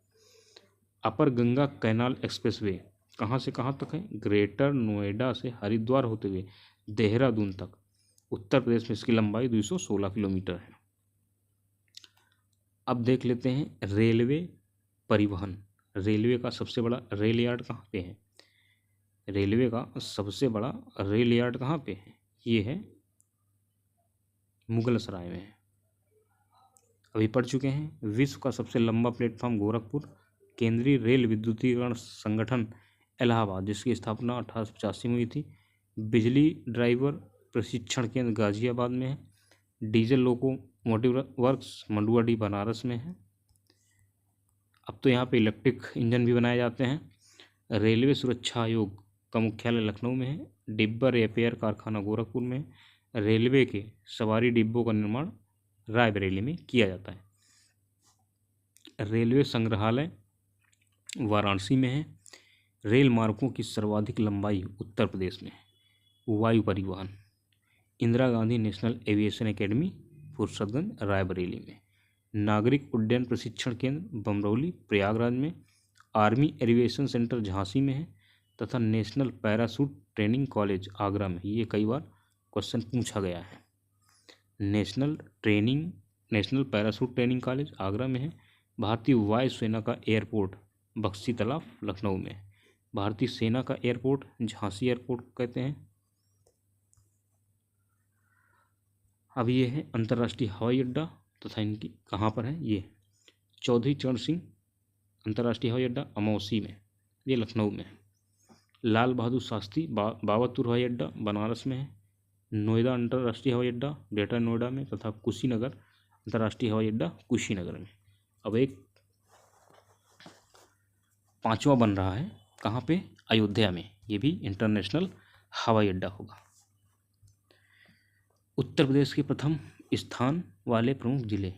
अपर गंगा कैनाल एक्सप्रेसवे कहाँ से कहाँ तक है? ग्रेटर नोएडा से हरिद्वार होते हुए देहरादून तक उत्तर प्रदेश में इसकी लंबाई 216 किलोमीटर है। अब देख लेते हैं रेलवे परिवहन। रेलवे का सबसे बड़ा रेल यार्ड कहाँ पे है? रेलवे का सबसे बड़ा रेल यार्ड कहाँ पे है? ये है मुगलसराय में है, अभी पढ़ चुके हैं। विश्व का सबसे लंबा प्लेटफॉर्म गोरखपुर। केंद्रीय रेल विद्युतीकरण संगठन इलाहाबाद, जिसकी स्थापना 1885 में हुई थी। बिजली ड्राइवर प्रशिक्षण केंद्र गाजियाबाद में है। Diesel locomotive works Manduadih Banaras में है। अब तो यहाँ पे इलेक्ट्रिक इंजन भी बनाए जाते हैं। रेलवे सुरक्षा आयोग का मुख्यालय लखनऊ में है। डिब्बा रिपेयर कारखाना गोरखपुर में है। रेलवे के सवारी डिब्बों का निर्माण रायबरेली में किया जाता है। रेलवे संग्रहालय वाराणसी में है। रेल मार्गों की सर्वाधिक लंबाई उत्तर प्रदेश में है। वायु परिवहन Indira Gandhi national aviation academy Fursatganj Raebareli में। नागरिक उड्डयन प्रशिक्षण केंद्र बमरौली प्रयागराज में। आर्मी एविएशन सेंटर झांसी में है तथा national parachute training college Agra में। ये कई बार क्वेश्चन पूछा गया है। National parachute training college Agra में है। भारतीय वायु सेना का एयरपोर्ट बख्शी तालाब लखनऊ में है। भारतीय सेना का एयरपोर्ट झांसी एयरपोर्ट कहते हैं। अब ये है अंतर्राष्ट्रीय हवाई अड्डा तथा इनकी कहाँ पर है? ये चौधरी चरण सिंह अंतर्राष्ट्रीय हवाई अड्डा अमौसी में, ये लखनऊ में है। लाल बहादुर शास्त्री बाबतपुर हवाई अड्डा बनारस में है। नोएडा अंतर्राष्ट्रीय हवाई अड्डा ग्रेटर नोएडा में तथा कुशीनगर अंतर्राष्ट्रीय हवाई अड्डा कुशीनगर में। अब एक पांचवा बन रहा है, कहाँ पे? अयोध्या में। ये भी इंटरनेशनल हवाई अड्डा होगा। उत्तर प्रदेश के प्रथम स्थान वाले प्रमुख जिले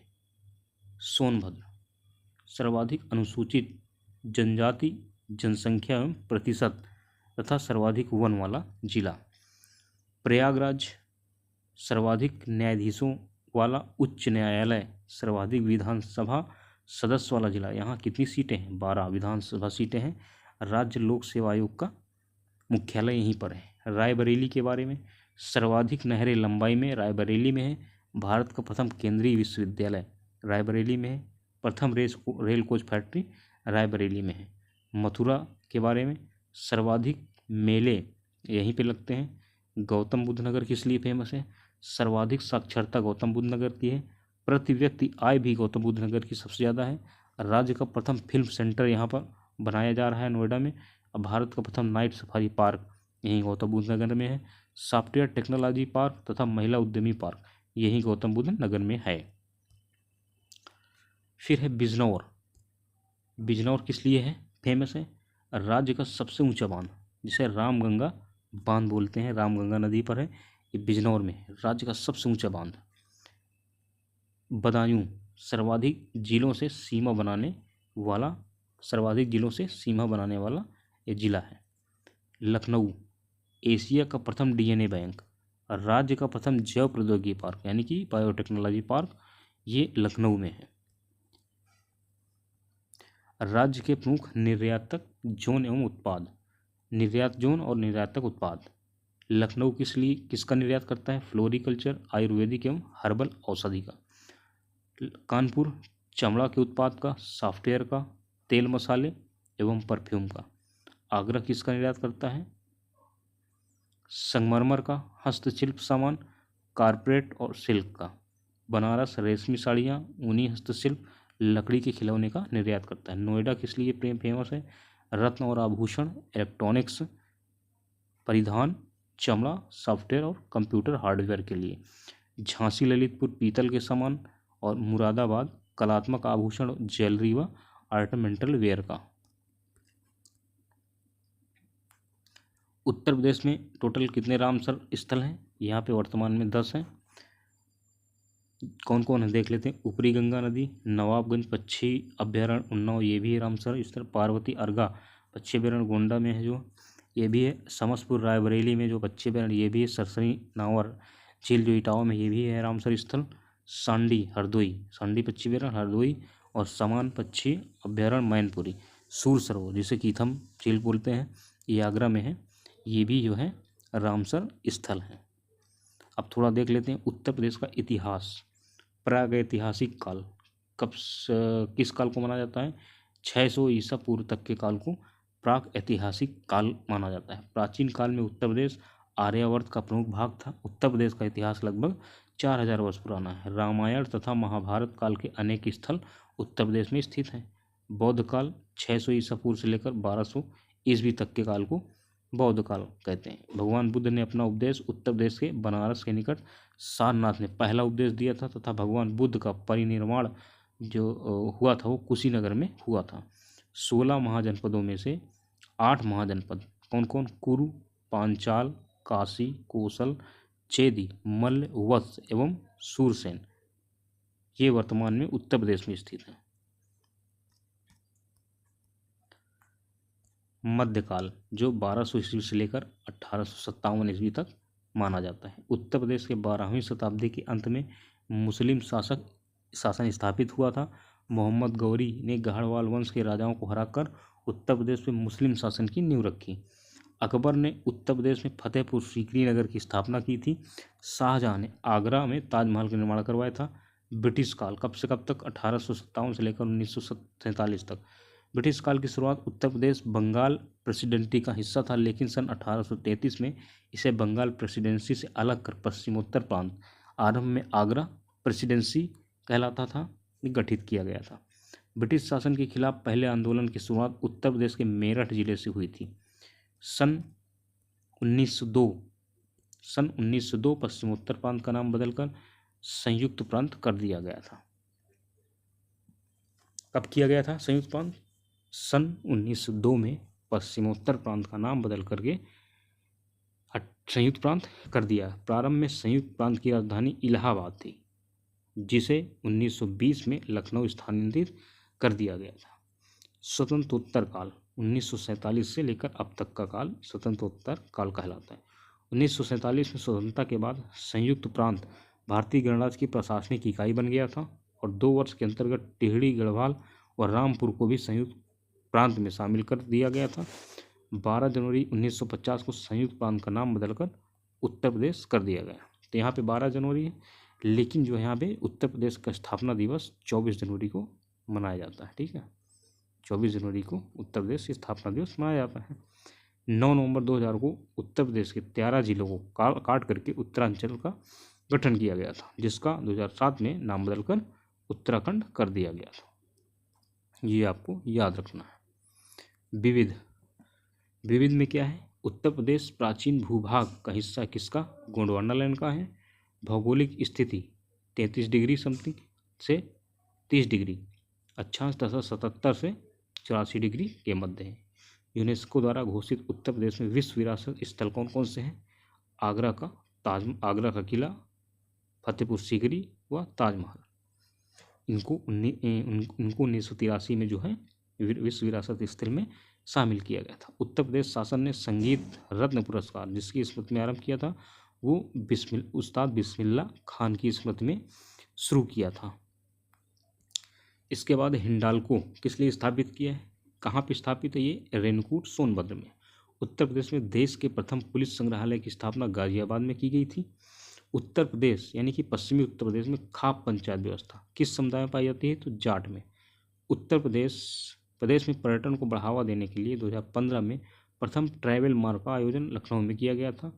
सोनभद्र, सर्वाधिक अनुसूचित जनजाति जनसंख्या एवं प्रतिशत तथा सर्वाधिक वन वाला जिला। प्रयागराज, सर्वाधिक न्यायाधीशों वाला उच्च न्यायालय, सर्वाधिक विधानसभा सदस्य वाला जिला। यहाँ कितनी सीटें हैं? 12 विधानसभा सीटें हैं। राज्य लोक सेवा आयोग का मुख्यालय यहीं पर है। रायबरेली के बारे में, सर्वाधिक नहरें लंबाई में रायबरेली में है। भारत का प्रथम केंद्रीय विश्वविद्यालय रायबरेली में है। प्रथम रेल कोच फैक्ट्री रायबरेली में है। मथुरा के बारे में, सर्वाधिक मेले यहीं पे लगते हैं। गौतम बुद्ध नगर किस लिए फेमस है? सर्वाधिक साक्षरता गौतम बुद्ध नगर की है। प्रति व्यक्ति आय भी गौतम बुद्ध नगर की सबसे ज़्यादा है। राज्य का प्रथम फिल्म सेंटर यहाँ पर बनाया जा रहा है नोएडा में। अब भारत का प्रथम नाइट सफारी पार्क यहीं गौतम बुद्ध नगर में है। सॉफ्टवेयर टेक्नोलॉजी पार्क तथा महिला उद्यमी पार्क यहीं गौतम बुद्ध नगर में है। फिर है बिजनौर। बिजनौर किस लिए है फेमस है? राज्य का सबसे ऊंचा बांध, जिसे रामगंगा बांध बोलते हैं, रामगंगा नदी पर है, ये बिजनौर में है। राज्य का सबसे ऊंचा बांध। बदायूं, सर्वाधिक जिलों से सीमा बनाने वाला ये जिला है। लखनऊ, एशिया का प्रथम डीएनए बैंक। राज्य का प्रथम जैव प्रौद्योगिकी पार्क यानी कि बायोटेक्नोलॉजी पार्क, ये लखनऊ में है। राज्य के प्रमुख निर्यातक जोन एवं उत्पाद, निर्यात जोन और निर्यातक उत्पाद। लखनऊ किसका निर्यात करता है? फ्लोरिकल्चर, आयुर्वेदिक एवं हर्बल औषधि का। कानपुर, चमड़ा के उत्पाद का, सॉफ्टवेयर का, तेल मसाले एवं परफ्यूम का। आगरा किसका निर्यात करता है? संगमरमर का, हस्तशिल्प सामान, कारपेट और सिल्क का। बनारस, रेशमी साड़ियाँ, ऊनी हस्तशिल्प, लकड़ी के खिलौने का निर्यात करता है। नोएडा किस लिए फेमस है? रत्न और आभूषण, इलेक्ट्रॉनिक्स, परिधान, चमड़ा, सॉफ्टवेयर और कंप्यूटर हार्डवेयर के लिए। झांसी ललितपुर पीतल के सामान और मुरादाबाद कलात्मक आभूषण, ज्वेलरी व ऑर्नामेंटल वेयर का। उत्तर प्रदेश में टोटल कितने रामसर स्थल हैं? यहाँ पे वर्तमान में 10 हैं। कौन कौन है देख लेते हैं। ऊपरी गंगा नदी, नवाबगंज पक्षी अभ्यारण्य उन्नाव, ये भी है रामसर स्थल। पार्वती अर्गा पक्षी अभ्यारण्य गोंडा में है जो, ये भी है। समसपुर रायबरेली में जो पक्षी अभ्यारण्य, ये भी है। सरसरी नावर झील जो इटावा में, ये भी है रामसर स्थल। सांडी पक्षी अभ्यारण्य हरदोई और समान पक्षी अभ्यारण्य मैनपुरी, सूर सरोवर जिसे कीथम झील बोलते हैं, ये आगरा में है। ये भी जो है रामसर स्थल है। अब थोड़ा देख लेते हैं उत्तर प्रदेश का इतिहास। प्रागैतिहासिक काल किस काल को माना जाता है? 600 ईसा पूर्व तक के काल को प्राग ऐतिहासिक काल माना जाता है। प्राचीन काल में उत्तर प्रदेश आर्यावर्त का प्रमुख भाग था। उत्तर प्रदेश का इतिहास लगभग 4000 वर्ष पुराना है। रामायण तथा महाभारत काल के अनेक स्थल उत्तर प्रदेश में स्थित हैं। बौद्ध काल 600 ईसा पूर्व से लेकर 1200 ईस्वी तक के काल को बौद्ध काल कहते हैं। भगवान बुद्ध ने अपना उपदेश उत्तर प्रदेश के बनारस के निकट सारनाथ में पहला उपदेश दिया था तथा भगवान बुद्ध का परिनिर्वाण जो हुआ था वो कुशीनगर में हुआ था। 16 महाजनपदों में से 8 महाजनपद कौन कौन? कुरु, पांचाल, काशी, कोसल, चेदी, मल्ल, वत्स एवं सूरसेन, ये वर्तमान में उत्तर प्रदेश में स्थित हैं। मध्यकाल जो 1200 ईस्वी से लेकर 1857 ईस्वी तक माना जाता है। उत्तर प्रदेश के 12वीं शताब्दी के अंत में मुस्लिम शासन स्थापित हुआ था। मोहम्मद गौरी ने गढ़वाल वंश के राजाओं को हराकर उत्तर प्रदेश में मुस्लिम शासन की नींव रखी। अकबर ने उत्तर प्रदेश में फतेहपुर सीकरी नगर की स्थापना की थी। शाहजहां ने आगरा में ताजमहल का निर्माण करवाया था। ब्रिटिश काल कब से कब तक? 1857 से लेकर 1947 तक। ब्रिटिश काल की शुरुआत उत्तर प्रदेश बंगाल प्रेसिडेंसी का हिस्सा था, लेकिन सन 1833 में इसे बंगाल प्रेसिडेंसी से अलग कर पश्चिमोत्तर प्रांत, आरंभ में आगरा प्रेसिडेंसी कहलाता था, गठित किया गया था। ब्रिटिश शासन के खिलाफ पहले आंदोलन की शुरुआत उत्तर प्रदेश के मेरठ जिले से हुई थी। सन 1902 पश्चिमोत्तर प्रांत का नाम बदलकर संयुक्त प्रांत कर दिया गया था। कब किया गया था संयुक्त प्रांत? सन 1902 में पश्चिमोत्तर प्रांत का नाम बदल करके संयुक्त प्रांत कर दिया। प्रारंभ में संयुक्त प्रांत की राजधानी इलाहाबाद थी, जिसे 1920 में लखनऊ स्थानांतरित कर दिया गया था। स्वतंत्रोत्तर काल 1947 से लेकर अब तक का काल स्वतंत्रोत्तर काल कहलाता है। 1947 में स्वतंत्रता के बाद संयुक्त प्रांत भारतीय गणराज्य की प्रशासनिक इकाई बन गया था और 2 वर्ष के अंतर्गत टिहरी, गढ़वाल और रामपुर को भी संयुक्त प्रांत में शामिल कर दिया गया था। 12 जनवरी 1950 को संयुक्त प्रांत का नाम बदलकर उत्तर प्रदेश कर दिया गया। तो यहाँ पे 12 जनवरी है, लेकिन जो यहाँ पे उत्तर प्रदेश का स्थापना दिवस 24 जनवरी को मनाया जाता है। ठीक है, 24 जनवरी को उत्तर प्रदेश की स्थापना दिवस मनाया जाता है। 9 नवंबर 2000 को उत्तर प्रदेश के 13 जिलों को काट करके उत्तरांचल का गठन किया गया था, जिसका 2007 में नाम बदलकर उत्तराखंड कर दिया गया था। ये आपको याद रखना है। विविध में क्या है? उत्तर प्रदेश प्राचीन भूभाग का हिस्सा किसका? गोंडवाना लैंड का है। भौगोलिक स्थिति 33 डिग्री समथिंग से 30 डिग्री, अक्षांश 77 से 84 डिग्री के मध्य है। यूनेस्को द्वारा घोषित उत्तर प्रदेश में विश्व विरासत स्थल कौन कौन से हैं? आगरा का किला, फतेहपुर सीकरी व ताजमहल। इनको 1983 में जो है विश्व विरासत स्थल में शामिल किया गया था। उत्तर प्रदेश शासन ने संगीत रत्न पुरस्कार जिसकी स्मृति में आरंभ किया था वो उस्ताद बिस्मिल्लाह खान की स्मृति में शुरू किया था। इसके बाद हिंडाल्को किस लिए स्थापित किया है? कहाँ पे स्थापित है ये? रेणुकूट सोनभद्र में। उत्तर प्रदेश में देश के प्रथम पुलिस संग्रहालय की स्थापना गाजियाबाद में की गई थी। उत्तर प्रदेश यानी कि पश्चिमी उत्तर प्रदेश में खाप पंचायत व्यवस्था किस समुदाय में पाई जाती है? तो जाट में। उत्तर प्रदेश में पर्यटन को बढ़ावा देने के लिए 2015 में प्रथम ट्रैवल मार्ग का आयोजन लखनऊ में किया गया था।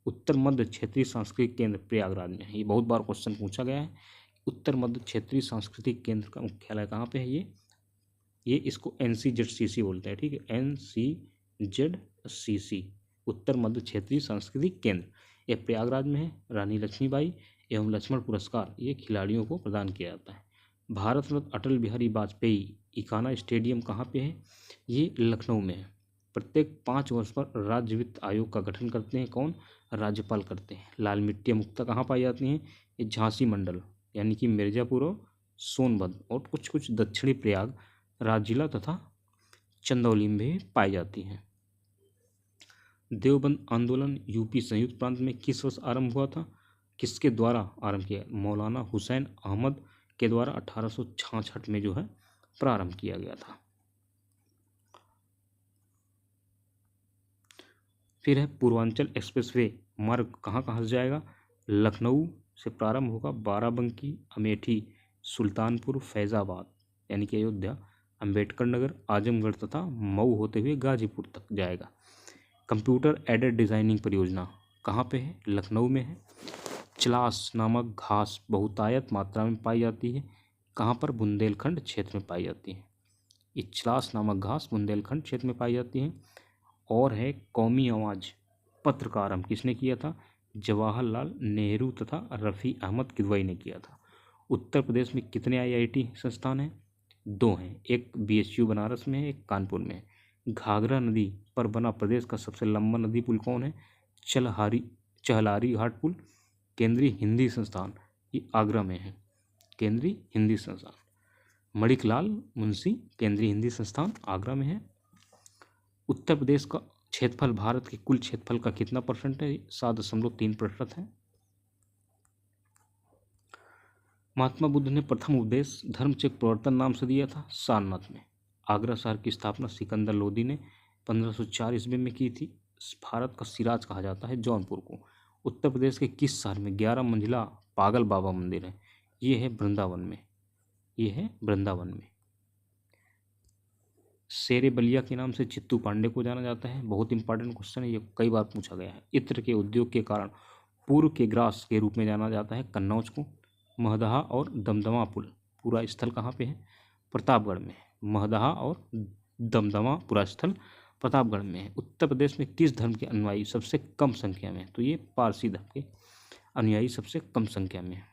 उत्तर मध्य क्षेत्रीय सांस्कृतिक केंद्र प्रयागराज में है। ये बहुत बार क्वेश्चन पूछा गया है। उत्तर मध्य क्षेत्रीय सांस्कृतिक केंद्र का मुख्यालय कहाँ पे है? ये इसको NCZCC बोलते हैं। ठीक है, NCZCC उत्तर मध्य क्षेत्रीय सांस्कृतिक केंद्र, यह प्रयागराज में है। रानी लक्ष्मीबाई एवं लक्ष्मण पुरस्कार ये खिलाड़ियों को प्रदान किया जाता है। भारत रत्न अटल बिहारी वाजपेयी इकाना स्टेडियम कहाँ पे है? ये लखनऊ में है। प्रत्येक 5 वर्ष पर राज्य वित्त आयोग का गठन करते हैं कौन? राज्यपाल करते हैं। लाल मिट्टी मुक्ता कहाँ पाई जाती हैं? ये झांसी मंडल यानी कि मिर्जापुर और सोनभद्र और कुछ दक्षिणी प्रयाग राज जिला तथा चंदौली में भी पाई जाती हैं। देवबंद आंदोलन यूपी संयुक्त प्रांत में किस वर्ष आरंभ हुआ था? किसके द्वारा आरंभ किया? मौलाना हुसैन अहमद के द्वारा 1866 में जो है प्रारंभ किया गया था। फिर है पूर्वांचल एक्सप्रेसवे मार्ग कहाँ कहाँ से जाएगा? लखनऊ से प्रारंभ होगा, बाराबंकी, अमेठी, सुल्तानपुर, फैज़ाबाद यानी कि अयोध्या, अंबेडकर नगर, आजमगढ़ तथा मऊ होते हुए गाजीपुर तक जाएगा। कंप्यूटर एडेड डिज़ाइनिंग परियोजना कहाँ पे है? लखनऊ में है। चिलास नामक घास बहुतायत मात्रा में पाई जाती है, कहाँ पर? बुंदेलखंड क्षेत्र में पाई जाती है। ये चिलास नामक घास बुंदेलखंड क्षेत्र में पाई जाती है। और है कौमी आवाज़ पत्र का आरंभ किसने किया था? जवाहरलाल नेहरू तथा रफ़ी अहमद किदवई ने किया था। उत्तर प्रदेश में कितने IIT संस्थान हैं? 2 हैं, एक BHU बनारस में है, एक कानपुर में है। घाघरा नदी पर बना प्रदेश का सबसे लंबा नदी पुल कौन है? चहलारी घाट पुल। केंद्रीय हिंदी संस्थान ये आगरा में है, केंद्रीय हिंदी संस्थान। मणिकलाल मुंशी केंद्रीय हिंदी संस्थान आगरा में है। उत्तर प्रदेश का क्षेत्रफल भारत के कुल क्षेत्रफल का कितना % है? 7.3% है। महात्मा बुद्ध ने प्रथम उपदेश धर्मचक्र प्रवर्तन नाम से दिया था सारनाथ में। आगरा शहर की स्थापना सिकंदर लोदी ने 1504 ईस्वी में की थी। भारत का सिराज कहा जाता है जौनपुर को। उत्तर प्रदेश के किस शहर में 11 मंजिला पागल बाबा मंदिर है? ये है वृंदावन में, ये है वृंदावन में। शेरे बलिया के नाम से चित्तू पांडे को जाना जाता है। बहुत इंपॉर्टेंट क्वेश्चन है, ये कई बार पूछा गया है। इत्र के उद्योग के कारण पूर्व के ग्रास के रूप में जाना जाता है कन्नौज को। महदहा और दमदमा पुल पूरा स्थल कहाँ पे है? प्रतापगढ़ में है। महदहा और दमदमा पूरा स्थल प्रतापगढ़ में है। उत्तर प्रदेश में किस धर्म के अनुयायी सबसे कम संख्या में है? तो ये पारसी धर्म के अनुयायी सबसे कम संख्या में है।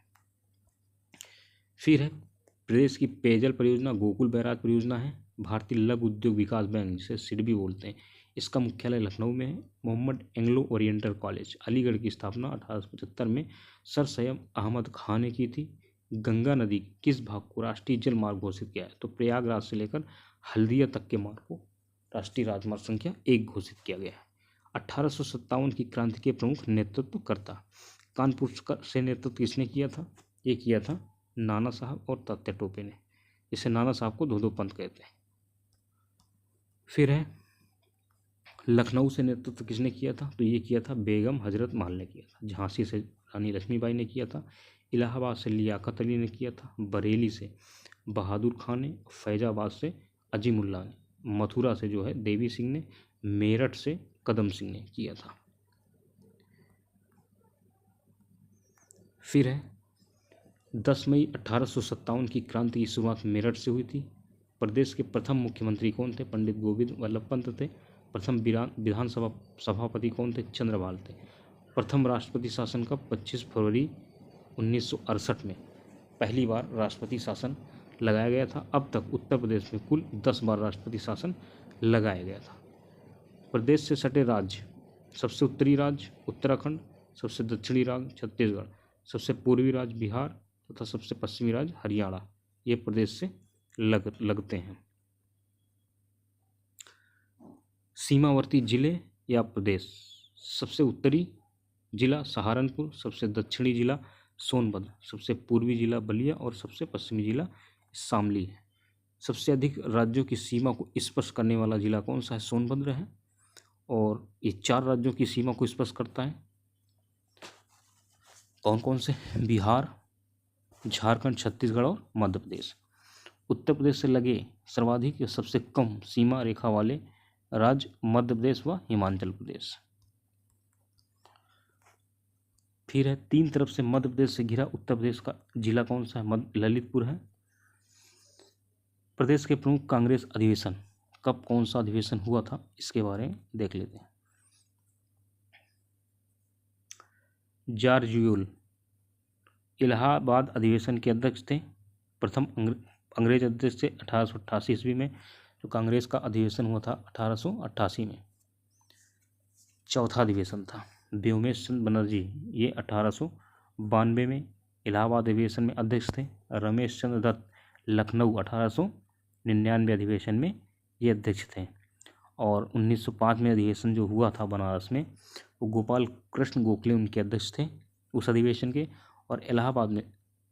फिर है प्रदेश की पेयजल परियोजना गोकुल बैराज परियोजना है। भारतीय लघु उद्योग विकास बैंक जिसे सिडबी बोलते हैं, इसका मुख्यालय लखनऊ में है। Mohammed Anglo oriental college Aligarh की स्थापना 1875 में सर सैयद अहमद खान ने की थी। गंगा नदी किस भाग को राष्ट्रीय जल मार्ग घोषित किया है? तो प्रयागराज से लेकर हल्दिया तक के मार्ग को राष्ट्रीय राजमार्ग संख्या 1 घोषित किया गया है। 1857 की क्रांति के प्रमुख नेतृत्वकर्ता कानपुर से नेतृत्व किसने किया था? ये किया था नाना साहब और तात्या टोपे ने। इसे नाना साहब को धोधो पंत कहते हैं। फिर है लखनऊ से नेतृत्व किसने किया था? तो ये किया था बेगम हजरत महल ने किया था। झांसी से रानी लक्ष्मीबाई ने किया था। इलाहाबाद से लियाकत अली ने किया था। बरेली से बहादुर खान ने, फैजाबाद से अजीमुल्ला ने, मथुरा से जो है देवी सिंह ने, मेरठ से कदम सिंह ने किया था। फिर है 10 मई 1857 की क्रांति की शुरुआत मेरठ से हुई थी। प्रदेश के प्रथम मुख्यमंत्री कौन थे? पंडित गोविंद वल्लभ पंत थे। प्रथम विधानसभा सभापति कौन थे? चंद्रपाल थे। प्रथम राष्ट्रपति शासन कब? 25 फरवरी 1968 में पहली बार राष्ट्रपति शासन लगाया गया था। अब तक उत्तर प्रदेश में कुल 10 बार राष्ट्रपति शासन लगाया गया था। प्रदेश से सटे राज्य, सबसे उत्तरी राज्य उत्तराखंड, सबसे दक्षिणी राज्य छत्तीसगढ़, सबसे पूर्वी राज्य बिहार तथा सबसे पश्चिमी राज्य हरियाणा, ये प्रदेश से लगते हैं। सीमावर्ती जिले या प्रदेश, सबसे उत्तरी जिला सहारनपुर, सबसे दक्षिणी जिला सोनभद्र, सबसे पूर्वी जिला बलिया और सबसे पश्चिमी जिला शामली है। सबसे अधिक राज्यों की सीमा को स्पर्श करने वाला जिला कौन सा है? सोनभद्र है। और ये 4 राज्यों की सीमा को स्पर्श करता है। कौन कौन से? बिहार, झारखंड, छत्तीसगढ़ और मध्य प्रदेश। उत्तर प्रदेश से लगे सर्वाधिक या सबसे कम सीमा रेखा वाले राज्य मध्य प्रदेश व हिमाचल प्रदेश। फिर है 3 तरफ से मध्य प्रदेश से घिरा उत्तर प्रदेश का जिला कौन सा है? ललितपुर है। प्रदेश के प्रमुख कांग्रेस अधिवेशन कब, कौन सा अधिवेशन हुआ था, इसके बारे में देख लेते हैं। जॉर्ज यूल इलाहाबाद अधिवेशन के अध्यक्ष थे। प्रथम अंग्रेज अध्यक्ष थे 1888 ईस्वी में। जो कांग्रेस का अधिवेशन हुआ था 1888 में। चौथा अधिवेशन था व्योमेश चंद्र बनर्जी, ये 1892 में इलाहाबाद अधिवेशन में अध्यक्ष थे। रमेश चंद्र दत्त लखनऊ 1899 अधिवेशन में ये अध्यक्ष थे। और 1905 में अधिवेशन जो हुआ था बनारस में, वो गोपाल कृष्ण गोखले उनके अध्यक्ष थे उस अधिवेशन के। और इलाहाबाद में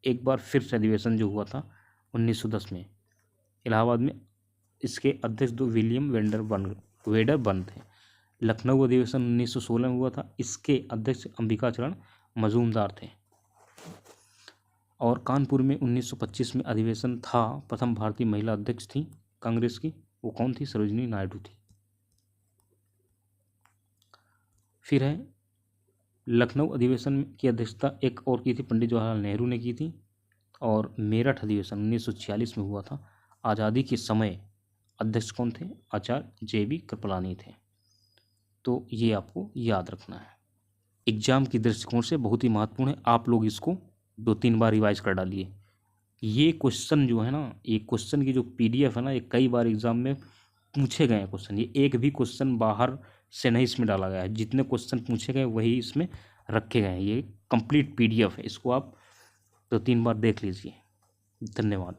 एक बार फिर से अधिवेशन जो हुआ था 1910 में इलाहाबाद में, इसके अध्यक्ष 2 विलियम वेडरबर्न थे। लखनऊ अधिवेशन 1916 में हुआ था, इसके अध्यक्ष अंबिकाचरण मजूमदार थे। और कानपुर में 1925 में अधिवेशन था, प्रथम भारतीय महिला अध्यक्ष थी कांग्रेस की, वो कौन थी? सरोजिनी नायडू थी। फिर है लखनऊ अधिवेशन की अध्यक्षता एक और की थी, पंडित जवाहरलाल नेहरू ने की थी। और मेरठ अधिवेशन 1946 में हुआ था, आज़ादी के समय अध्यक्ष कौन थे? आचार्य JB कृपलानी थे। तो ये आपको याद रखना है, एग्जाम की दृष्टिकोण से बहुत ही महत्वपूर्ण है। आप लोग इसको 2-3 बार रिवाइज कर डालिए। ये क्वेश्चन जो है ना, ये क्वेश्चन की जो PDF है ना, ये कई बार एग्जाम में पूछे गए हैं क्वेश्चन। ये एक भी क्वेश्चन बाहर से नहीं इसमें डाला गया है, जितने क्वेश्चन पूछे गए वही इसमें रखे गए हैं। ये कंप्लीट PDF है, इसको आप 2-3 बार देख लीजिए। धन्यवाद।